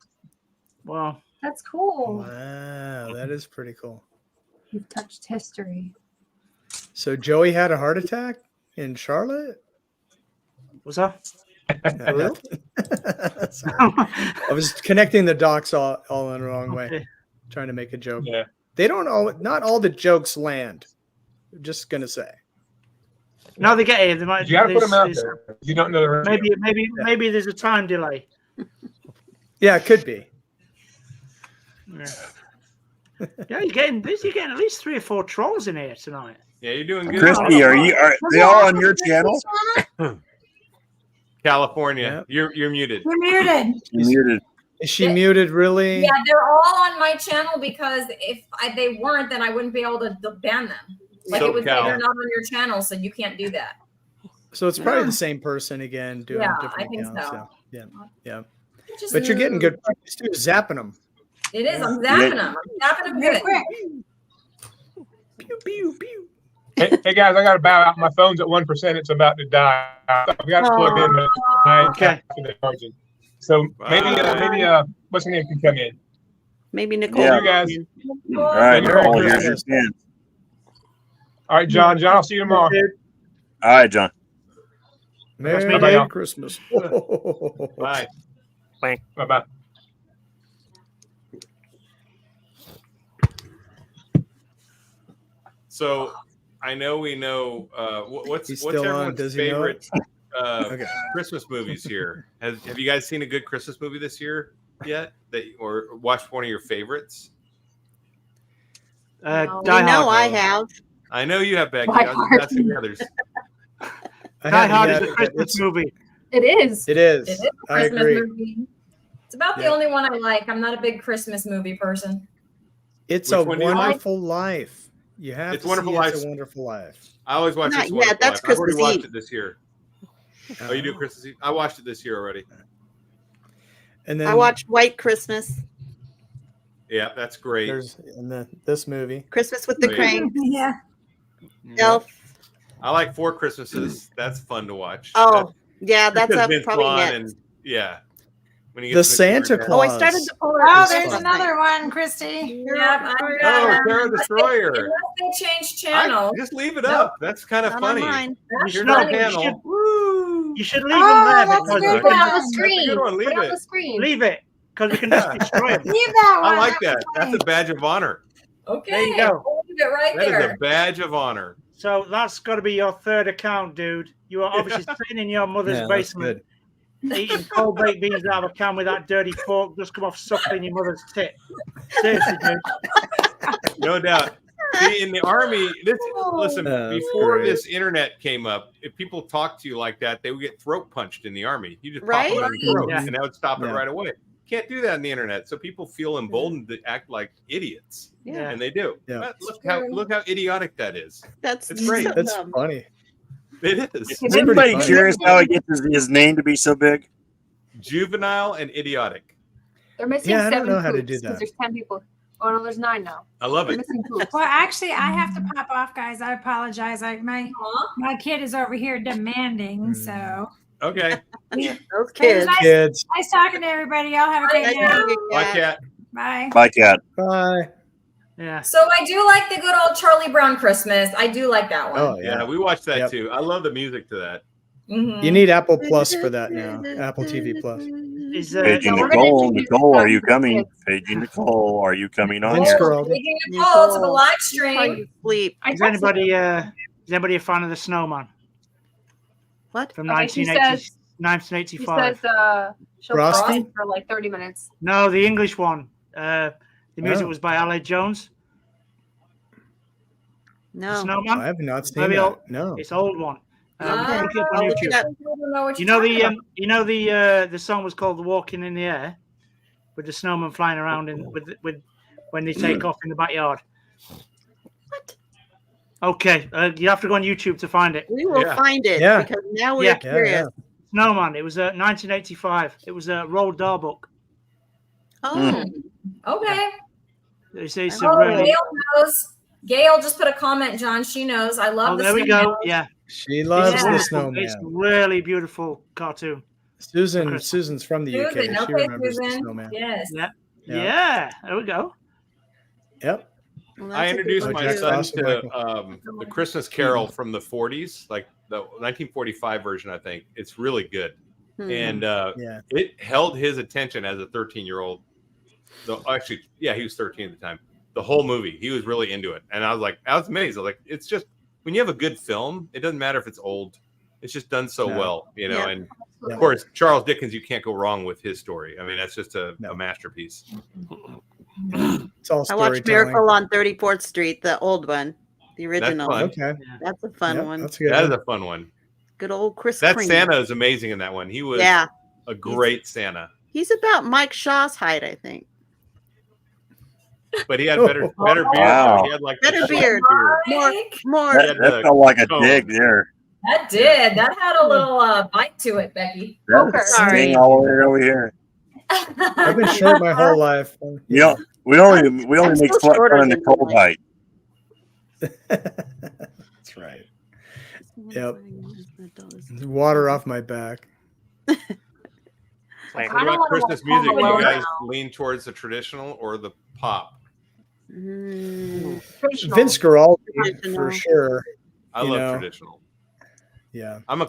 Wow. That's cool. Wow, that is pretty cool. You've touched history. So Joey had a heart attack in Charlotte? What's that? Sorry. I was connecting the dots all in the wrong way, Okay. trying to make a joke. Yeah. They don't all, not all the jokes land. I'm just gonna say. No, they get here. They might. You got to put them out there's- there. You don't know the rest. Maybe there's a time delay. Yeah, it could be. Yeah, you're getting at least 3 or 4 trolls in here tonight. Yeah, you're doing good. Christy, are they all on your channel? California, Yep. you're muted. You're muted. You're muted. Is she muted really? Yeah, they're all on my channel because if they weren't, then I wouldn't be able to ban them. Like it would say SoCal. they're not on your channel, so you can't do that. So it's probably the same person again doing Yeah, different I think accounts. so. Yeah. Just But you're getting good practice too, zapping them. It is. I'm zapping them. I'm zapping them Real good. quick. Pew pew pew. Hey guys, I got to bow out. My phone's at 1%. It's about to die. I've got to plug in. Okay. Charging. So maybe what's her name can come in. Maybe Nicole. Yeah. You guys. All right, Merry Nicole, here's your Christmas. chance. All right, John, I'll see you tomorrow. All right, John. Merry Bye-bye. Christmas. Bye. Bye-bye. So I know we know what's He's what's still on. everyone's Does he know favorite Okay. Christmas movies here. Have you guys seen a good Christmas movie this year yet? Or watched one of your favorites? Die You Hard. know I have. I know you have, Becky. Die I was Hard. asking the others. I Die haven't Hard yet, is a but Christmas movie. It is. It is. It is a I Christmas agree. movie. It's about the Yeah. only one I like. I'm not a big Christmas movie person. It's Which a one do you like? wonderful life. You have It's to Wonderful see Life. It's a Wonderful Life. I always watch Not this yet, one. that's I've already Christmas watched Eve. it this year. Oh, you do Christmas Eve? I watched it this year already. And then I watched White Christmas, Yeah, that's great. there's this movie. Christmas with the Oh, yeah. Cranks, Yeah. Elf. I like Four Christmases. That's fun to watch. Oh, yeah, that's because up Vince probably Vaughn next. and yeah. When he The gets to the Santa Claus. Oh, I Claus. started the Polar Oh, It's there's fun. another one, Christy. Yep, I Oh, got Terror Destroyer. Unless they change channel. Just leave it up. That's kind of Not funny. on mine. That's Here's No, our funny. panel. Woo! You should leave Oh, them there that's a because good we Put it can on the That's a screen. good one. Put Leave it on it. the screen. leave it because we can just destroy them. Leave that one. I like that. was That's a funny. badge of honor. Okay. There you go. We'll leave it right That is there. a badge of honor. So that's got to be your third account, dude. You are obviously sitting in your mother's Yeah, that's basement good. eating cold baked beans out of a can with that dirty fork just come off suckling your mother's tit. Seriously, dude. No doubt. See, in the army, listen, That's before great. this internet came up, if people talked to you like that, they would get throat punched in the army. You just Right? pop them in the throat, Yeah. and that would stop it Yeah. right away. Can't do that on the internet. So people feel emboldened to act like idiots. Yeah. And they do. Yeah. But look how idiotic that is. That's It's great. so That's dumb. funny. It is. Is anybody funny. curious how he gets his name to be so big? Juvenile and idiotic. They're missing Yeah, I don't 7 know how to poops do because that. there's 10 people. Oh no, there's 9 now. I love They're it. missing poops. Well, actually, I have to pop off, guys. I apologize. Aw. My kid is over here demanding. Mm. So Okay. Those it was kids. Kids. nice talking to everybody. Y'all have a great Bye, night. Bye, Cat. Cat. Bye. Bye, Cat. Bye. Yeah. So I do like the good old Charlie Brown Christmas. I do like that one. Oh Yeah, yeah. we watched that Yep. too. I love the music to that. Mhm. You need Apple Plus for that now. Apple TV Plus. Is Paging No, we're gonna Nicole. introduce Nicole, are them you to coming? kids. Paging Nicole, are you coming on Vince here? Girl. Taking Nicole to the live stream. Trying to sleep. I is texted anybody her. is anybody a fan of the Snowman What? from Okay, she 1980, says- She 1985? says she'll Frosty? pause for like 30 minutes. No, the English one. The music Oh. was by Aled Jones. The No. I Snowman. have not seen Maybe I'll- that. No. It's an old one. Okay. Look it up I'll on look it YouTube. up. I don't know what You you're know talking the song was called "Walking in the Air," with the snowman flying around with when they take off in the backyard. What? Okay, you have to go on YouTube to find it. We will Yeah. find it Yeah. because now we're Yeah. Yeah, curious. Snowman. It was 1985. It was a Roald Dahl book. Oh, Okay. It's a Oh, really. Gail knows. Gail just put a comment, John. She knows. I love Oh, the there we snowman. go. Yeah, She loves it's, the beautiful. It's snowman. really beautiful cartoon. Susan's from the UK. Susan. She Okay, remembers the Susan. snowman. Yes. Yeah, Yeah. yeah. There we go. Yep. well, I that's a good introduced one, my Jack too. son Frost and to the Christmas Carol from the 40s, like the 1945 version, I think. It's really good. Hmm. And Yeah. it held his attention as a 13-year-old. Actually, yeah, he was 13 at the time. The whole movie, he was really into it. And I was amazed. I was like, it's just, when you have a good film, it doesn't matter if it's old. It's just done so No. well, you know. Yeah. And Yeah. of course, Charles Dickens, you can't go wrong with his story. I mean, that's just a No. masterpiece. It's all I watched storytelling. Miracle on 34th Street, the old one, the original. fun. Okay. That's a fun Yep, one. that's a good. That is one. a fun one. Good old Chris. That Kringle. Santa is amazing in that one. He was Yeah, a great Santa, he's about Mike Shaw's height, I think. but he had better beard. Wow. though. He had like Better the short beard. More, Mike, more. That, that felt like a dig there. that did. That had a little bite to it, Becky. That's Okay. sting all the way over here. I've been short my whole life. You know, we only I'm make still shorter fun of the than cold Mike. height. That's right. Yep. Water off my back. I What kinda about wanna Christmas watch music? Do Home you guys Alone lean towards the traditional or the pop? Mm, Traditional. Vince Guaraldi Traditional. for sure. I You love know. traditional. Yeah. I'm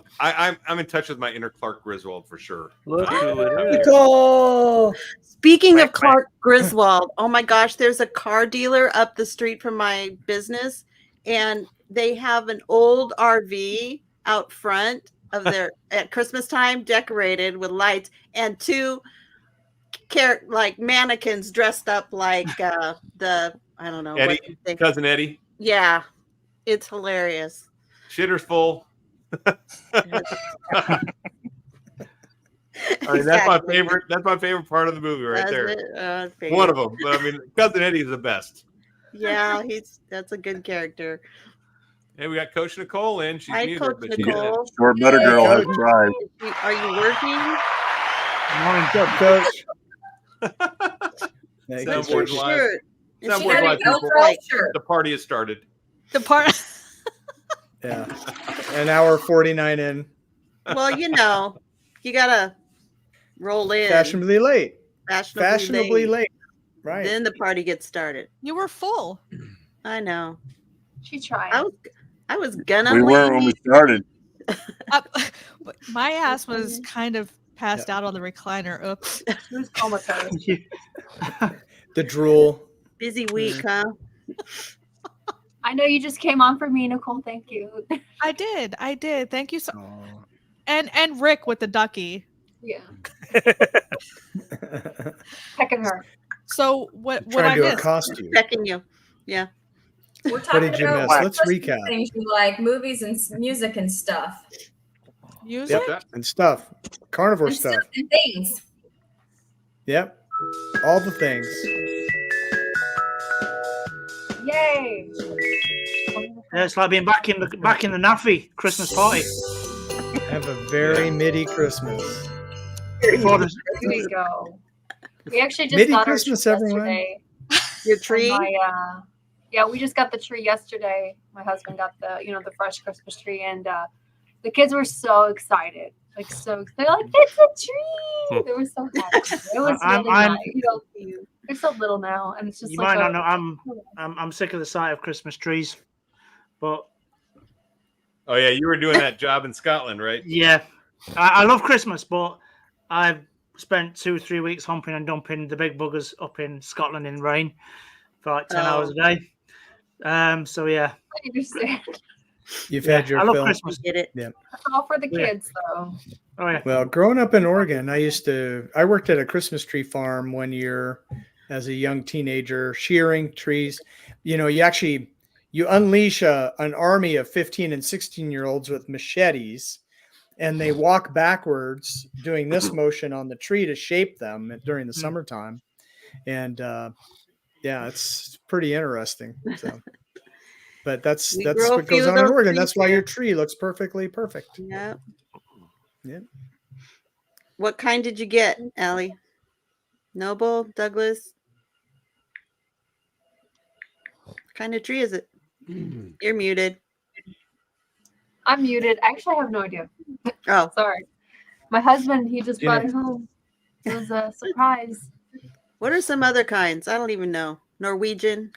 in touch with my inner Clark Griswold for sure. Look who it is. Nicole. Speaking of Clark Griswold, oh my gosh, there's a car dealer up the street from my business, and they have an old RV out front of their at Christmas time, decorated with lights, and two like mannequins dressed up like the I don't know Eddie, what you think. cousin Eddie, Yeah, it's hilarious. shitter's full. I mean, that's Exactly. my favorite. That's my favorite part of the movie right That's there. it, I figured. One of them. But I mean, cousin Eddie's the best. Yeah, that's a good character. Hey, we got Coach Nicole in. She's Hi, muted, Coach but she's in. Nicole. Short butter Hey, girl has Coach. arrived. Are you working? Morning. What's up, Coach? Thank you, Soundboard's Coach. live. Shirt. She Soundboard's had live, an people. Velcro shirt. The party has started. The part. Yeah. An hour 49 in. Well, you know, you gotta roll in. Fashionably late. Fashionably late. late. Right. Then the party gets started. You were full. I know. She tried. I was gonna We weren't when we started. My ass was kind of passed out on the recliner. Oops. She was comatose. The drool. Busy week, huh? I know you just came on for me, Nicole. Thank you. I did. Thank you so. Oh. And Rick with the ducky. Yeah. Pecking her. So what Trying I to missed? accost you. Checking you. Yeah. We're talking did you about miss? what Let's Christmas recap. things you like, movies and music and stuff. Music? Yep. And stuff. Carnivore And stuff. and things. Yep. All the things. Yay. Yeah, it's like being back in the NAFI Christmas party. Have a very MIDI Christmas. Before the- Here we go. We actually just Merry got Christmas, our tree everyone. yesterday. Your And tree? yeah, we just got the tree yesterday. My husband got the fresh Christmas tree, and the kids were so excited. Like so, they're like, "It's a tree!" They were so happy. It was I'm- really I'm- nice. They're so little now, and it's just you like might not know. I'm sick of the sight of Christmas trees, but Oh yeah, you were doing that job in Scotland, right? yeah, I love Christmas, but I've spent 2-3 weeks humping and dumping the big buggers up in Scotland in rain for like 10 hours a day. So yeah, I understand. You've Yeah, had your I love fill. Christmas. Get it? Yeah. It's all for the Yeah. kids, though. Oh yeah, Well, growing up in Oregon, I worked at a Christmas tree farm one year as a young teenager, shearing trees. You know, you unleash an army of 15 and 16-year-olds with machetes, and they walk backwards doing this motion on the tree to shape them during the summertime. And yeah, it's pretty interesting. So, but that's We grow a what few goes of on in those Oregon. trees That's why here. your tree looks perfectly perfect. Yeah. Yeah. What kind did you get, Allie? Noble, Douglas? What kind of tree is it? You're muted. I'm muted. Actually, I have no idea. Oh, Sorry. My husband, he just You brought know- it home. It was a surprise. what are some other kinds? I don't even know. Norwegian?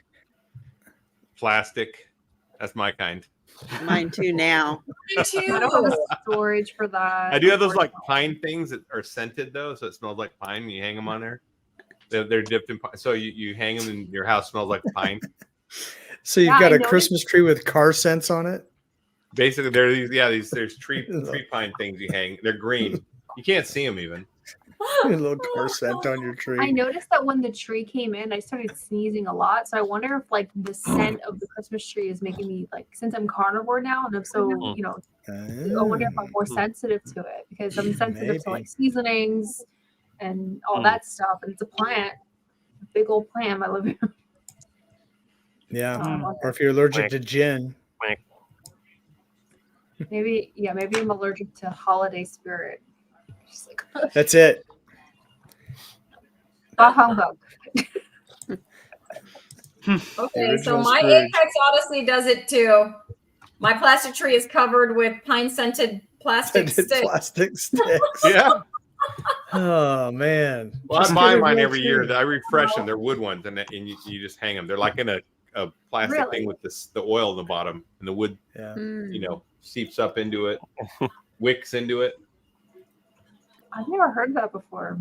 Plastic. That's my kind. Mine too now. Me too. I don't have a storage for that. I do have those like pine things that are scented though, so it smells like pine. And you hang them on there. They're dipped in pine. So you hang them and your house smells like pine. So you've Yeah, got I a noticed- Christmas tree with car scents on it. Basically, there's tree pine things you hang. They're green. You can't see them even. A little car scent on your tree. I noticed that when the tree came in, I started sneezing a lot. So I wonder if like the scent of the Christmas tree is making me like, since I'm carnivore now, and I'm so I wonder if I'm more sensitive to it because I'm sensitive to like seasonings and all that stuff. And it's a plant, a big old plant in my living room. Yeah. Or if you're allergic to gin. Maybe I'm allergic to holiday spirit. Just like, That's it. bah humbug. Okay, so Original my Scrooge. Apex Odyssey does it too. My plastic tree is covered with pine scented plastic sticks. Plastic sticks. Yeah. Oh man. Well, Just I buy get a mine real every tree. year. I refresh them. They're wood ones, and you just hang them. They're like in a plastic Really? thing with the oil in the bottom, and the wood, Yeah. seeps up into it, wicks into it. I've never heard that before.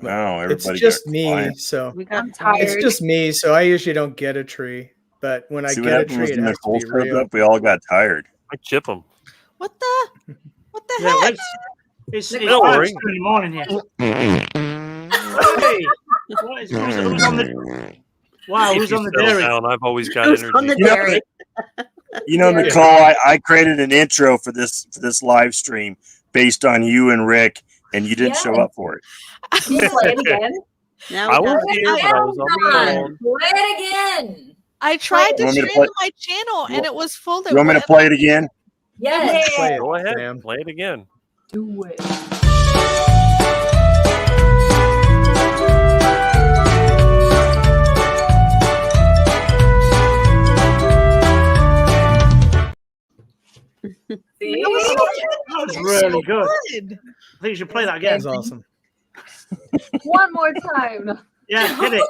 Wow, It's everybody just got me, quiet. so I'm tired. it's just me, so I usually don't get a tree. But when I See what get a happened tree, was it when has to Nicole be showed real. up, we all got tired. I chip them. What the yeah. heck? It's Don't 5 worry. in the morning here. Hey, who's on the? Wow, If who's you on the settle dairy? down, I've always got Who's energy. on the You know, dairy? Yeah. Nicole, I created an intro for this live stream based on you and Rick, and you didn't show Yeah. up for it. Can you play it again? Now I we was got here, but I was on the Come phone. on, play it again. I tried to You want me to stream play- to my channel and it was full. You want me to play it again? Yes. Play it, Go ahead, Sam. play it again. Do it. See? That was really good. Good. I think you should play that That again. was awesome. One more time. Yeah, hit it.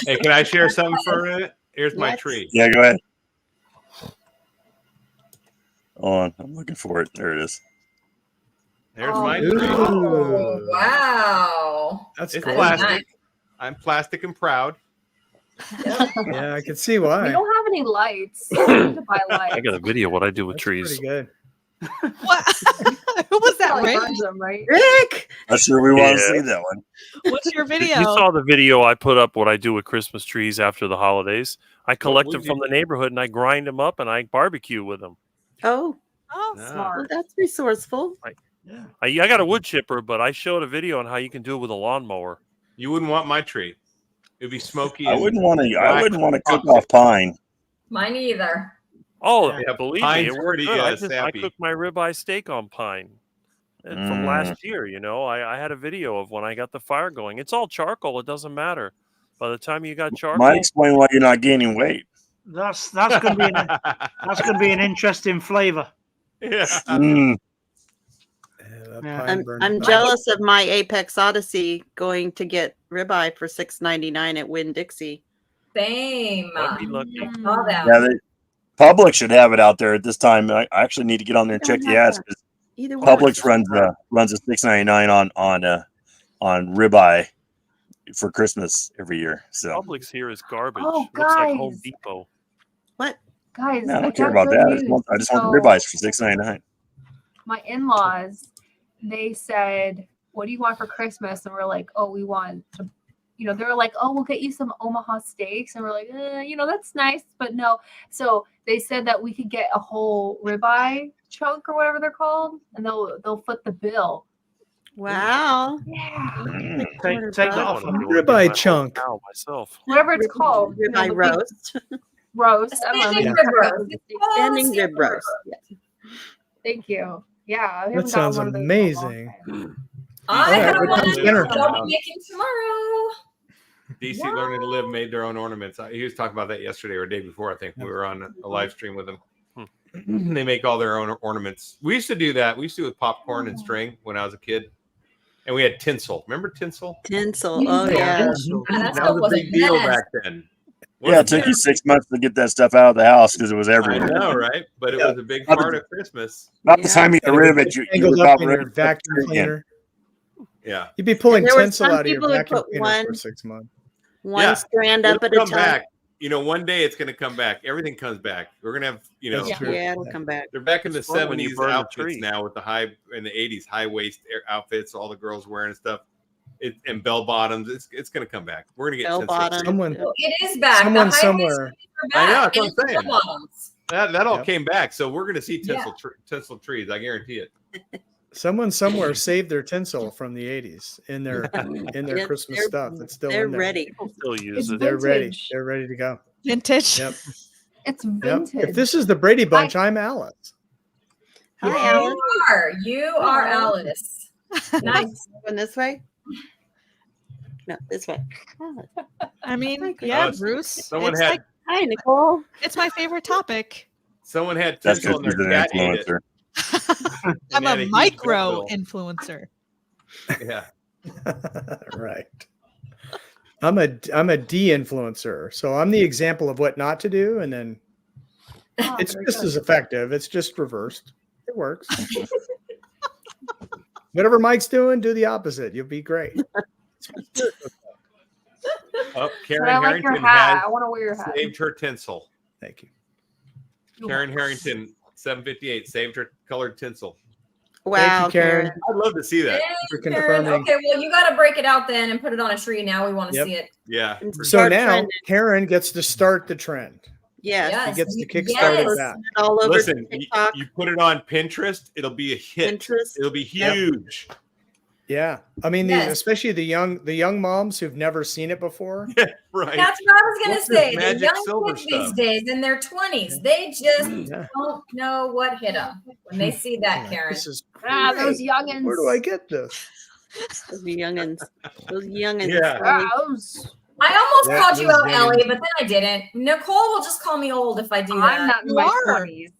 Hey, can I share something for a minute? Here's my Yes. tree. Yeah, go ahead. Hold on, I'm looking for it. There it is. There's Oh, my Ooh. tree. Oh, wow. That's It's cool. plastic. Nice. I'm plastic and proud. Yeah, I can see We why. don't have any lights. We need to buy lights. I got a video of what I do with That's trees. pretty good. What? Who was that, Probably Rick? burns them, right? Rick. I'm sure we want to Yeah. see that one. What's your You video? saw the video I put up what I do with Christmas trees after the holidays. I collect we them from the neighborhood and I grind them up and I barbecue with them. Oh, Oh, Yeah. well, Smart. that's resourceful. Yeah. I got a wood chipper, but I showed a video on how you can do it with a lawnmower. You wouldn't want my tree. It'd be smoky. I and wouldn't want to. I black wouldn't want to cook toxic. off pine. Mine either. Oh, Yeah, believe me, pine's it worked pretty, good. I sappy. cooked my ribeye steak on pine. And from last year, you know, I had a video of when I got the fire going. It's all charcoal. It doesn't matter. By the time you got charcoal, Might explain why you're not gaining weight. That's gonna be an interesting flavor. Yeah. Mm. Yeah, that Yeah. pine burn. I'm jealous of my Apex Odyssey going to get ribeye for $6.99 at Winn-Dixie. Same. might be lucky. I saw that. Yeah, the Publix should have it out there at this time. I actually need to get on there and check the ads because Either one. Publix runs a $6.99 on ribeye for Christmas every year. So Publix here is garbage. Oh, Looks like Home guys. Depot. Guys, yeah, I don't care got about good that. news. I just want the So, ribeyes for $6.99. my in-laws, they said, what do you want for Christmas? And we're like, oh, we want to, they were like, oh, we'll get you some Omaha steaks. And we're like, that's nice, but no. So they said that we could get a whole ribeye chunk or whatever they're called, and they'll foot the bill. Wow. Yeah. Mm. Take that off. I wanna do it Ribeye my whole chunk. cow myself. Whatever it's called. Ribeye the big roast. roast. I don't Standing know. rib roast. Standing Oh, rib roast. Yeah. Thank you. Yeah. I haven't That gotten sounds one of those in a long amazing. time. I All right, have what one comes that dinner? I'll be making tomorrow. DC Learning to Live made their own ornaments. He was talking about that yesterday or day before. I think we were on a live stream with them. They make all their own ornaments. We used to do that. We used to do it with popcorn and string when I was a kid. And we had tinsel. Remember tinsel? Tinsel. Oh, Yeah. yeah. That That stuff was was a a big deal mess. back then. Yeah, it took you 6 months to get that stuff out of the house because it was I everywhere. know, right? But it Yeah. was a big part of Christmas. About the time you got rid of it, you Tangled were up about in ready your to put the vacuum tree in. cleaner. Yeah. You'd be pulling there were tinsel some out of your people who vacuum put cleaner for one- 6 months. One Yeah. strand It'll up at a come time. back. One day it's going to come back. Everything comes back. We're going to have, That's true. Yeah, it'll come back. they're back in the It's fun when you 70s burn the outfits tree. now with in the 80s high waist outfits, all the girls wearing and stuff. And bell bottoms. It's going to come back. We're going to get Bell tinsel bottoms. trees. Someone, It is back. someone the high somewhere. waist are I know, back, that's what and I'm saying. the bottoms. That all Yep. came back. So we're going to see Yeah. tinsel trees. I guarantee it. Someone somewhere saved their tinsel from the 80s in their Yeah, Christmas they're- stuff. It's still They're in there. ready. People still use It's it. They're ready. Vintage. They're ready to go. vintage. Yep. It's Yep. vintage. If this is the Brady Bunch, I'm Alice. Hi, Alan. You are Alice. Nice. Going this way? No, this way. I mean, Hi, yeah, Chris. Bruce. Someone It's had like Hi, Nicole. it's my favorite topic. someone had That's tinsel because and he's their an cat ate it. influencer. I'm And had a huge micro bill. influencer. Yeah. Right. I'm a de-influencer. So I'm the example of what not to do, and then Oh, it's very just good. as effective. It's just reversed. It works. Whatever Mike's doing, do the opposite. You'll be great. Oh, But Karen I like your Harrington hat. has I want to wear your hat. saved her tinsel. Thank you. Karen Harrington, 758, saved her colored tinsel. Wow, you, Karen. I'd love to see that. Yay, For Karen. confirming. Okay, well, you got to break it out then and put it on a tree. Now we want to Yep. see it. Yeah. And for So start now trending. Karen gets to start the trend. Yes. Yes. He gets to you- kickstart yes. it back. All over Listen, TikTok, you put it on Pinterest, it'll be a hit. Pinterest. It'll be Yep. huge. Yeah, I mean, Yes. especially the young moms who've never seen it before. Right. That's what I was going What's to this say. The magic young silver kids these stuff? days in their 20s, they just Yeah. don't know what hit them when they see that, Yeah, Karen. this is Ah, those great. youngins. Where do I get this? those youngins. Those youngins. Yeah. really- Gross. I almost Yeah, called you those out, days. Ellie, but then I didn't. Nicole will just call me old if I do that. I'm not in You my are. 20s.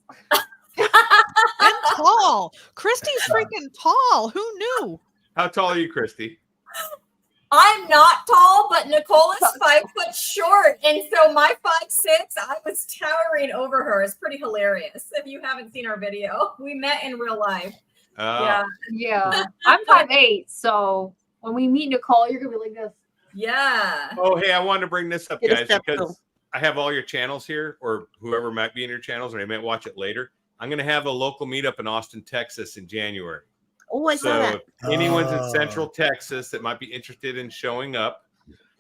And tall. Christy's freaking tall. Who knew? How tall are you, Christy? I'm not tall, but Nicole is 5 foot short. And so my 5'6", I was towering over her. It's pretty hilarious. If you haven't seen our video, we met in real life. Yeah. Yeah. I'm 5'8", so when we meet Nicole, you're gonna be like this. Yeah. Oh, hey, I wanted to bring this up, Get a guys, step because stool. I have all your channels here, or whoever might be in your channels, or they might watch it later. I'm going to have a local meetup in Austin, Texas in January. Oh, I saw So that. if anyone's in Oh. Central Texas that might be interested in showing up,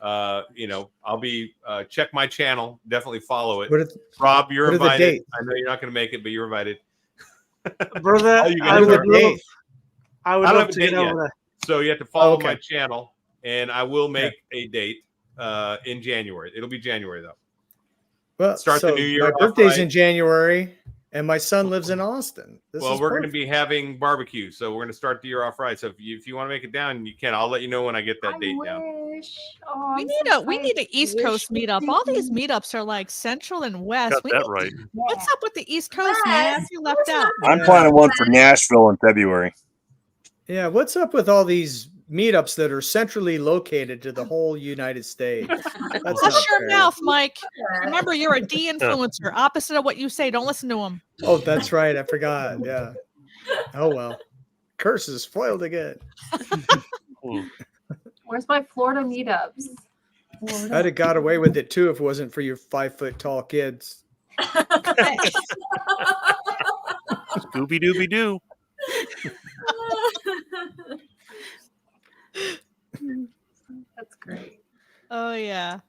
I'll be check my channel. Definitely follow it. What are, Rob, you're what are the invited. dates? I know you're not going to make it, but you're invited. Brother, All you I guys would are- love, I would I don't love have a to get date yet. over there. So you have to follow okay. my channel, and I will make a date in January. It'll be January though. well, Start the so new year my off birthday's right. in January, and my son lives in Austin. This Well, is we're going to perfect. be having barbecue, so we're going to start the year off right. So if you want to make it down, you can. I'll let you know when I get that I date down. wish. Oh, We I'm need so a we excited. need an East Wish Coast me meetup. All these thinking. meetups are like Central and West. Got We that need- right. What's Yeah. up with the East Coast, man? Yes. You left out. I'm Yeah. planning one for Nashville in February. Yeah, what's up with all these meetups that are centrally located to the whole United States? That's Hush not your fair. mouth, Mike. Remember, you're a de-influencer. Opposite of what you say. Don't listen to him. Oh, that's right. I forgot. Yeah. Oh well. Curses foiled again. Where's my Florida meetups? I'd have got away with it too if it wasn't for your 5 foot tall kids. Scooby Dooby Doo. That's great. Oh yeah.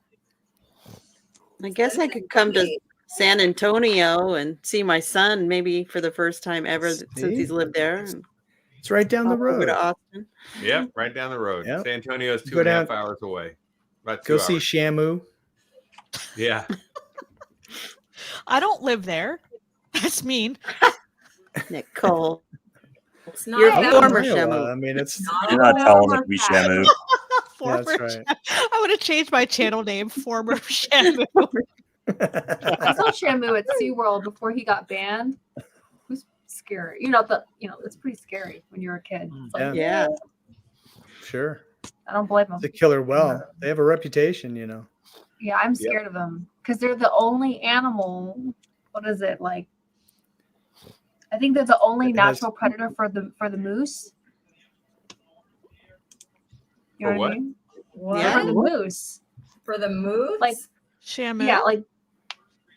I guess I could come to San Antonio and see my son maybe for the first time ever since See? he's lived there. And It's right down the pop over road. to Austin. Yep, right down the road. Yep. San Antonio is Go 2.5 down- hours away. About 2 Go hours. see Shamu. Yeah. I don't live there. That's mean. Nicole. It's not You're that former Iowa. Shamu. I mean, it's not You're not a telling former it we fact. Shamu. yeah, Former that's right. I would have changed my channel name. Former Shamu. I saw Shamu at SeaWorld before he got banned. It was scary. It's pretty scary when you're a kid. It's like, Yeah. Sure. I don't blame them. The killer well. They have a reputation, you know. Yeah, I'm scared of them because they're the only animal. What is it like? I think they're the only It has- natural predator for the moose. You know For what I what? mean? What? For the moose. For the moose? Like, Shamu.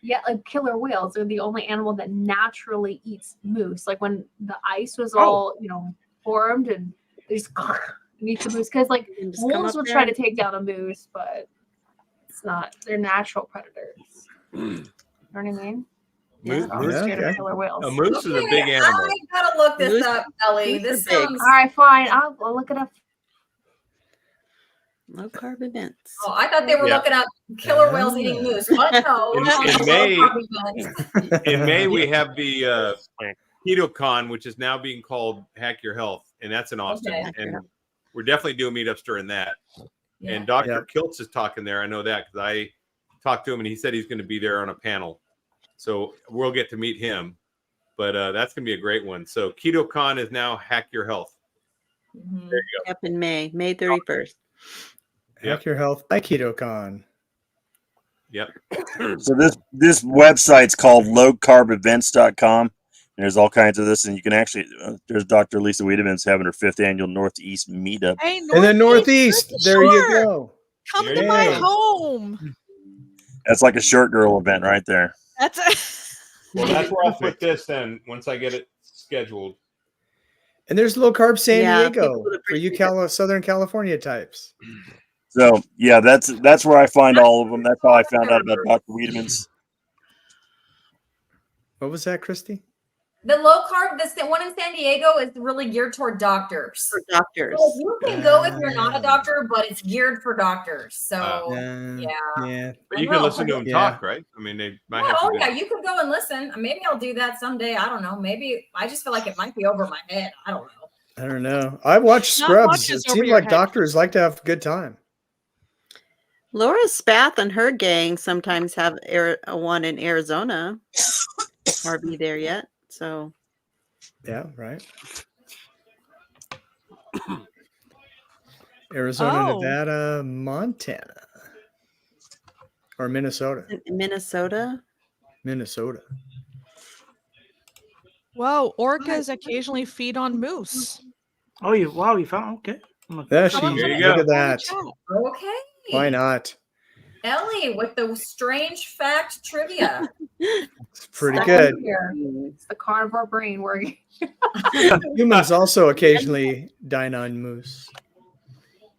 yeah, like killer whales. They're the only animal that naturally eats moose. Like when the ice was all formed, and they just eat the moose because like You can just come wolves up will try there. to take down a moose, but it's not. They're natural predators. You know what I mean? Moose, So I'm Yeah, scared okay. of killer whales. a moose is a Okay, big animal. I gotta look this Moose- up, Ellie. moose This are big. sounds. All right, fine. I'll look it up. Low carb events. Oh, I thought they were Yeah. looking up killer whales eating moose. But no, In- we're on in the May- low carb events. In May, we have the KetoCon, which is now being called Hack Your Health, and that's in Austin. Okay. And we're definitely doing meetups during that. Yeah. And Dr. Yep. Kiltz is talking there. I know that because I talked to him, and he said he's going to be there on a panel. So we'll get to meet him. But that's going to be a great one. So KetoCon is now Hack Your Health. Mhm. Up in May 31st. Hack your health by KetoCon. Yep. So this website's called lowcarbevents.com. And there's all kinds of this, and you can actually there's Dr. Lisa Wiedemann's having her 5th annual Northeast meetup. Hey, In the Northeast, Northeast, there you sure. go. Come There to you my go. home. That's like a short girl event right there. That's Well, that's where I'll put this then once I get it scheduled. And there's low carb San Yeah, Diego people would for you appreciate Southern California types. So yeah, that's where I find all of them. That's how I found out about Dr. Wiedemann's. What was that, Christy? The low carb, the one in San Diego is really geared toward doctors. for doctors. So you can go if you're not a doctor, but it's geared for doctors. So Yeah. yeah. But you I can know. listen to them Yeah. talk, right? I mean, they might have Oh to yeah, you could go and listen. Maybe I'll do that someday. I don't know. Maybe I just feel like it might be over my head. I don't know. I don't know. I watched Not Scrubs. much is It over seemed your like head. doctors like to have a good time. Laura Spath and her gang sometimes have one in Arizona. Or be there yet. So Yeah, right. Arizona, Oh. Nevada, Montana, or Minnesota. Minnesota. Minnesota. Whoa, orcas occasionally feed on moose. Oh, you found okay. There Someone she put is. you Look go. at that. Okay. Why not? Ellie with the strange fact trivia. It's pretty Stop good. here. It's the carnivore brain working. Humans also occasionally dine on moose.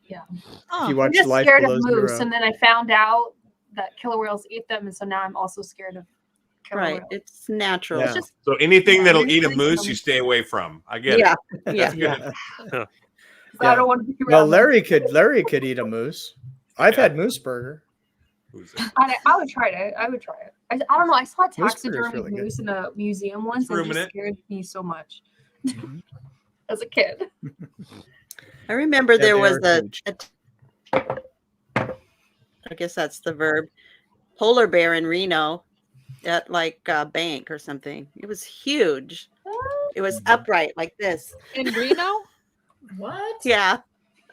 Yeah. If you I'm watch just Life scared of Below moose, Zero. and then I found out that killer whales eat them, and so now I'm also scared of killer Right. whales. It's natural. Yeah. It's just So anything Yeah, that'll there's eat a like moose, some- you stay away from. I get Yeah. it. Yeah. Yeah. I don't want to be around Well, them. Larry could eat a moose. I've had moose burger. Who's it? I would try it. I would try it. I don't know. I saw a Moose burger's taxidermy really good. moose in a museum once, and it Ruminant. just scared me so much Mhm. as a kid. I remember Yeah, there they was are huge. I guess that's the verb, polar bear in Reno at like a bank or something. It was huge. It was upright like this. In Reno? What? Yeah.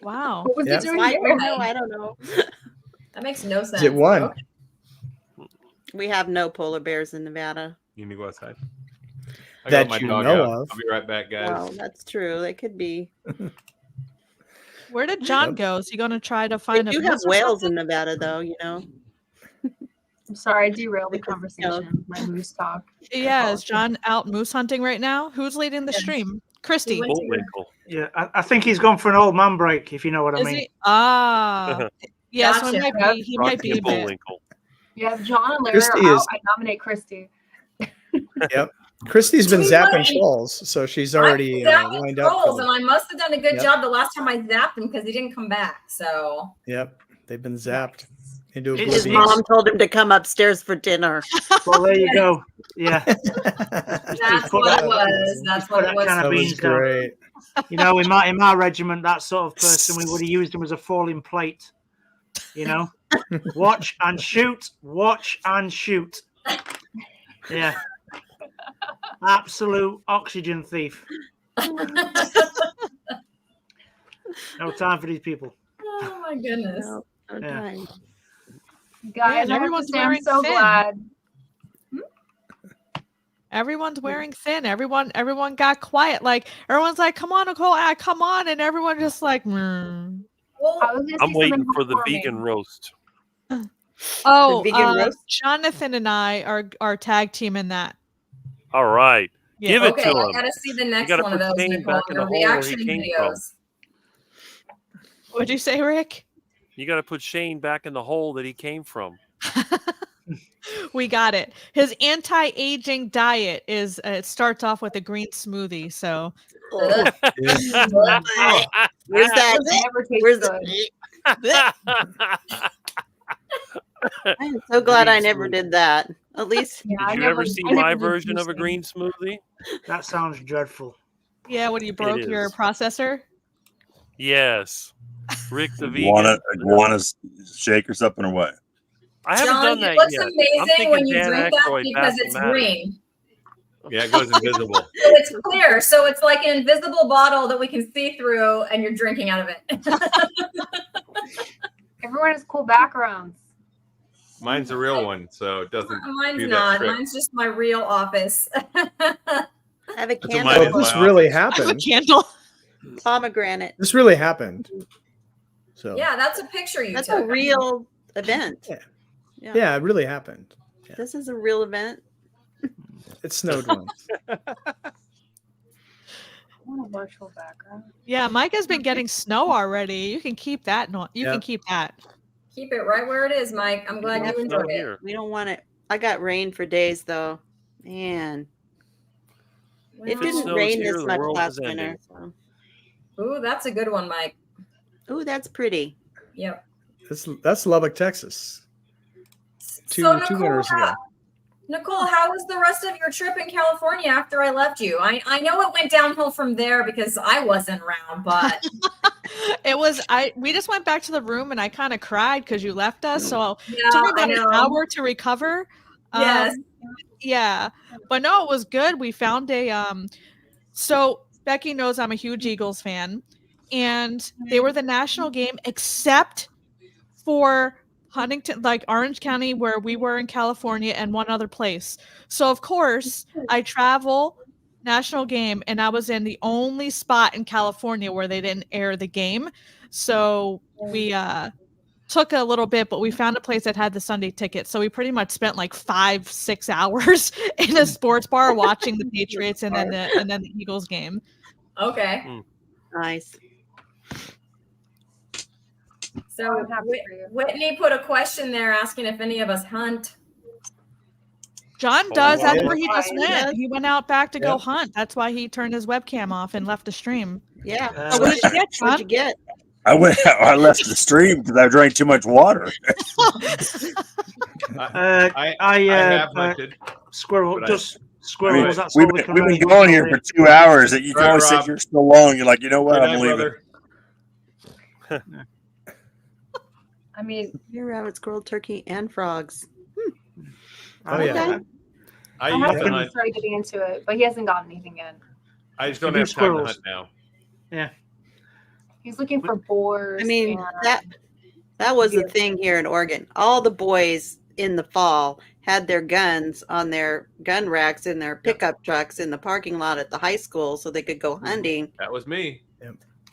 Wow. What was Yeah. he doing Why there? Reno? I don't know. That makes no sense. It won. Okay. We have no polar bears in Nevada. You need to go outside. I That got my you dog know out. of. I'll be right back, guys. Well, that's true. They could be. Where did John Yep. go? Is he going to try to They find a do have moose or whales in something? Nevada, though. You know. I'm sorry, I derailed the Because, conversation. My moose talk. Yeah, is John out moose hunting right now? Who's leading the Yes. stream? Christy. He went to- Bullwinkle. Yeah, I think he's gone for an old man break, if you know what I Is mean. he? Ah. Yeah, so Gotcha. it might be, he might be Rocky a bit. Bullwinkle. Yeah, if John and Larry Christy are out, is- I nominate Christy. Yep. Christy's been He zapping wasn't- trolls, so she's I already zapped lined up. trolls, for and I must have done a good Yep. job the last time I zapped him because he didn't come back. So Yep. They've been zapped into It's- His oblivion. mom told him to come upstairs for dinner. Well, there you go. Yeah. that's put what that- it was. That's what it was. kind of That was beans down. great. You know, in my regiment, that sort of person, we would have used him as a falling plate. You know, watch and shoot, watch and shoot. Yeah, absolute oxygen thief. No time for these people. Oh my goodness. No Yeah. time. Guys, and I have to everyone's say, I'm wearing so thin. glad. Everyone's wearing thin. Everyone got quiet. Like everyone's like, "Come on, Nicole, come on!" And everyone just like, "Mm." Well, I was gonna I'm say waiting something for the heartwarming. vegan roast. "Oh, vegan roast? Jonathan and I are tag team in that." All right. Yeah. Give it okay, to I him. gotta see the next gotta one of put those. Shane Nicole, back in the your hole where he reaction came videos. What'd you say, Rick? You got to put Shane back in the hole that he came from. We got it. His anti-aging diet is it starts off with a green smoothie. So Where's It that? never tastes Where's good. I'm so glad I never did that. At least Yeah, I Did you never, ever see I never my did version of a juicing. green smoothie? That sounds dreadful. yeah, when you broke your is. processor. Yes. Rick the vegan. Iguanas shakers up and away. I haven't John, done it that looks yet. I'm amazing thinking when you Dan drink that Aykroyd because it's Bassomatic. green. Yeah, it goes invisible. So it's clear. So it's like an invisible bottle that we can see through, and you're drinking out of it. Everyone has cool backgrounds. Mine's a real one, so it doesn't. Mine's do that not. trick. Mine's just my real office. I have a what candle. mine is. Oh, this my really office. A happened. candle. Pomegranate. This really happened. So Yeah, that's a picture you That's took. a real event. yeah, it really happened. This is a real event. It snowed once. virtual background. Yeah, Mike has been getting snow already. You can keep that. You can Yep. keep that. Keep it right where it is, Mike. I'm glad you enjoyed it. Here. We don't want it. I got rain for days though. Man, it Well, didn't snows rain here, this the much world last is ending. winter. So. Ooh, that's a good one, Mike. Ooh, that's pretty. Yep. That's Lubbock, Texas. So Two winters ago. Nicole, how was the rest of your trip in California after I left you? I know it went downhill from there because I wasn't around, but We just went back to the room and I kind of cried because you left us. So yeah, it took me I about an know. hour to recover. Yes. Yeah. But no, it was good. We found so Becky knows I'm a huge Eagles fan, and they were the national game except for Huntington, like Orange County, where we were in California, and one other place. So of course I travel national game, and I was in the only spot in California where they didn't air the game. So we took a little bit, but we found a place that had the Sunday ticket. So we pretty much spent like 5-6 hours in a sports bar watching the Patriots and then the Eagles game. Okay. Nice. So I'm happy for you. Whitney put a question there asking if any of us hunt. John does. wow. That's where he just Yeah. went. He went out back to go Yep. hunt. That's why he turned his webcam off and left the stream. Yeah. So what did you get, What'd you John? get? I left the stream because I drank too much water. I have hunted. Squirrel, But just squirrels. That's We've all we been, can we've really been going here control for 2 hours. That you can Right, only sit Rob. here so long. You're like, you know what? Good I'm night, leaving. brother. I mean, Deer, rabbit, squirrel, turkey, and frogs. Oh, yeah. Okay. I I used have to to hunt. start getting into it, but he hasn't gotten anything in. I just don't Give me have time to squirrels. hunt now. Yeah. He's looking for boars. I mean, and that was the deer. thing here in Oregon. All the boys in the fall had their guns on their gun racks in their pickup trucks in the parking lot at the high school so they could go hunting. That was me.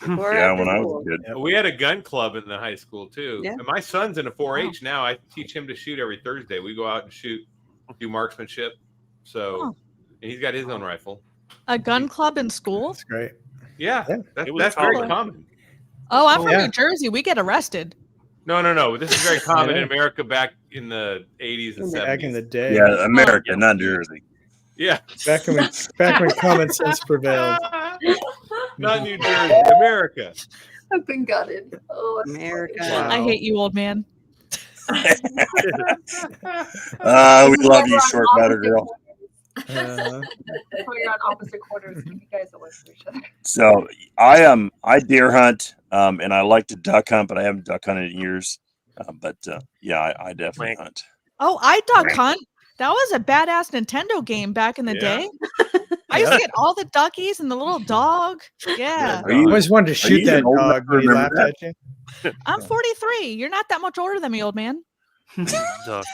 before Yeah, after when I was school. a kid. We had a gun club in the high school too. Yeah. And my son's in a 4-H now. I teach him to shoot every Thursday. We go out and shoot, do marksmanship. So Oh. and he's got his own rifle. A gun club in school? That's great. Yeah, Yeah. that's, It was that's very common. common. Oh, I'm from Yeah. New Jersey. We get arrested. No. This is very common in Yeah. America back in the 80s and 70s. Back in the day. Yeah, America, not Jersey. Yeah. Back when common sense prevailed. Not New Jersey, America. I've been gutted. Oh, that's America. Wow. I hate you, old man. We love you, short butter girl. Uh, That's why you're on opposite quarters. You guys don't listen to each other. So I deer hunt, and I like to duck hunt, but I haven't duck hunted in years. Yeah, I definitely hunt. Oh, I duck hunt. That was a badass Nintendo game back in the Yeah. day. I used to get all the duckies and the little dog. Yeah. Are I you, always wanted to shoot you that even old enough dog to when he remember laughed that? at you. I'm 43. You're not that much older than me, old man. Duck.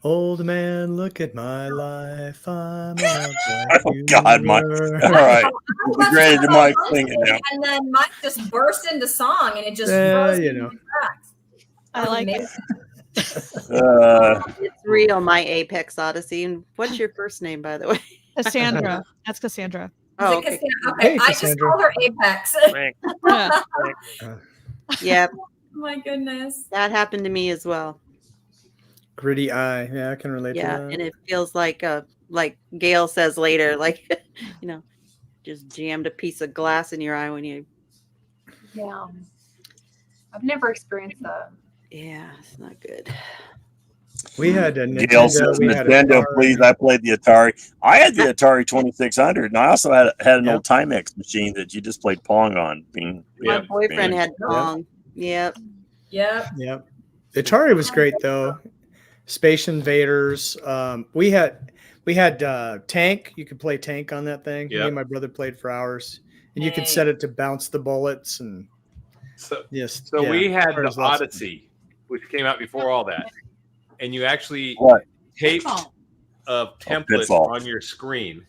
Old man, look at my life. I'm out like Oh you God, Mike! were. All right, Let's great to go Mike on singing now. And then Mike just burst into song, and it just Yeah, froze you me know. in the tracks. I like it. It's real, my Apex Odyssey. And what's your first name, by the way? Cassandra. That's Cassandra. Oh, Okay, okay. Hey, I just Cassandra. called her Apex. Yeah. Yep, My goodness. that happened to me as well. Gritty eye. Yeah, I can relate Yeah, to that. and it feels like Gail says later, like just jammed a piece of glass in your eye when you. Yeah. I've never experienced that. Yeah, it's not good. We had a Gail says, Nintendo. We had a "Nintendo, Atari. please." I played the Atari. I had the Atari 2600, and I also had an Yep. old Timex machine that you just played Pong on. My boyfriend had Pong. Yep. Yep. Yep. The Atari was great though. Space Invaders. We had Tank. You could play Tank on that thing. Me Yep. and my brother played for hours, and you could Nice. set it to bounce the bullets and So, yes. so yeah, we had Atari the was lots of fun. Odyssey, which came out before all that. And you actually What? taped a template Pitfall. on your screen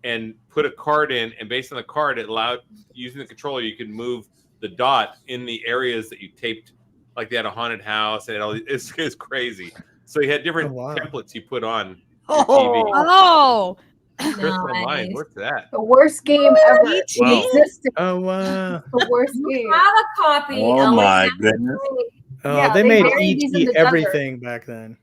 and put a card in, and based on the card, it allowed, using the controller, you could move the dot in the areas that you taped, like they had a haunted house and all. It's crazy. So you had different Oh, wow. templates you put on. Oh, Chris Online, Nice. what's that? The worst game ever in Wow. existence. Oh wow. The worst You game. have a copy. Oh Alex. my That's goodness. great. Oh, Yeah, they they made buried these in the ET desert. everything back then.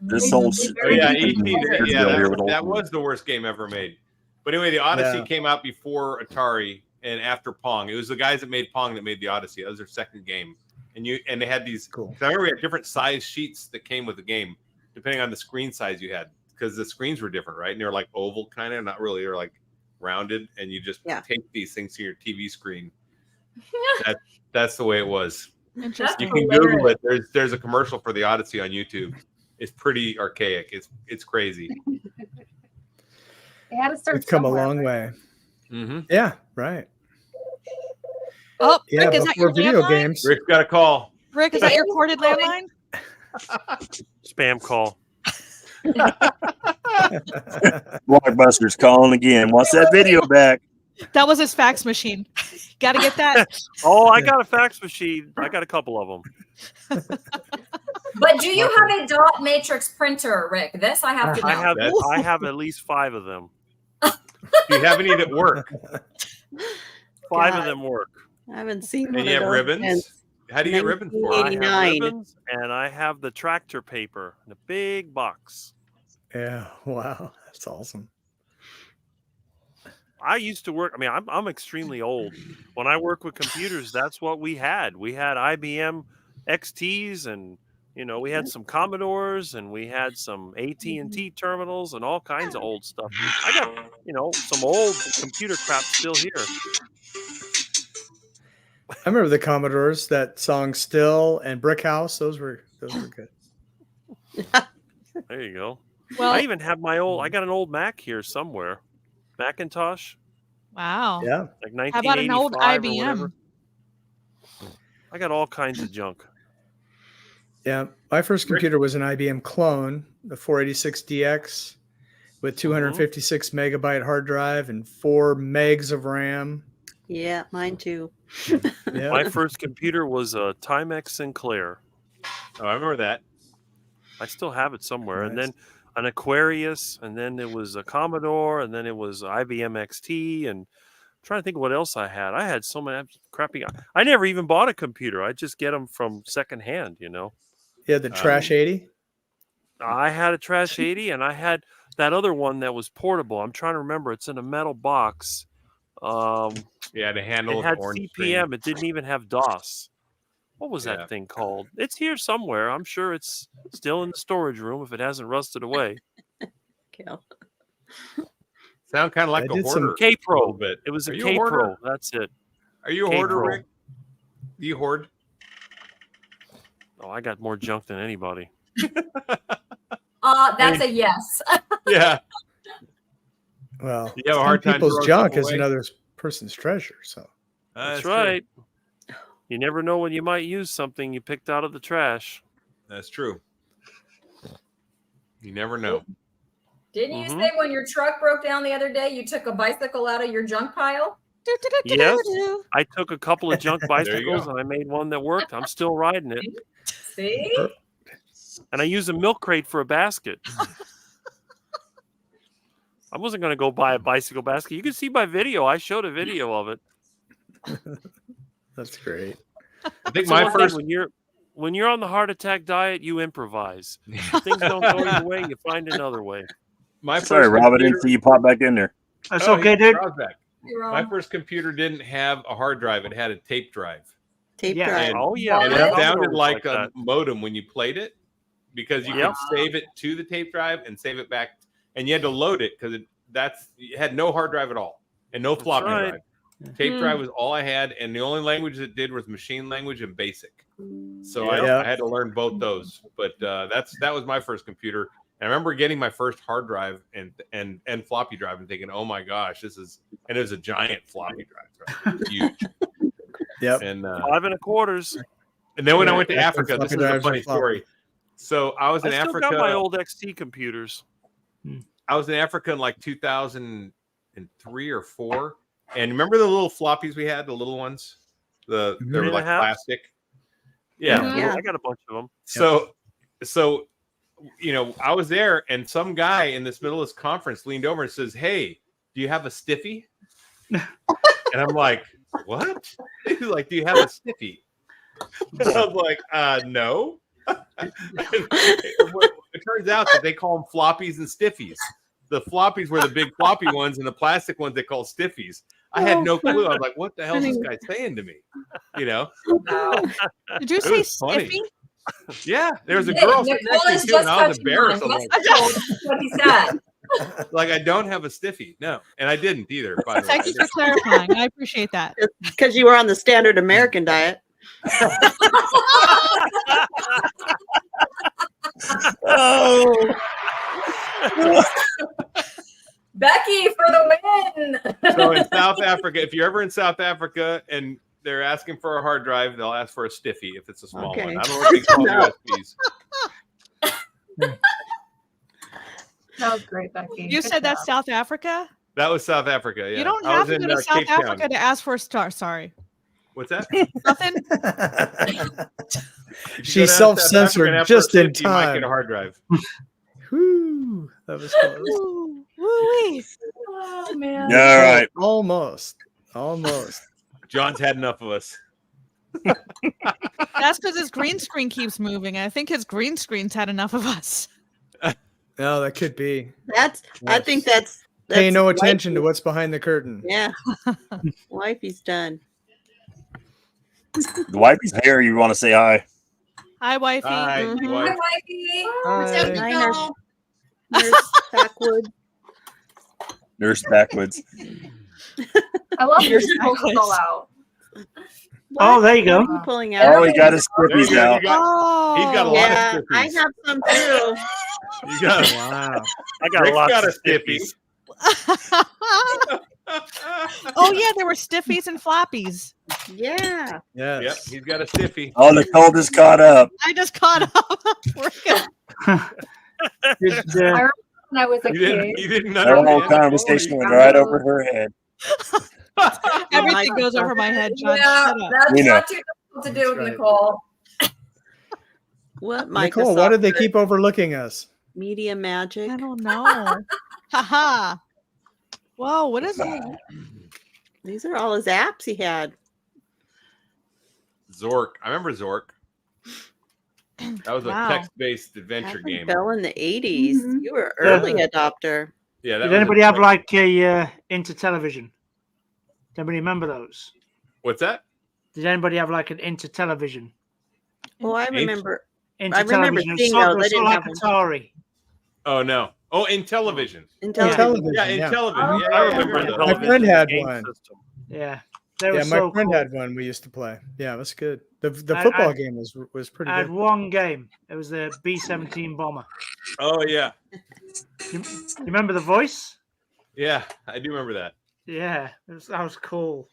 This whole shit. Oh yeah, Very ET. good. That was the worst game ever made. But anyway, the Odyssey Yeah. came out before Atari and after Pong. It was the guys that made Pong that made the Odyssey. That was their second game. And they had these. Cool. 'Cause I remember we had different size sheets that came with the game, depending on the screen size you had, because the screens were different, right? And they were like oval, kind of, not really. They're like rounded, and you just tape these things to your TV screen. That's the way it was. interesting. You can Google it. There's a commercial for the Odyssey on YouTube. It's pretty archaic. It's crazy. They had to start It's come a somewhere. long way. Mm-hmm. Yeah, right. Oh, Yeah, Rick, is that your before video landline? games. Rick's got a call. Rick, is that your corded landline? Spam call. Blockbuster's calling again. Wants that video back. That was his fax machine. Got to get that. Oh, I got a fax machine. I got a couple of them. But do you have a dot matrix printer, Rick? This I have to know. I have at least 5 of them. Do you have any that work? 5 God. of them work. I haven't seen And one you of have those ribbons? since How do you get ribbons for? I have 1989. ribbons, and I have the tractor paper in a big box. Yeah, wow, that's awesome. I used to work. I mean, I'm extremely old. When I work with computers, that's what we had. We had IBM XTs, and we had some Commodores, and we had some AT&T terminals, and all kinds of old stuff. I got some old computer crap still here. I remember the Commodores, that song "Still" and "Brick House." Those were good. There you go. Well, I even have I got an old Mac here somewhere. Macintosh, wow. Yeah, like 1985 How about an old or IBM? whatever. I got all kinds of junk. yeah. My first computer was an IBM clone, the 486DX, with 256 megabyte hard drive and 4 megs of RAM. Yeah, mine too. Yeah. My first computer was a Timex Sinclair. Oh, I remember that. I still have it somewhere. And Nice. then an Aquarius, and then it was a Commodore, and then it was IBM XT, and I'm trying to think of what else I had. I had so many crappy. I never even bought a computer. I just get them from secondhand. Yeah, the Trash 80. I had a Trash 80, and I had that other one that was portable. I'm trying to remember. It's in a metal box. Yeah, the handle It had orange CPM. screen. It didn't even have DOS. What was Yeah. that thing called? It's here somewhere. I'm sure it's still in the storage room if it hasn't rusted away. Cal. Sound kind of like I a did some hoarder. K Pro. a little bit. It was a Are you K hoarder? Pro. That's it. Are you a hoarder, K-Pro. Rick? Do you hoard? Oh, I got more junk than anybody. That's a yes. Yeah. Well, You have a some hard time people's throwing junk stuff is away? another person's treasure. So That's true. right. You never know when you might use something you picked out of the trash. That's true. You never know. Didn't you Mhm. say when your truck broke down the other day, you took a bicycle out of your junk pile? Yes. I took a couple of junk you bicycles go. and I made one that worked. I'm still riding it. See? And I used a milk crate for a basket. I wasn't going to go buy a bicycle basket. You can see my video. I showed a video of it. that's great. I think So my one thing, first. when you're on the heart attack diet, you improvise. If things don't go your way, you find another way. My Sorry, first Rob. I didn't computer- see you pop back in there. That's Oh, okay, yeah, dude. Rob's back. You're My wrong. first computer didn't have a hard drive; it had a tape drive, Tape Yeah. drive. Oh yeah, and my it Commodore sounded was like a that. modem when you played it, because you Yep. could save it to the tape drive and save it back, and you had to load it because it had no hard drive at all and no floppy right. drive. Tape Hmm. drive was all I had, and the only language it did was machine language and BASIC. So Yeah. I had to learn both those. But that was my first computer. And I remember getting my first hard drive and floppy drive and thinking, oh my gosh, it was a giant floppy drive, right? Huge. Yep. And 5 1/4. and then when I went to Yeah, Africa, this floppy is a drives are funny floppy. story. So I was I in still Africa. got my old XT computers. I was in Africa in like 2003 or 4. And remember the little floppies we had, the little ones? They were like 3.5? plastic. Yeah. Mhm. Yeah. I got a bunch of them. So I was there, and some guy in this middle of this conference leaned over and says, "Hey, do you have a stiffy?" And I'm like, "What?" He's like, "Do you have a stiffy?" And I was like, "No." It turns out that they call them floppies and stiffies. The floppies were the big floppy ones, and the plastic ones they call stiffies. I had no clue. I was like, "What the hell is this guy saying to me?" Did you say stiffy? Yeah, there was a girl sitting next to me too, and I was embarrassed. I'm like, That's what he said. like, I don't have a stiffy. No, and I didn't either. By the way. Thank you for clarifying. I appreciate that. Because you were on the standard American diet. Oh. Becky for the win. So in South Africa, if you're ever in South Africa and they're asking for a hard drive, they'll ask for a stiffy if it's a small one. I don't know if they call them USBs. That was great, Becky. You said that's South Africa? That was South Africa. Yeah, You don't I have was to in, go to South Cape Town. Africa to ask for a star. Sorry. What's that? Nothing. South She Africa self-censored and ask for a just in stiffy, you might time. get a hard drive. Whew, that was close. Ooh, woo-wee. Oh man. Yeah, all right. Almost. John's had enough of us. That's because his green screen keeps moving. I think his green screen's had enough of us. No, that could be. I think that's Pay no attention to what's behind the curtain. Yeah. Wifey's done. The wifey's here. You want to say hi? Hi, wifey. Hi, Mhm. wife. Hi, Mikey. Hi. Nurse Backwood. Nurse Backwoods. I love your Exactly. pull out. Oh, there you go. What are you pulling out? Oh, he got his There you skippies go. out. He's got a lot Yeah, of I stiffies. have some too. You got Wow. I got Rick's lots got of a stiffy. stiffies. Oh yeah, there were stiffies and floppies. Yeah. Yes. Yep, he's got a stiffy. Oh, Nicole just caught up. I just caught up. We're good. Did, I remember when I was a You kid. didn't That whole understand. conversation went right over her head. Everything goes over my head, John. Yeah, Shut up. that's We know. not too difficult to do, That's right. Nicole. What Nicole, why did they keep overlooking us? Media Magic? I don't know. Haha. Whoa, what is it? These are all his apps he had. Zork. I remember Zork. That was a Wow. text-based adventure Back game. Bell in the 80s. Mhm. You were early adopter. Yeah, that Did was anybody have like a Inter-television? Does anybody remember those? What's that? Did anybody have like an Inter-television? Oh, I remember. Inter-television. seeing It was those. I didn't like have one. Atari. Oh no. Oh, in television. In Yeah. television. Yeah, in yeah. television. Oh, Yeah, I yeah, remember yeah. the My friend television had game one. system. Yeah. They Yeah, were my so friend cool. had one we used to play. Yeah, it was good. The I- football I- game was pretty I had good. one game. It was the B-17 bomber. Oh yeah. You remember the voice? Yeah, I do remember that. Yeah, that was cool.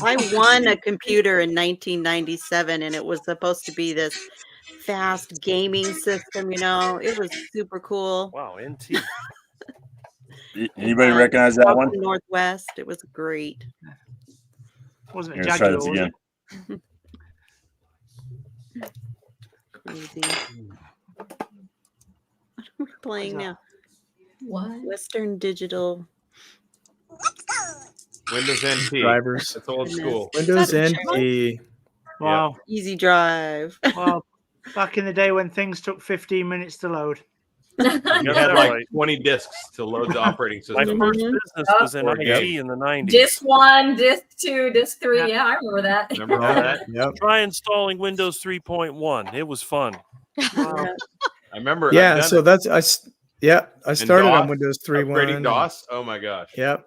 I won a computer in 1997, and it was supposed to be this fast gaming system. It was super cool. Wow, NT. Anybody recognize that Out one? in Northwest. It was great. Wasn't Here, it let's try Jaguar? this Was again. it? Crazy. What are we playing now? What? Western Digital. Windows NT. Drivers. That's old school. Windows that NT. Wow. Easy Drive. Well, back in the day when things took 15 minutes to load. You Got had that like right. 20 discs to load the operating My system. first Mhm. business was in Or IT game. in the 90s. Disc 1, Disc 2, Disc 3. Yeah. Yeah, I remember that. Remember all that? Yep. Try installing Windows 3.1. It was fun. Yeah. I remember. I've Yeah, done so it. that's I started on DOS, Windows 3.1. Upgrading DOS. Oh my gosh. Yep.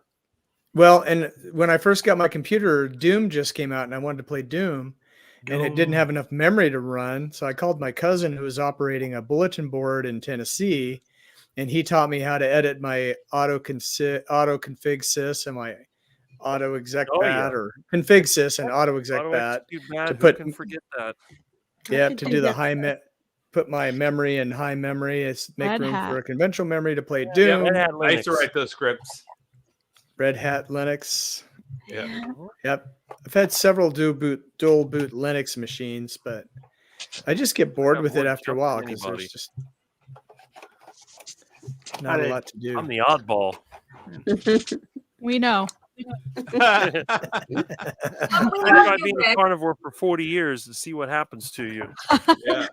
Well, and when I first got my computer, Doom just came out and I wanted to play Doom and it didn't have enough memory to run. So I called my cousin who was operating a bulletin board in Tennessee and he taught me how to edit my auto config sys and my auto exec Oh, bat yeah. or config sys and auto exec Auto bat execute bad. to Who put- can forget that? yeah, could to do do the that. put my memory in high memory. It's make Red room Hat. for a conventional memory to play Yeah, Doom. Red Hat I used to Linux. write those scripts. Red Hat Linux. Yeah. Yep. I've had several dual boot Linux machines, but I just get bored got with more it after a junk while than because anybody. there's just not a lot to do. I'm the oddball. We know. I tried being a carnivore for 40 years to see what happens to you. Yeah.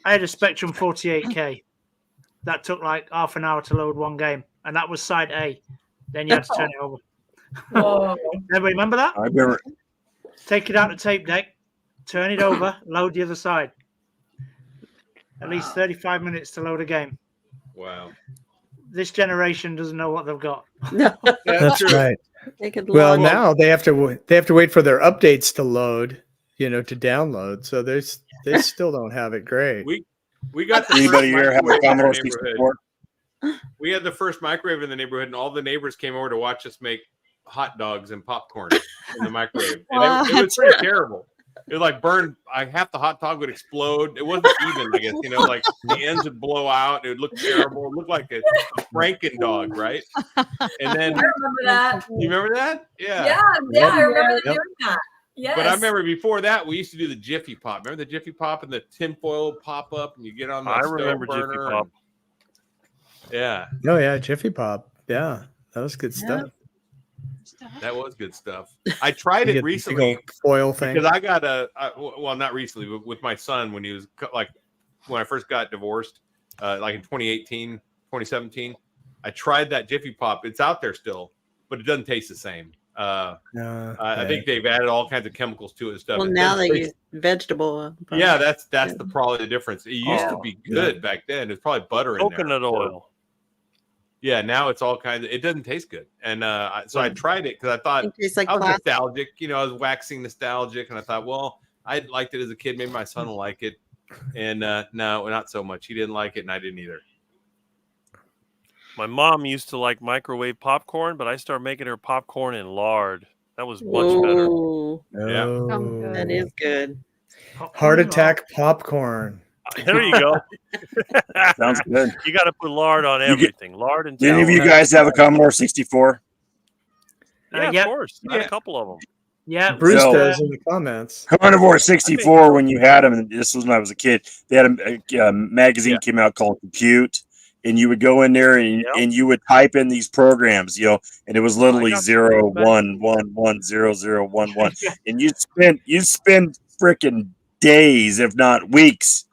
I had a Spectrum 48K. That took like half an hour to load one game, and that was side A. Then you had to turn it over. Whoa. Everybody remember that? I remember. Take it out the tape deck, turn it over, load the other side. At least 35 minutes to load a game. Wow. This generation doesn't know what they've got. No, That's right. they could Well, log now they have to wait for their updates to load, to download. So they still don't have it great. We got the Anybody first here have a microwave in our Commodore neighborhood. 64? We had the first microwave in the neighborhood, and all the neighbors came over to watch us make hot dogs and popcorn in the microwave. And it was pretty terrible. It would like burn. Half the hot dog would explode. It wasn't even, I guess. Like the ends would blow out. It would look terrible. It looked like a Franken dog, right? And then I remember that. you remember that? Yeah. Yeah, I remember doing that. Yes. But I remember before that we used to do the Jiffy Pop. Remember the Jiffy Pop and the tinfoil pop up, and you get on the stove remember burner Jiffy Pop. Yeah. Oh yeah, Jiffy Pop. Yeah, that was good stuff. That was good stuff. I tried You it get the recently big old foil thing. because I got well, not recently, but with my son when he was like when I first got divorced, like in 2018, 2017. I tried that Jiffy Pop. It's out there still, but it doesn't taste the same. I think they've added all kinds of chemicals to it and stuff. Well, now they use vegetable. Yeah, that's probably the difference. It used to be good back then. It's probably butter in there. Coconut oil. Yeah, now it's all kinds of. It doesn't taste good, and so I tried it because I thought It tastes like I was plastic. nostalgic. I was waxing nostalgic, and I thought, well, I liked it as a kid. Maybe my son will like it, and no, not so much. He didn't like it, and I didn't either. My mom used to like microwave popcorn, but I started making her popcorn in lard. That was much better. Ooh, Yeah. that is good. Heart attack popcorn. There you go. Sounds good. You got to put lard on everything. Lard and Do any of you tallow. guys have a Commodore 64? Yeah, Yep. of course. I had a couple of them. Yeah, Bruce So- does in the comments. Carnivore 64, when you had them, and this was when I was a kid, they had a magazine came out called Compute, and you would go in there and you would type in these programs, and it was literally got 0 some 1 1 1 0 0 1 1, and you'd spend freaking days, if not weeks,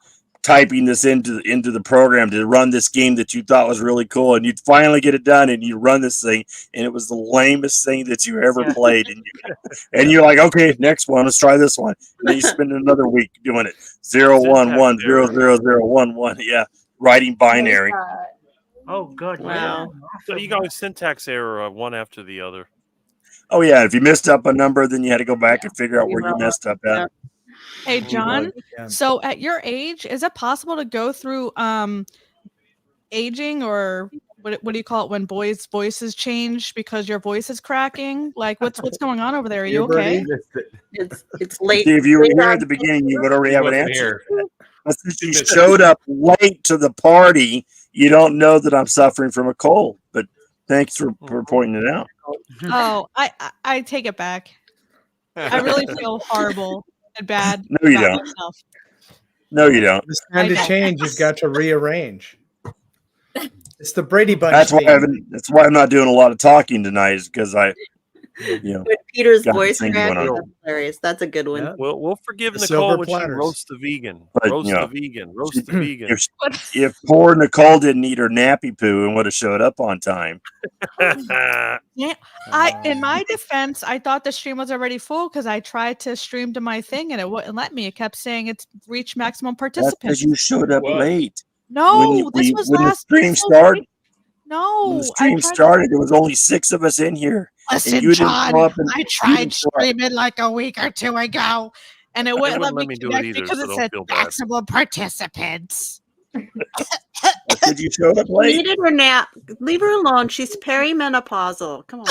typing this into the program to run this game that you thought was really cool, and you'd finally get it done, and you run this thing, and it was the lamest thing that you ever played, and you're like, okay, next one, let's try this one, and then you spend another week doing it, 0 1 1 0 0 0 1 1, writing binary. Oh, good. Wow. So you got a syntax error one after the other. Oh yeah, if you messed up a number, then you had to go back and figure out where you messed up at. Hey, John. Yeah. So at your age, is it possible to go through aging, or what do you call it when boys' voices change because your voice is cracking? Like what's going on over there? Are you okay? It's late. See, if you were late here on- at the beginning, you would already have an answer. Here. But since you showed up late to the party, you don't know that I'm suffering from a cold. But thanks for pointing it out. Oh, I take it back. I really feel horrible and bad. No, you about don't. myself. No, you don't. It's time to I know. change. You've got to rearrange. It's the Brady Bunch. That's why I'm not doing a lot of talking tonight, is because With Peter's got voice this thing crack, going on. that's hilarious. That's a good one. Yeah. We'll forgive The Nicole silver when she platters. roasts the vegan. But, Roast the vegan. Roast the vegan. if poor Nicole didn't eat her nappy poo and would have showed up on time. Yeah, in my defense, I thought the stream was already full because I tried to stream to my thing and it wouldn't let me. It kept saying it's reached maximum That's because participants. you showed up Well, late. No, this was when the last stream week. started. No, When the I stream tried- started, there was only 6 of us in here. Listen, and you didn't John, show up and- I you tried didn't show up. streaming like a week or two ago, and it wouldn't let me do it connect either, because so it don't said feel bad. maximum participants. I said you showed up late. Needed her nap. Leave her alone. She's perimenopausal. Come on.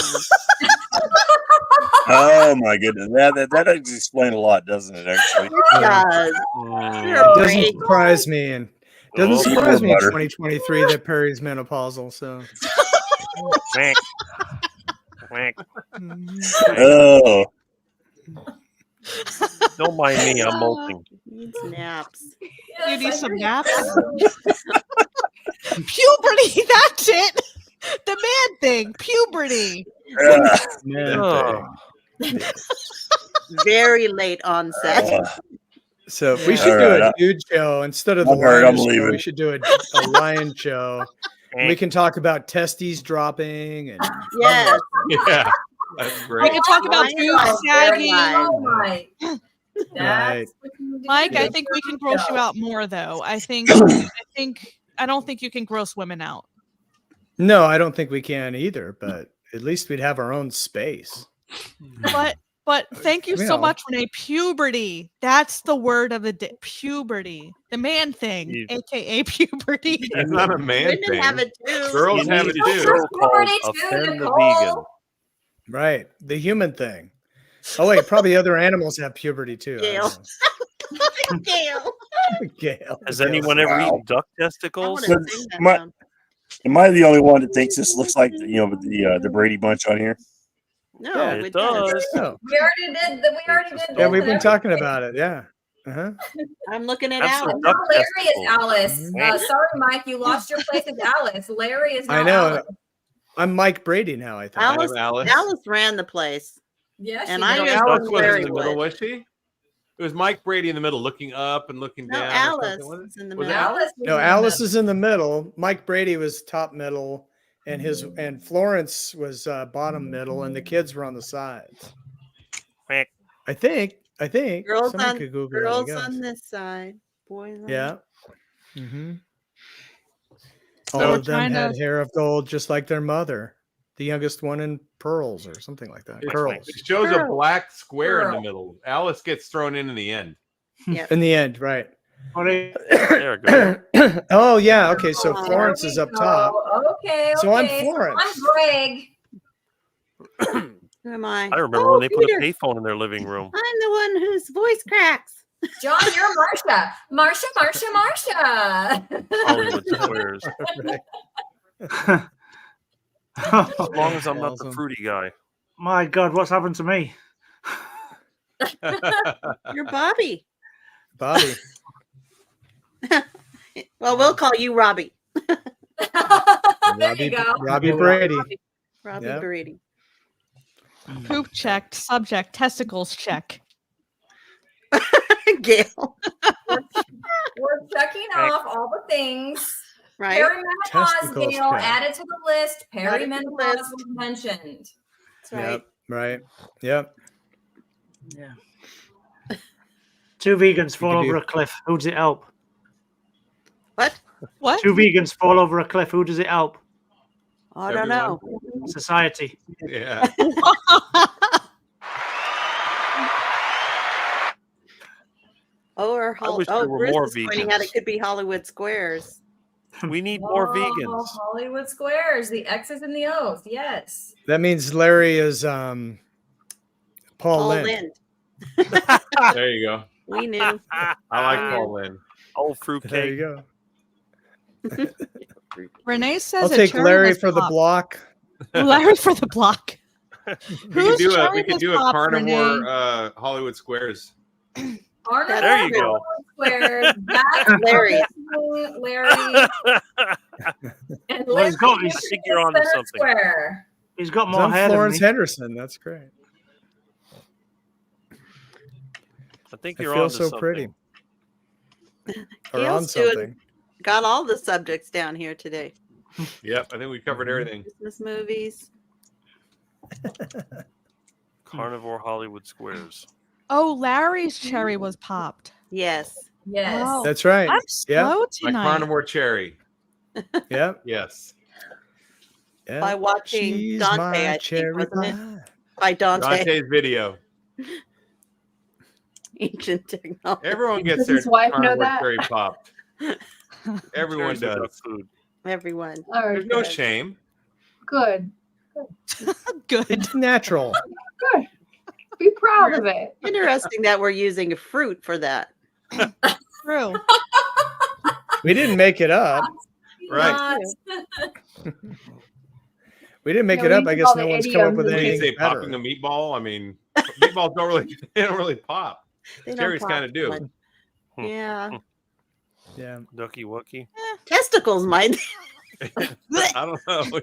Oh my goodness, that does explain a lot, doesn't it? Actually, Guys, It doesn't surprise me, and doesn't Oh, surprise me in butter. 2023 that Perry's menopausal. So Quack. Oh, Don't mind me. I'm molting. Needs naps. You need some naps. Puberty. That's it. The man thing. Puberty. yeah. Oh, Very late onset. So we All should do right, a dude show instead of the I'm hurt, I'm lion show. We leaving. should do a lion show. We can talk about testes dropping and Yes. Yeah, that's We great. can talk about Lions boobs are very sagging. live. Oh my. Right. Mike, I think we can gross you out more, though. I don't think you can gross women out. no, I don't think we can either. But at least we'd have our own space. But thank you You so know. much, Renee. Puberty. That's the word of the day. Puberty. The man thing, You- aka puberty. It's not a man Women thing. have it too. Girls You have need it a too. show called Puberty too, Offend the Nicole. Vegan. Right. The human thing. Oh wait, probably other animals have puberty too. I Gail. don't Gail. know. Gail. Has Gail anyone said- ever Wow. eaten duck I testicles? want to sing that my- song. Am I the only one that thinks this looks like the Brady Bunch on here? No, Yeah, it it does. does. Oh, We already did. We already did. yeah, this we've and been talking everything. about it. Yeah. Uh-huh. I'm looking at Have some Alice. duck Now Larry is testicles. Alice. Mhm. Sorry, Mike, you lost your place as Alice. Larry is now I know. Alice. I'm Mike Brady now, I think. Alice, I'm Alice. Alice ran the place. Yes, And she I did. just Alice was was very in the middle, good. was she? It was Mike Brady in the middle, looking up and looking No, down. or Alice something, was is in the Was it middle. Alice. was No, in Alice the- is in the middle. Mike Brady was top middle, and Florence was bottom middle, and the kids were on the sides. Quack. I think. Girls Someone on could Google it, I girls guess. on this side, boys on Yeah. Mm-hmm. So All we're of them trying had to- hair of gold, just like their mother. The youngest one in pearls or something like that. Curls. It shows a Girl. black square in the Girl. middle. Alice gets thrown in the end. In the end, right? There we go. Oh yeah. Okay. So Oh, Florence There is we up go. top. Okay. So I'm okay. Florence. I'm Greg. Who am I? I remember Oh, when they put Peter. a payphone in their living room. I'm the one whose voice cracks. John, you're Marsha. Marsha. Hollywood Squares. As long as I'm not the Awesome. fruity guy. My God, what's happened to me? You're Bobby. Bobby. Well, we'll call you Robbie. There you go. Robbie Brady. Robbie Yep. Brady. Poop checked. Subject. Testicles check. Gail. We're checking off all the things. Right? Perimenopause, Testicles Gail, check. added to the list. Added to the Perimenopause list. was mentioned. That's right. Yep. Right. Yep. Yeah. Two vegans fall could over do- a cliff. Who does it help? What? What? Two vegans fall over a cliff. Who does it help? I don't know. Society. Yeah. Or wish there were Bruce more is pointing out vegans. it could be Hollywood Squares. We need more Oh, vegans. Hollywood Squares, the X's and the O's. Yes. That means Larry is Paul Paul Lynn. Lind. There you go. We knew. I like Paul Lynn. Old There you fruitcake. go. Renee says I'll a take cherry Larry was for the popped. block. Larry for the block. We could Whose do cherry we could was do a popped, carnivore Renee? Hollywood Squares. Arnold There you go. Squares. That's Larry. Larry. And Well, he's got his- I think you're onto Center something. Square. He's got It's more on hair than Florence me. Henderson. That's great. I think I you're feel on so something. pretty. Or on Gail's doing- something. Got all the subjects down here today. Yep, I think we covered everything. Christmas movies. Carnivore Hollywood Squares. Oh, Larry's cherry was popped. Yes. Yes. Oh, That's right. I'm Yeah. slow My tonight. carnivore cherry. Yeah. Yes. Yeah. By watching She's Dante, my I think, cherry wasn't it? pie. By Dante. Dante's video. Ancient technology. Everyone gets Does their his wife know carnivore that? cherry popped. Everyone Cherries are duck does. food. Everyone. All right, There's no good. shame. Good. Good. It's natural. Good. Be proud of it. Interesting that we're using a fruit for that. True. We didn't make it up. Right. Not- We didn't make Yeah, it we up. I use guess all no the one's come up with idioms and You anything say better. popping a meatball. I mean, meatballs they don't really pop. They don't Cherries pop, kind of do. but- Yeah. Yeah. Ducky Wucky. Testicles might. I don't know. Duck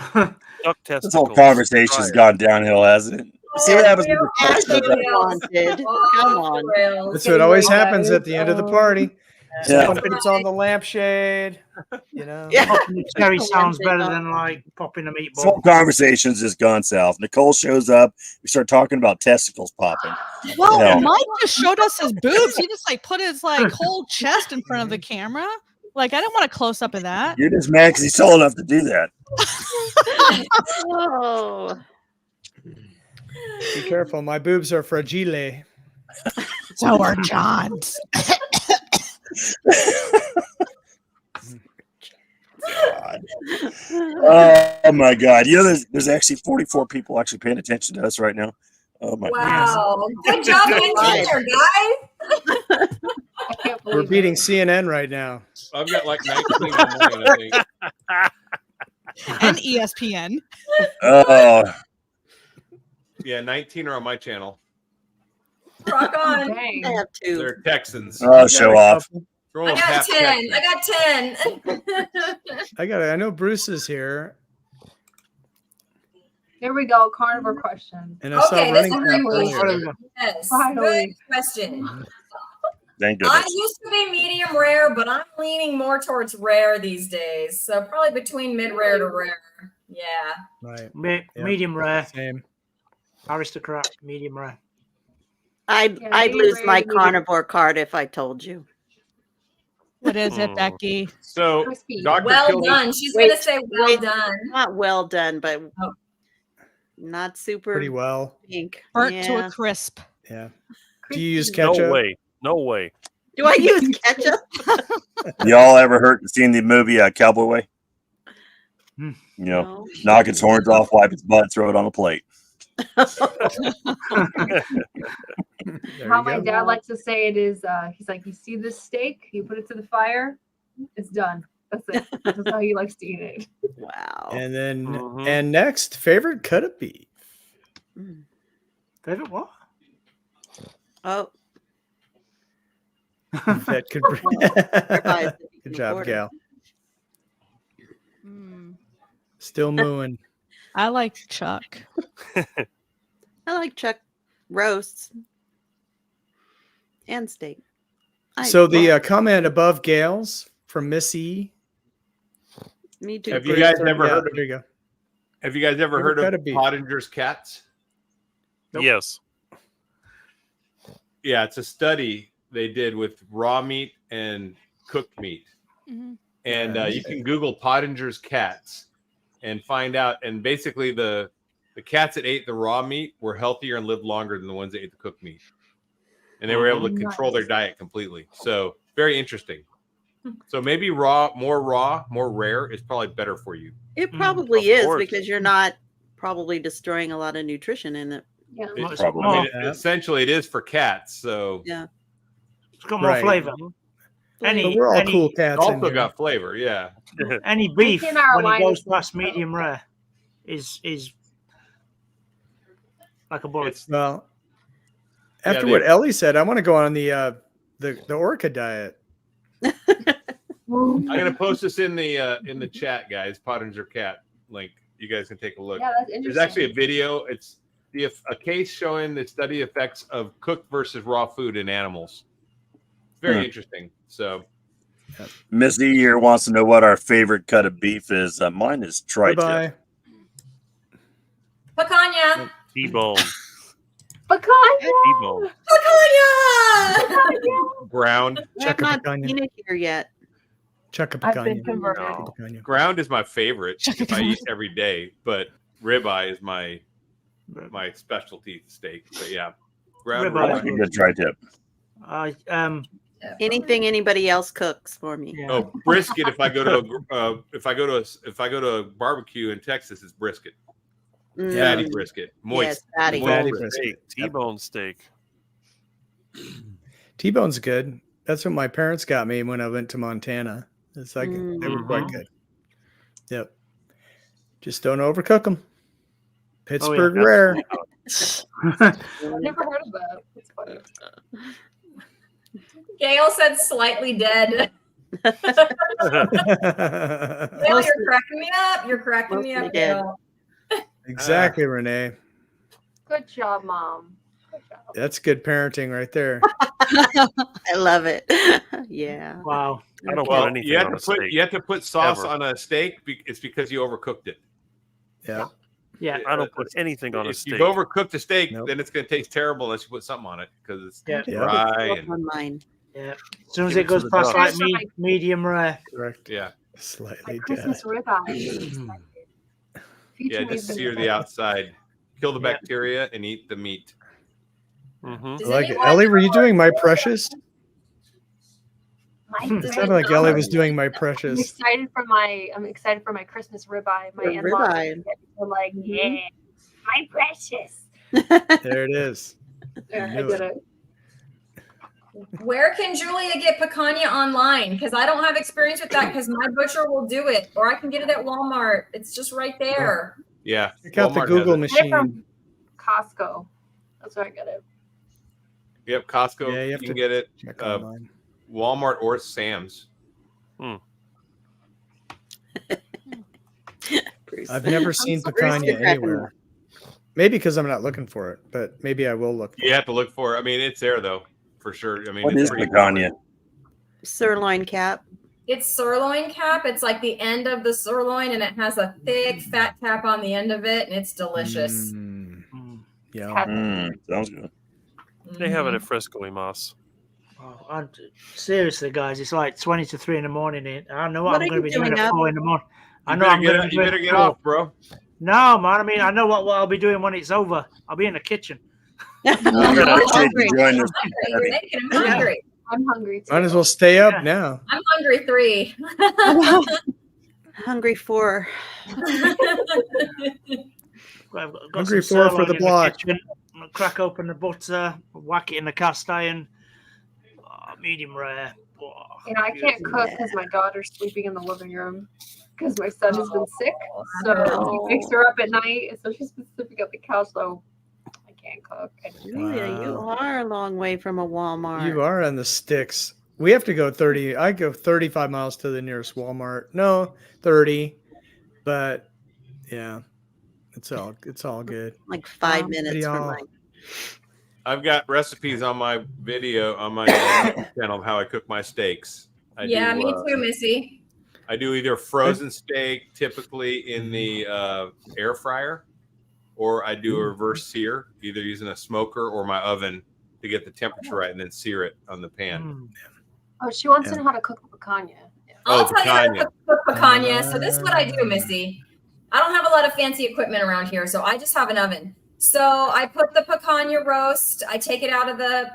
This whole testicles. conversation's gone downhill, hasn't it? See what happens when the As stuff you goes down. wanted. Come on. That's what always happens at the end of the party. Yeah. Someone puts on the lampshade. You know. Yeah. Popping the cherry That's the sounds one better thing than like popping a This whole meatball. conversation's just gone south. Nicole shows up. We start talking about testicles popping. Well, Yeah. Mike just showed us his boobs. He just like put his like whole chest in front of the camera. Like I didn't want a close up of that. You're just mad because he's tall enough to do that. Oh. Be careful. My boobs are fragile. So are John's. God. Oh my God! You know, there's actually 44 people actually paying attention to us right now. Oh my goodness. Wow. Good job being teacher, guys. I can't We're believe beating it. CNN right now. I've got like 19 on mine, I think. And ESPN. Oh, Yeah, 19 are on my channel. Rock on. Dang. I have two. They're Texans. oh, show off. They're I almost got half 10. Texans. I got 10. I know Bruce is here, Here we go. Carnivore question. and I saw Okay, this running is Cap really earlier. Yes. Finally. Good question. Thank I goodness. used to be medium rare, but I'm leaning more towards rare these days. So probably between mid rare to rare. Yeah. Right. Yeah. Medium rare. Same. Aristocrat. Medium rare. I'd Yeah, I'd medium lose rare, my medium- carnivore card if I told you. What is it, Becky? So, Crispy. Dr. Well Kildee, done. She's Wait, gonna say well wait. done. Not well done, but Oh. not super Pretty well. pink. Burnt to Yeah. a crisp. Yeah. Do you use Crispy. ketchup? No way. No way. Do I use ketchup? Y'all ever seen the movie Cowboy Way? Hmm. You know, No. knock its horns off, wipe its butt, throw it on a plate. There How you my go. dad likes to say it is, he's like, you see this steak, you put it to the fire, it's done. That's it. That's how he likes to eat it. Wow. And then Mhm. and next, favorite cut of beef. Mm. Favorite what? Oh, That could be. ribeyes that you Good can job, afford. Gal. Mm, Still mooing. I like Chuck. I like chuck roasts and steak. So the comment above Gail's from Miss E. Me too. Have you guys ever Yeah, heard of there you go. Have you guys ever Favorite heard cut of of beef? Pottinger's cats? Nope. Yes. Yeah, it's a study they did with raw meat and cooked meat. Mhm. And Yeah. you can Google Pottinger's cats and find out. And basically, the cats that ate the raw meat were healthier and lived longer than the ones that ate the cooked meat. And they were able to control their diet completely. So very interesting. So maybe more rare is probably better for you. It Mm, probably of is course. because you're not probably destroying a lot of nutrition in it. Yeah. It- Well, it's probably- more- I mean, essentially, it is for cats. So Yeah. it's got more Right. flavor. But Any we're all any, cool it's cats. in also here. got flavor. Yeah. any beef in our when line it goes is- past medium rare is like a bullet. It's Well, Yeah, after they- what Ellie said, I want to go on the orca diet. I'm gonna post this in the chat, guys. Pottinger cat link. You guys can take a look. Yeah, that's interesting. There's actually a video. It's a case showing the study effects of cooked versus raw food in animals. It's very Hmm. interesting. So Miss E here wants to know what our favorite cut of beef is. Mine is tri-tip. Bye-bye. Picanha. T-bone. Pecan. T-bone. Picanha. ground I have Chuck a not picanha. seen it here yet. Chuck a I've been picanha. converted. No. Picanha. ground is my favorite Chuck a if I ground. eat every day, but ribeye is my specialty steak. But yeah, ground Ribeye. That's a ribeye. good tri-tip. I Anything anybody else cooks for me. yeah. Oh, brisket. If I go to a barbecue in Texas, it's brisket. Mm, Fatty brisket, moist. Yes, fatty. moist Fatty brisket. brisket. Steak. T-bone steak. T-bone's good. That's what my parents got me when I went to Montana. It's like they were quite Mhm. good. Yep. Just don't overcook them. Pittsburgh yeah. rare. I've never heard of that. That's funny. Gail said slightly dead. Gail, you're cracking me up. You're cracking me up, Gail. Exactly, Renee. Good job, Mom. Good job. That's good parenting right there. I love it. Yeah. Wow. I don't Well, put anything you have on to a put steak. you have to put sauce Ever. on a steak. It's because you overcooked it. Yeah. Yeah. I don't put anything on a If steak. you've overcooked a steak, Nope. then it's going to taste terrible unless you put something on it because it's Yeah. dry and On mine. Yeah. As soon as Give it it to goes the past like duck. medium rare. Correct. yeah, My Slightly dead. Christmas ribeye. yeah. Just sear the outside, kill the Yeah. bacteria, and eat the meat. Mm-hmm. Does I like it. anyone- Ellie, were you doing My Precious? My It sounded like Ellie was doing My I'm Precious. excited for my Christmas ribeye. My Your in-laws ribeye. were like, yeah, my precious. There it is. Yeah, I knew did it. it. Where can Julia get picanha online? Because I don't have experience with that because my butcher will do it. Or I can get it at Walmart. It's just right there. Yeah, Check out the Walmart has Google it. Get it machine. from Costco. That's where I get it. Yep, Costco. Yeah, you you have can to get it. Check online. Walmart or Sam's. Bruce. I've never seen so picanha cracking anywhere. Maybe because I'm not looking for it, but maybe I will look. You have to look for it. I mean, it's there though, for sure. I mean, What it's is pretty picanha? Sirloin cap. It's sirloin cap. It's like the end of the sirloin and it has a thick fat cap on the end of it. And it's delicious. Yeah. Sounds good. They have it at Frisco, Emas. Oh, and seriously, guys, it's like 20 to 3 in the morning. I know what What I'm are going to you be doing doing at up? 4 in the morning. I You know better I'm get going to it- be you doing better it get at 4. off, bro. No, man. I mean, I know what I'll be doing when it's over. I'll be in the kitchen. I appreciate you joining us. You're making him hungry. I'm hungry too. Might as well stay up Yeah. now. I'm hungry 3. Hungry for. I've got Hungry some for sirloin the in block. kitchen. I'm gonna crack open the butter, whack it in the cast iron. Oh, medium rare. Oh, You know, I can't cook because my daughter's sleeping in the living room because my son has been sick. So he wakes her up at night, and so she's been sleeping at the couch. So I can't cook. Julia, you are a long way from a Walmart. You are on the sticks. We have to go 30. I go 35 miles to the nearest Walmart. No, 30. But yeah, it's all good. Like 5 Wow. minutes from Y'all. mine. I've got recipes on my video on my channel of how I cook my steaks. Yeah, me too, Missy. I do either frozen steak, typically in the air fryer, or I do a reverse sear, either using a smoker or my oven to get the temperature right, and then sear it on the pan. Oh, she wants to know how to cook picanha. I'll Oh, tell you how to picanha. cook picanha. So this is what I do, Missy. I don't have a lot of fancy equipment around here, so I just have an oven. So I put the picanha roast. I take it out of the,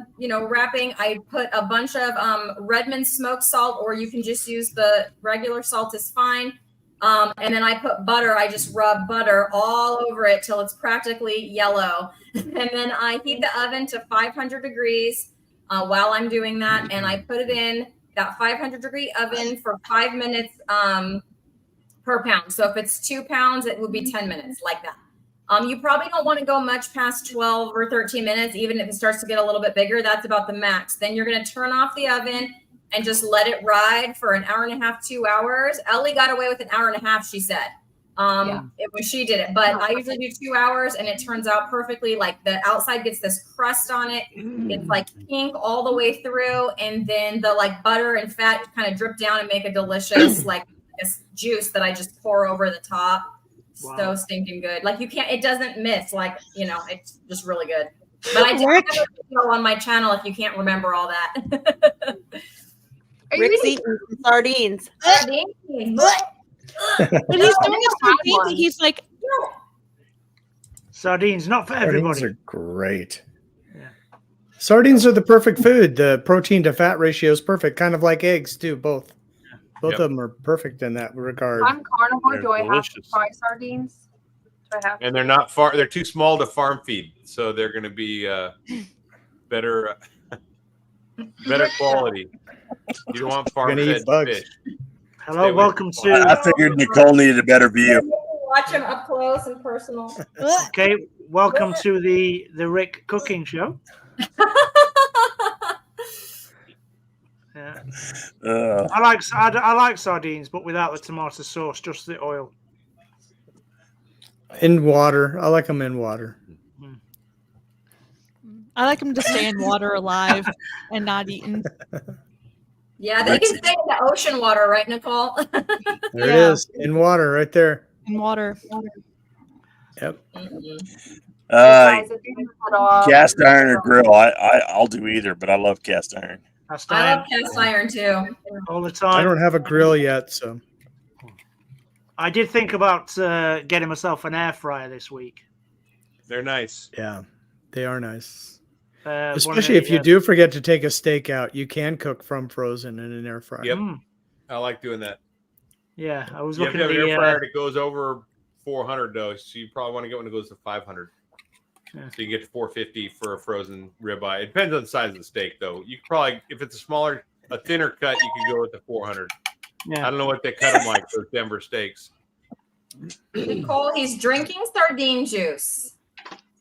wrapping. I put a bunch of Redmond smoked salt, or you can just use the regular salt is fine. And then I put butter. I just rub butter all over it till it's practically yellow. And then I heat the oven to 500 degrees while I'm doing that. And I put it in that 500-degree oven for 5 minutes per pound. So if it's 2 pounds, it would be 10 minutes like that. You probably don't want to go much past 12 or 13 minutes, even if it starts to get a little bit bigger. That's about the max. Then you're going to turn off the oven and just let it ride for an hour and a half, 2 hours. Ellie got away with an hour and a half, she said. It was she did it, but I usually do 2 hours, and it turns out perfectly. Like the outside gets this crust on it. It's like pink all the way through, and then the like butter and fat kind of drip down and make a delicious like this juice that I just pour over the top. Wow. So stinking good. Like you can't, it doesn't miss. Like, it's just really good. But I do Rick. have a video on my channel if you can't remember all that. Are you Rick's eating? eating some sardines. But he's doing it so fancy. He's like, Sardines, not for Sardines everybody. are great. Yeah. Sardines are the perfect food. The protein to fat ratio is perfect, kind of like eggs too. Both Yep. of them are perfect in that regard. I'm carnivore. They're Do I have to delicious. fry sardines? Do I have to? And they're not far; they're too small to farm feed, so they're going to be better, better quality. You don't want farm Gonna eat fed bugs. fish. Hello, Stay welcome away from to I figured Nicole needed a better view. Watch him up close and personal. Okay, welcome to the Rick Cooking Show. Yeah. I like sardines, but without the tomato sauce, just the oil. In water. I like them in water. I like them to stay in water alive and not eaten. Yeah, they can stay in the ocean water, right, Nicole? There it is. In water, right there. In water. Yep. Cast iron or grill. I'll do either, but I love cast iron. I love cast iron too. All the time. I don't have a grill yet, so. I did think about getting myself an air fryer this week. They're nice. Yeah, they are nice. One Especially of if you do forget to take a steak out, you can cook from frozen in an air fryer. Yep. I like doing that. Yeah, I was You have looking to at have an the air fryer that goes over 400 though, so you probably want to get one that goes to 500. Yeah. So you get to 450 for a frozen ribeye. It depends on the size of the steak, though. You could probably, if it's a thinner cut, you could go with the 400. Yeah. I don't know what they cut them like, those Denver steaks. Nicole, he's drinking sardine juice.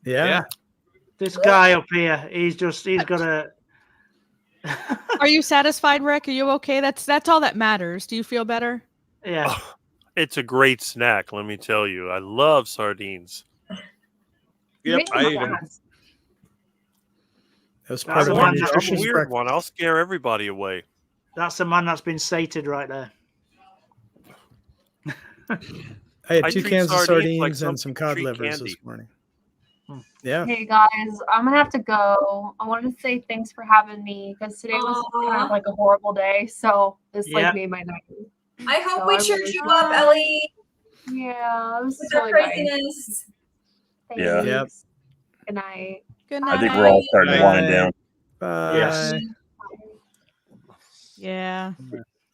Yeah. This guy up here, he's got a. Are you satisfied, Rick? Are you okay? That's all that matters. Do you feel better? Yeah. Oh, it's a great snack, let me tell you. I love sardines. Yep, I eat them. That's part of one my that's I'm nutritious a weird breakfast. one. I'll scare everybody away. That's a man that's been sated right there. I had I 2 treat cans of sardines like sardines and some cod treat livers candy. this morning. Yeah. Hey guys, I'm gonna have to go. I wanted to say thanks for having me because today was kind of like a horrible day. So this Yeah. like made my night. I hope So we I cheered really- you up, Ellie. Yeah, it was With our really nice. craziness. Thanks. Yeah. Yep. Good night. Good I night. think we're all starting to wind down. Bye. Yes. Yeah.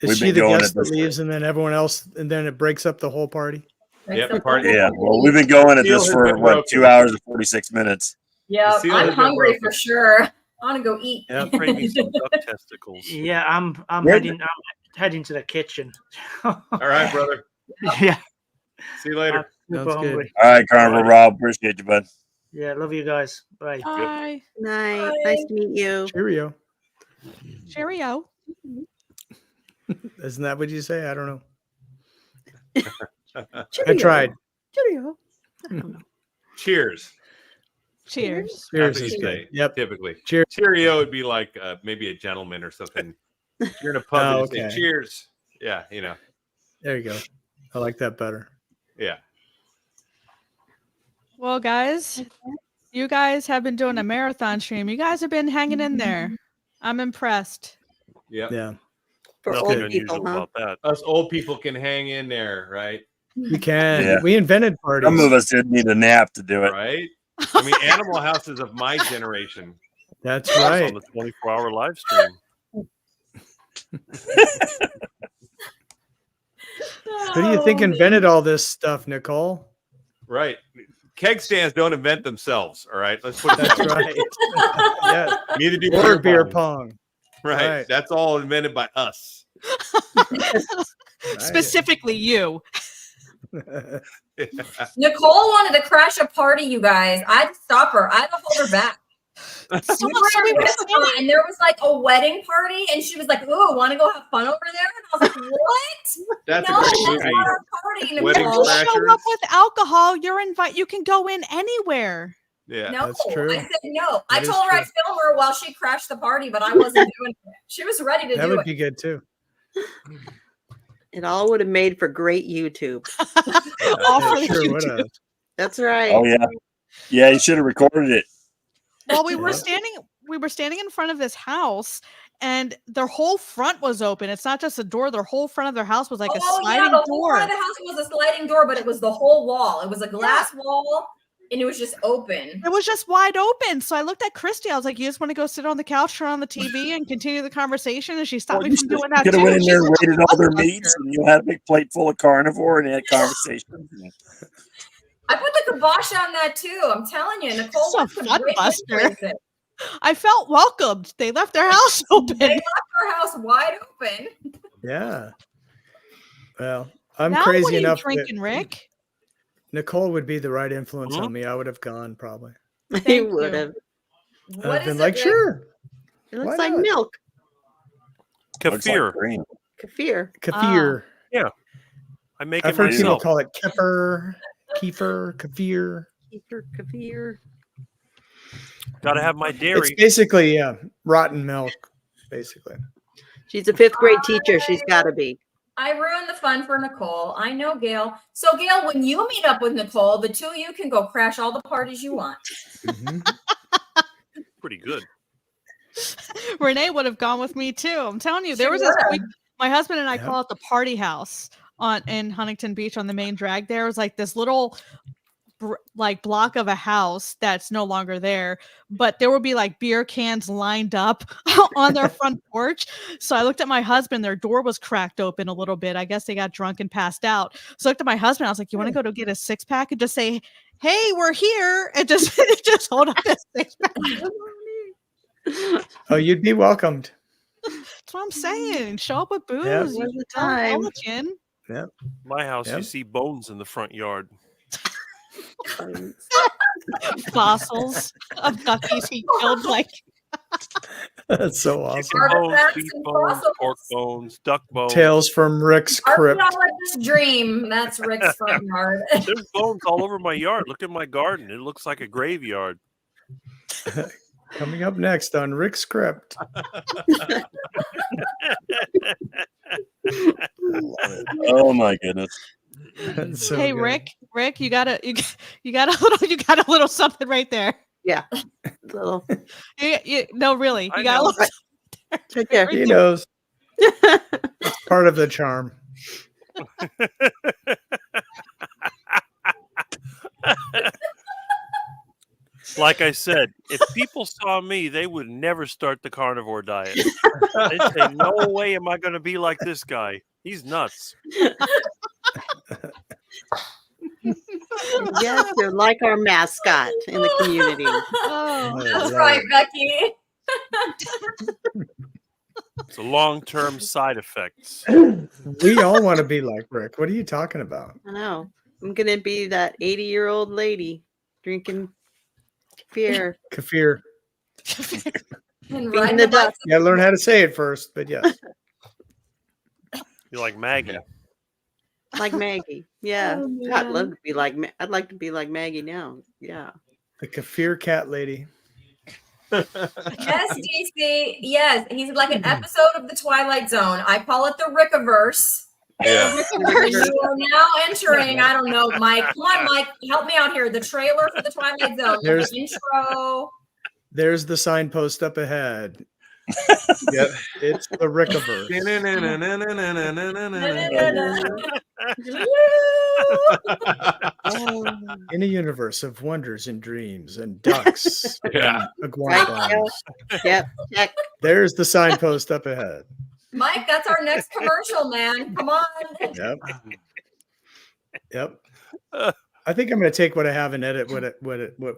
Is We've she been the going guest at that this- leaves and then everyone else, and then it breaks up the whole party? Yep, party. Yeah. Well, we've been going at Seal this has for been what, broken. 2 hours and 46 minutes. Yeah, seal I'm has been hungry broken. for sure. I want to go eat. Yep. Crave me some duck testicles. Yeah, I'm Where- heading to the kitchen. All right, brother. Yeah. See you later. Super Sounds good. hungry. All right, Carnivore Rob. Appreciate you, bud. Yeah, love you guys. Bye. Bye. Night. Nice to meet you. Cheerio. Cheerio. Isn't that what you say? I don't know. I Cheerio. tried. Cheerio. Cheers. Cheers. Cheers That's what is you good. say, Yep. typically. Cheers. Cheerio would be like maybe a gentleman or something. You're in a pub Oh, and you okay. say cheers. Yeah, There you go. I like that better. yeah. Well, guys, you guys have been doing a marathon stream. You guys have been hanging in there. I'm impressed. Yep. Yeah. For Nothing old unusual people, huh? about that. Us old people can hang in there, right? We can. Yeah. We invented parties. Some of us did need a nap to do it. Right? I mean, Animal House is of my generation. That's It's right. on the 24-hour live stream. Who do you think invented all this stuff, Nicole? Right. Keg stands don't invent themselves. All right. Let's put it That's that way. right. Yeah. Neither do Or beer pong. pong. Right. Right. That's all invented by us. Specifically you. Nicole wanted to crash a party, you guys. I had to stop her. I had to hold her back. So, We were so we in a were restaurant, standing, and there was like a wedding party, and she was like, "Ooh, want to go have fun over there?" And I was like, "What? That's No, a great that's movie. not our party, Wedding Nicole." you show up with alcohol, you can go in anywhere. Yeah. No, That's true. I said no. I That is told her true. I'd film her while she crashed the party, but I wasn't doing it. She was ready to That do would it. be good too. It all would have made for great YouTube. All for It the sure would YouTube. have. That's right. Oh yeah. Yeah, you should have recorded it. Well, we were Yeah. standing in front of this house, and their whole front was open. It's not just a door; their whole front of their house was like a Oh yeah, sliding the whole door. front of the house was a sliding door, but it was the whole wall. It was a glass wall, and it was just open. It was just wide open. So I looked at Christy. I was like, "You just want to go sit on the couch, turn on the TV, and continue the conversation?" And she stopped me from doing that Could too. have went in She's there and like, rated all their "Blockbuster." meats, and you had a big plate full of carnivore, and you had conversation. I put the kibosh on that too. I'm telling you, Nicole It's a went some great funbuster. places. I felt welcomed. They left their house open. They left our house wide open. Yeah. Well, I'm Now crazy what are you enough. drinking, Rick? Nicole would be the right influence on me. I would have gone probably. He would have. I've been like, sure. It looks Why like not? milk. Kefir. Kefir. Kefir. Yeah. I make I've it heard people myself. call it kefir, kefir, kefir. Kefir. Gotta have my dairy. It's basically rotten milk, basically. She's a 5th grade teacher. She's got to be. I ruined the fun for Nicole. I know, Gail. So, Gail, when you meet up with Nicole, the two of you can go crash all the parties you want. Pretty good. Renee would have gone with me too. I'm telling you, there was this week. My husband and I call it the party house in Huntington Beach on the main drag. There was like this little like block of a house that's no longer there, but there would be like beer cans lined up on their front porch. So I looked at my husband, their door was cracked open a little bit. I guess they got drunk and passed out. So I looked at my husband, I was like, you want to go to get a 6-pack and just say, hey, we're here, and just hold up this 6-pack. Oh, you'd be welcomed. That's what I'm saying. Show up with booze. Yep. You the don't time. know gin. Yep. My house, you Yep. see bones in the front yard. Fossils of duckies he killed. Like That's so awesome. Chicken bones, Artifacts beef and bones, fossils. pork bones, duck bones. Tales from Rick's Are we Crypt. all like this dream? That's Rick's front yard. There's bones all over my yard. Look at my garden. It looks like a graveyard. Coming up next on Rick's Crypt. Oh my goodness. That's so hey, good. Rick, you got a little something right there. Yeah. Little. No, really, you I got a know. little. Right there. He knows. It's part of the charm. Like I said, if people saw me, they would never start the carnivore diet. They'd say, no way am I going to be like this guy. He's nuts. Yes, you're like our mascot in the community. Oh, That's right, Becky. It's a long-term side effects. We all want to be like Rick. What are you talking about? I know. I'm going to be that 80-year-old lady drinking beer. Kefir. And Beating riding the the bike. duck. You gotta learn how to say it first, but yes. You're like Maggie. Like Maggie. Yeah. Oh, I'd man. love to be like I'd like to be like Maggie now. Yeah. The Kefir cat lady. Yes, DC. Yes, he's like an episode of the Twilight Zone. I call it the Rickiverse. Yeah. You are now entering. I don't know, Mike. Come on, Mike. Help me out here. The trailer for the Twilight Zone. There's- The intro. There's the signpost up ahead. Yep, it's the Rickiverse. In a universe of wonders and dreams and ducks. Yeah. And Right, iguanas. Yep. Check. There's the signpost up ahead. Mike, that's our next commercial, man. Come on. Yep. Yep. I think I'm going to take what I have and edit what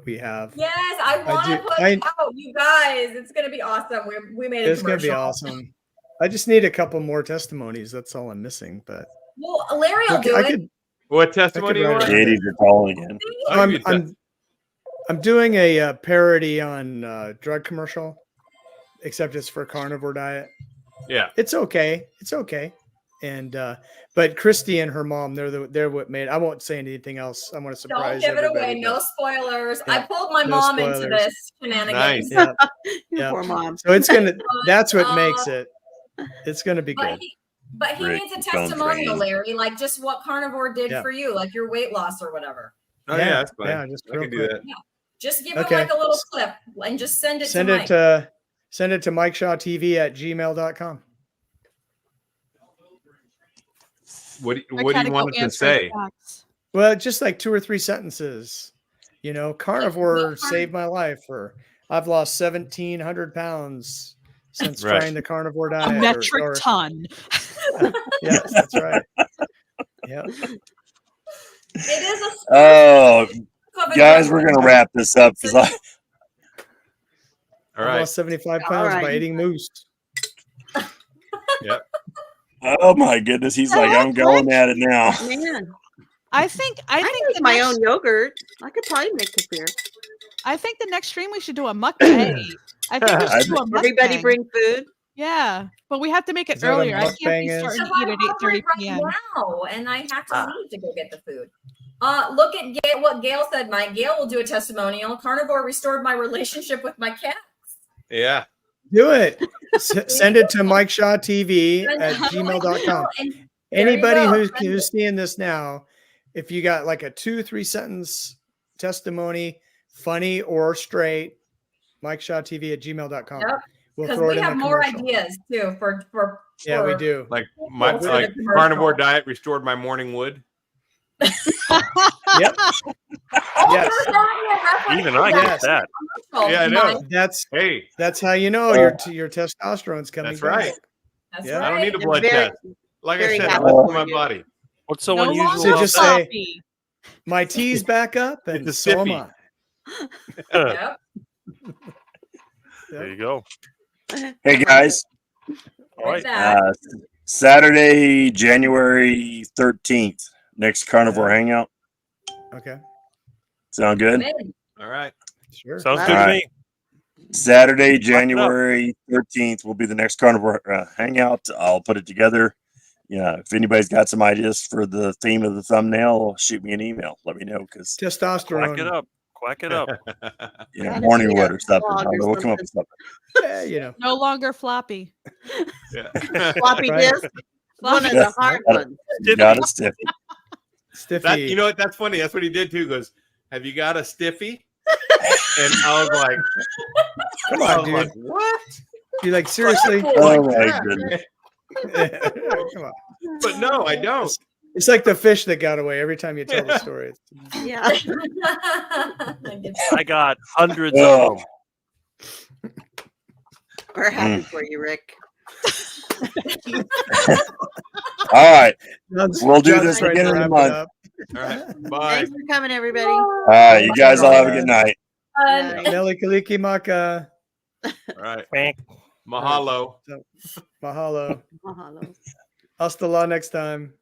we have. Yes, I want to do- put I- it out, you guys. It's gonna be awesome. We made a It's going to commercial. be awesome. I just need a couple more testimonies. That's all I'm missing. But Well, Larry will do I it. could. What testimony you write want? it. The 80s are calling again. I'll give you I'm doing a parody on drug commercial, except it's for carnivore diet. Yeah. It's okay. It's okay. And but Christy and her mom, they're what made. I won't say anything else. I want to Don't surprise give it everybody, away. No but- spoilers. Yeah, I pulled my no mom into spoilers. this shenanigans. Nice. Yeah. Your Yeah. poor mom. So it's gonna. That's what makes it. It's gonna be good. But he Rick, needs a don't testimonial, drain. Larry, like just what carnivore did Yeah. for you, like your weight loss or whatever. Oh yeah, that's fine. Yeah, just I real can do quick. that. Just give Okay. it like a little clip and just send it Send to it Mike. to MikeShawTV@gmail.com. What do I you gotta go want it to answer say? the fax. Well, just like 2 or 3 sentences. You know, carnivore saved my life, or I've lost 1,700 pounds since Right. trying the carnivore A diet. metric or- ton. Yes, that's right. Yeah. It is a Oh, of a guys, drug we're gonna wrap this up because I All I right. lost 75 All pounds right. by eating moose. oh my goodness, he's like, I'm going at it now. Man. I think I the make my next, own yogurt. I could probably make kefir. I think the next stream we should do a mukbang. I think we should do a mukbang. Everybody bring food. Yeah, but we have to make it Is that what earlier. I can't be mukbang is? starting to Because eat I'm at hungry 8:30 right p.m. now, and I have to leave to go get the food. Look at what Gail said, Mike. Gail will do a testimonial. Carnivore restored my relationship with my cats. Yeah. Do it. Send it to mikeshawtv@gmail.com. Anybody who's seeing this now, if you got like a 2-3 sentence testimony, funny or straight, mikeshawtv@gmail.com. Yep. We'll Because throw it we in have the more commercial. ideas too for Yeah, we do. Like for like the commercial. carnivore diet restored my morning wood. Yep. Yes. Even I Yes. get that. Yeah, I know. That's how you know your testosterone's coming. That's right. That's Yeah. I don't need a I'm blood very- test. Like I very said, happy I look for for my you. body. What's so No unusual longer about just that? say- sloppy. My T's back up, and It's a so am sippy. I. Yep. There you go. Hey guys, All right. That. Saturday, January 13th, next Carnivore Hangout. Okay. Sound good? All right. Sure. Sounds All good to right. me. Saturday, it up. January 13th will be the next Carnivore Hangout. I'll put it together. Yeah, if anybody's got some ideas for the theme of the thumbnail, shoot me an email. Let me know because Quack it Testosterone. up. Quack it up. Gotta morning be wood a or something. blog or We'll come up with something. Yeah, you know. No longer floppy. Yeah. Floppy Right. disk. One of Yeah. the hard ones. Got it, Stiffy. Stiffy. That, you know what? That's funny. That's what he did too. He goes, "Have you got a stiffy?" And I was like, Come I on, was dude. like, "What?" You like seriously? Oh my Yeah. goodness. Come on. But no, I don't. It's like the fish that got away every time you tell the story. Yeah. I got hundreds Oh. of them. We're happy for you, Rick. All right. John's- We'll do John's this trying to again in a wrap it month. up. All right. Bye. Thanks for coming, everybody. All right. You guys all have a good night. Bye. Mele Kaliki Maka. All right. Quack. Mahalo. Mahalo. Mahalo. Hasta la next time.